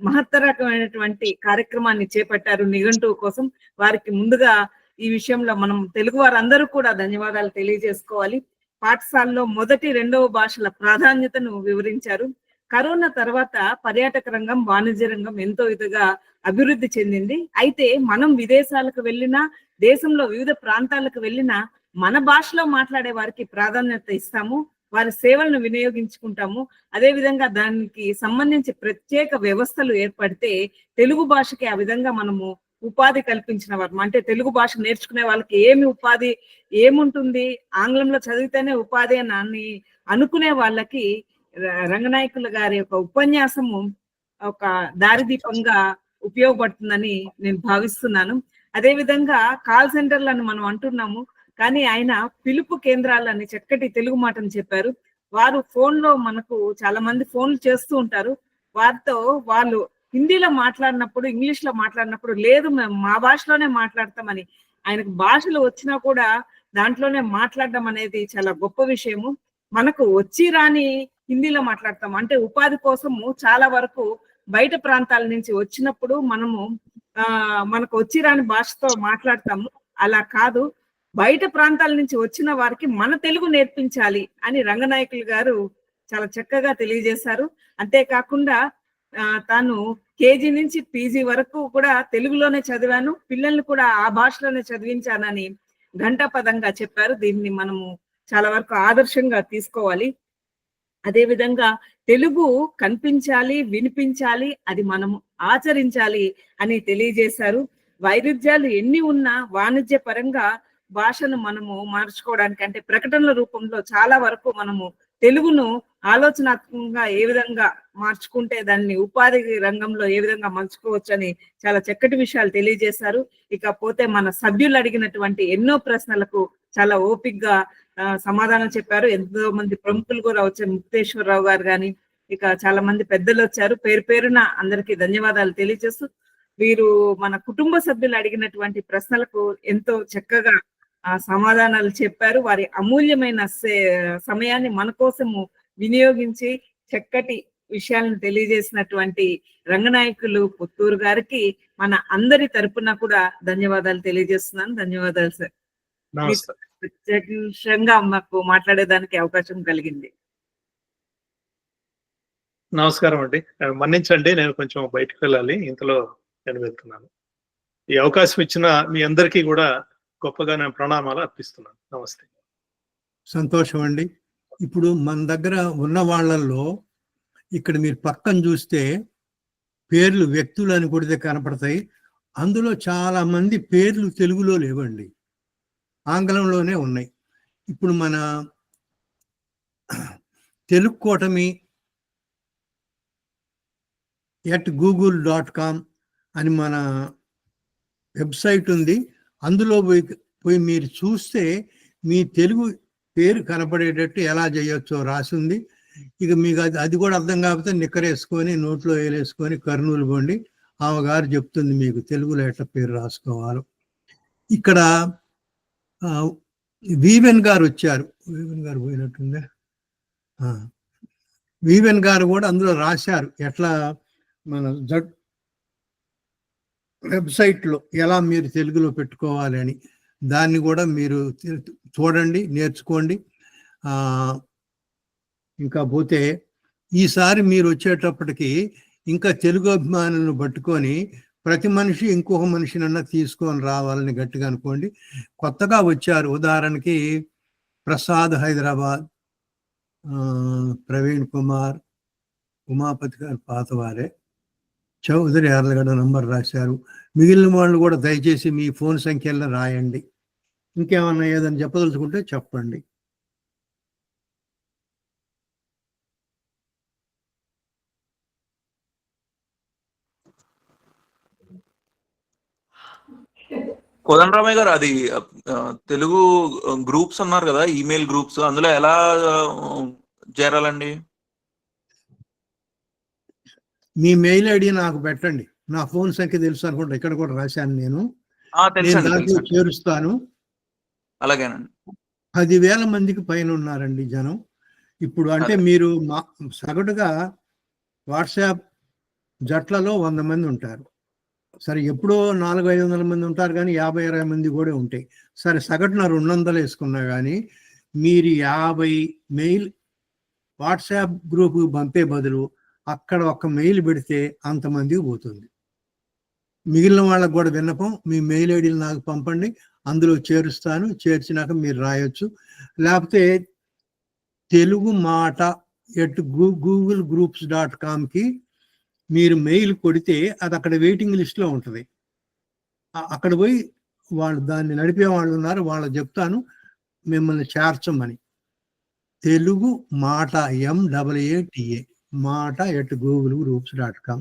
మహత్తరకమైనటువంటి కార్యక్రమాన్ని చేపట్టారు నిఘంటువు కోసం. వారికి ముందుగా ఈ విషయంలో మనం తెలుగు వారందరూ కూడా ధన్యవాదాలు తెలియజేసుకోవాలి. పాఠశాలలో మొదటి, 2వ భాషల ప్రాధాన్యతను వివరించారు. కరోనా తర్వాత పర్యాటక రంగం, వాణిజ్య రంగం ఎంతో ఇదిగా అభివృద్ధి చెందింది. అయితే మనం విదేశాలకు వెళ్ళినా, దేశంలో వివిధ ప్రాంతాలకు వెళ్ళినా మన భాషలో మాట్లాడే వారికి ప్రాధాన్యత ఇస్తాము, వారి సేవలను వినియోగించుకుంటాము. అదే విధంగా దానికి సంబంధించి ప్రత్యేక వ్యవస్థలు ఏర్పడితే తెలుగు భాషకి ఆ విధంగా మనము ఉపాధి కల్పించిన వారు, అంటే తెలుగు భాష నేర్చుకునే వాళ్ళకి ఉపాధి ఏముంటుంది, ఆంగ్లంలో చదివితేనే ఉపాధి అని అనుకునే వాళ్ళకి రంగనాయకుల గారి యొక్క ఉపన్యాసము ఒక దారిదీపంగా ఉపయోగపడుతుందని నేను భావిస్తున్నాను. అదే విధంగా కాల్ సెంటర్లను మనం అంటున్నాము. కానీ ఆయన పిలుపు కేంద్రాలని చక్కటి తెలుగు మాటను చెప్పారు. వారు ఫోన్లో మనకు చాలా మంది ఫోన్లు చేస్తూ ఉంటారు. వారితో వాళ్ళు హిందీలో మాట్లాడినప్పుడు, ఇంగ్లీష్ లో మాట్లాడినప్పుడు లేదు మేము మా భాషలోనే మాట్లాడతామని, ఆయనకు భాషలు వచ్చినా కూడా దాంట్లోనే మాట్లాడడం అనేది చాలా గొప్ప విషయము. మనకు వచ్చి రాని హిందీలో మాట్లాడతాం అంటే ఉపాధి కోసము చాలా వరకు బయట ప్రాంతాల నుంచి వచ్చినప్పుడు మనము మనకు వచ్చి రాని భాషతో మాట్లాడతాము. అలా కాదు, బయట ప్రాంతాల నుంచి వచ్చిన వారికి మన తెలుగు నేర్పించాలి అని రంగనాయకులు గారు చాలా చక్కగా తెలియజేశారు. అంతేకాకుండా తాను కేజీ నుంచి పీజీ వరకు కూడా తెలుగులోనే చదివాను, పిల్లల్ని కూడా ఆ భాషలోనే చదివించానని ఘంటాపదంగా చెప్పారు. దీన్ని మనము చాలా వరకు ఆదర్శంగా తీసుకోవాలి. అదే విధంగా తెలుగు కనిపించాలి, వినిపించాలి, అది మనము ఆచరించాలి అని తెలియజేశారు. వైరుధ్యాలు ఎన్ని ఉన్నా వాణిజ్య పరంగా భాషను మనము మార్చుకోవడానికి అంటే ప్రకటనల రూపంలో చాలా వరకు మనము తెలుగును ఆలోచనాత్మకంగా ఏ విధంగా మార్చుకుంటే దాన్ని ఉపాధి రంగంలో ఏ విధంగా మలుచుకోవచ్చు అని చాలా చక్కటి విషయాలు తెలియజేశారు. ఇకపోతే మన సభ్యులు అడిగినటువంటి ఎన్నో ప్రశ్నలకు చాలా ఓపికగా సమాధానం చెప్పారు. ఎంతో మంది ప్రముఖులు కూడా వచ్చారు, ముక్తేశ్వరరావు గారు కానీ ఇక చాలా మంది పెద్దలు వచ్చారు. పేరు పేరున అందరికీ ధన్యవాదాలు తెలియజేస్తూ వీరు మన కుటుంబ సభ్యులు అడిగినటువంటి ప్రశ్నలకు ఎంతో చక్కగా సమాధానాలు చెప్పారు. వారి అమూల్యమైన సమయాన్ని మన కోసము వినియోగించి చక్కటి విషయాలను తెలియజేసినటువంటి రంగనాయకులు పుత్తూరు గారికి మన అందరి తరపున కూడా ధన్యవాదాలు తెలియజేస్తున్నాను. ధన్యవాదాలు సార్. ప్రత్యేకంగా మాకు మాట్లాడేదానికి అవకాశం కలిగింది. నమస్కారం అండి, మన్నించండి నేను కొంచెం బయటకు వెళ్ళాలి, ఇంతలో నేను వెళ్తున్నాను. ఈ అవకాశం ఇచ్చిన మీ అందరికీ కూడా గొప్పగా నేను ప్రణామాలు అర్పిస్తున్నాను. నమస్తే. సంతోషం అండి. ఇప్పుడు మన దగ్గర ఉన్న వాళ్ళల్లో ఇక్కడ మీరు పక్కన చూస్తే పేర్లు వ్యక్తులు అని కొడితే కనపడతాయి. అందులో చాలా మంది పేర్లు తెలుగులో లేవండి, ఆంగ్లంలోనే ఉన్నాయి. ఇప్పుడు మన తెలుగు కూటమి @google.com అని మన వెబ్సైట్ ఉంది. అందులో పోయి మీరు చూస్తే మీ తెలుగు పేరు కనపడేటట్టు ఎలా చేయొచ్చో రాసింది. ఇక మీకు అది కూడా అర్థం కాకపోతే నిక్కరేసుకొని నోట్లో వేలేసుకొని కర్నూలు పోండి, ఆమె గారు చెప్తుంది మీకు తెలుగులో ఎట్లా పేరు రాసుకోవాలో. ఇక్కడ వీవెన్ గారు వచ్చారు, వీవెన్ గారు పోయినట్టుందే. వీవెన్ గారు కూడా అందులో రాశారు ఎట్లా మన వెబ్సైట్లో ఎలా మీరు తెలుగులో పెట్టుకోవాలి అని. దాన్ని కూడా మీరు చూడండి, నేర్చుకోండి. ఇంకా పోతే ఈసారి మీరు వచ్చేటప్పటికి ఇంకా తెలుగు అభిమానులను పట్టుకొని ప్రతి మనిషి ఇంకొక మనిషినన్నా తీసుకొని రావాలని గట్టిగా అనుకోండి. కొత్తగా వచ్చారు, ఉదాహరణకి ప్రసాద్ హైదరాబాద్, ప్రవీణ్ కుమార్, ఉమాపతి గారు పాతవారే, చౌదరి యార్లగడ్డ నంబర్ రాశారు. మిగిలిన వాళ్ళు కూడా దయచేసి మీ ఫోన్ సంఖ్యల్లో రాయండి. ఇంకేమన్నా ఏదైనా చెప్పదలుచుకుంటే చెప్పండి. కోదండరామయ్య గారు, అది తెలుగు గ్రూప్స్ అన్నారు కదా, ఈమెయిల్ గ్రూప్స్, అందులో ఎలా చేరాలండి? మీ మెయిల్ ఐడి నాకు పెట్టండి. నా ఫోన్ సంఖ్య తెలుసు అనుకుంటా, ఇక్కడ కూడా రాశాను నేను. దాంట్లో చేరుస్తాను. అలాగేనండి. 10,000 మందికి పైన ఉన్నారండి జనం ఇప్పుడు. అంటే మీరు సగటుగా వాట్సాప్ జట్లలో 100 మంది ఉంటారు. సరే, ఎప్పుడో 400-500 మంది ఉంటారు, కానీ 50-20 మంది కూడా ఉంటాయి. సరే, సగటున 200 వేసుకున్నా కానీ మీరు 50 మెయిల్ వాట్సాప్ గ్రూప్ పంపే బదులు అక్కడ ఒక మెయిల్ పెడితే అంతమందికి పోతుంది. మిగిలిన వాళ్ళకు కూడా విన్నపం, మీ మెయిల్ ఐడీలు నాకు పంపండి, అందులో చేరుస్తాను. చేర్చినాక మీరు రాయొచ్చు. లేకపోతే తెలుగు మాట @googlegroups.comకి మీరు మెయిల్ కొడితే అది అక్కడ వెయిటింగ్ లిస్ట్లో ఉంటుంది. అక్కడ పోయి వాళ్ళు దాన్ని నడిపే వాళ్ళు ఉన్నారు, వాళ్ళకి చెప్తాను మిమ్మల్ని చేర్చమని. తెలుగు మాట MAATA మాట @googlegroups.com.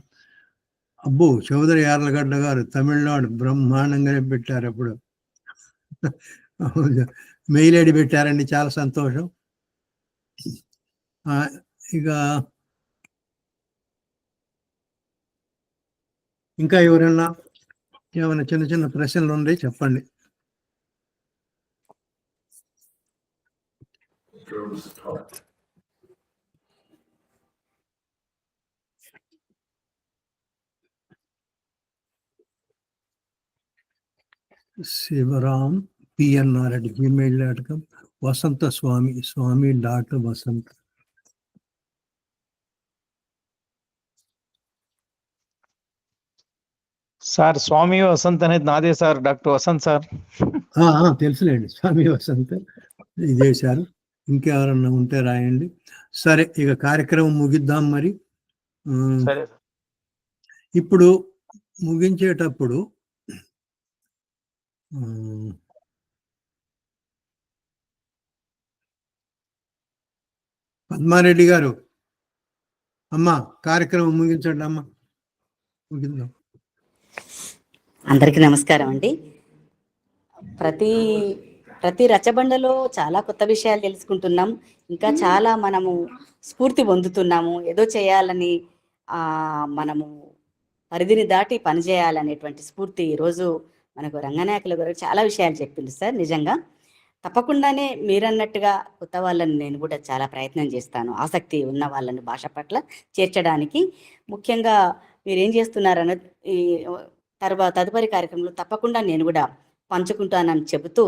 అబ్బో, చౌదరి యార్లగడ్డ గారు తమిళనాడు బ్రహ్మాండంగానే పెట్టారు. అప్పుడు మెయిల్ ఐడి పెట్టారండి, చాలా సంతోషం. ఇక ఇంకా ఎవరైనా ఏమైనా చిన్న చిన్న ప్రశ్నలు ఉన్నాయి చెప్పండి. శివరామ్ pnr@gmail.com, వసంత స్వామి .వసంత. సార్ స్వామి వసంత్ అనేది నాదే సార్, డాక్టర్ వసంత్ సార్. తెలుసులేండి, స్వామి వసంత్ ఇదే సార్. ఇంకెవరన్నా ఉంటే రాయండి. సరే, ఇక కార్యక్రమం ముగిద్దాం మరి. సరే సార్. ఇప్పుడు ముగించేటప్పుడు పద్మారెడ్డి గారు, అమ్మా కార్యక్రమం ముగించండి అమ్మా, ముగిద్దాం. అందరికీ నమస్కారం అండి. ప్రతి రచ్చబండలో చాలా కొత్త విషయాలు తెలుసుకుంటున్నాం. ఇంకా చాలా మనము స్ఫూర్తి పొందుతున్నాము. ఏదో చేయాలని మనము పరిధిని దాటి పనిచేయాలనేటువంటి స్ఫూర్తి ఈరోజు మనకు రంగనాయకుల గారు చాలా విషయాలు చెప్పింది సార్. నిజంగా తప్పకుండానే మీరన్నట్టుగా కొత్త వాళ్ళని నేను కూడా చాలా ప్రయత్నం చేస్తాను, ఆసక్తి ఉన్న వాళ్ళని భాష పట్ల చేర్చడానికి. ముఖ్యంగా మీరేం చేస్తున్నారన్న ఈ తదుపరి కార్యక్రమంలో తప్పకుండా నేను కూడా పంచుకుంటానని చెబుతూ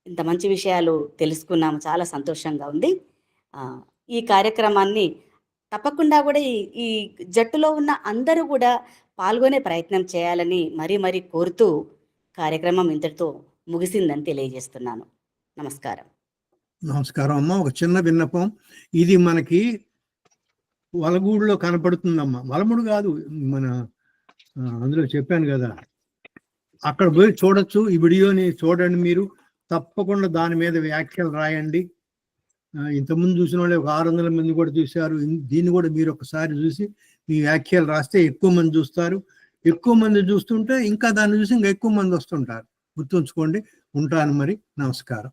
ఇంత మంచి విషయాలు తెలుసుకున్నాము, చాలా సంతోషంగా ఉంది. ఈ కార్యక్రమాన్ని తప్పకుండా కూడా ఈ జట్టులో ఉన్న అందరూ కూడా పాల్గొనే ప్రయత్నం చేయాలని మరీ కోరుతూ కార్యక్రమం ఇంతటితో ముగిసిందని తెలియజేస్తున్నాను. నమస్కారం. నమస్కారం అమ్మా. ఒక చిన్న విన్నపం, ఇది మనకి వలగూడులో కనపడుతుందమ్మా, వలముడు కాదు, మన అందులో చెప్పాను కదా, అక్కడ పోయి చూడొచ్చు. ఈ వీడియోని చూడండి మీరు, తప్పకుండా దాని మీద వ్యాఖ్యలు రాయండి. ఇంతకుముందు చూసిన వాళ్ళు ఒక 600 మంది కూడా చూశారు. దీన్ని కూడా మీరు ఒకసారి చూసి మీ వ్యాఖ్యలు రాస్తే ఎక్కువ మంది చూస్తారు. ఎక్కువ మంది చూస్తుంటే ఇంకా దాన్ని చూసి ఇంకా ఎక్కువ మంది వస్తుంటారు. గుర్తుంచుకోండి. ఉంటాను మరి. నమస్కారం.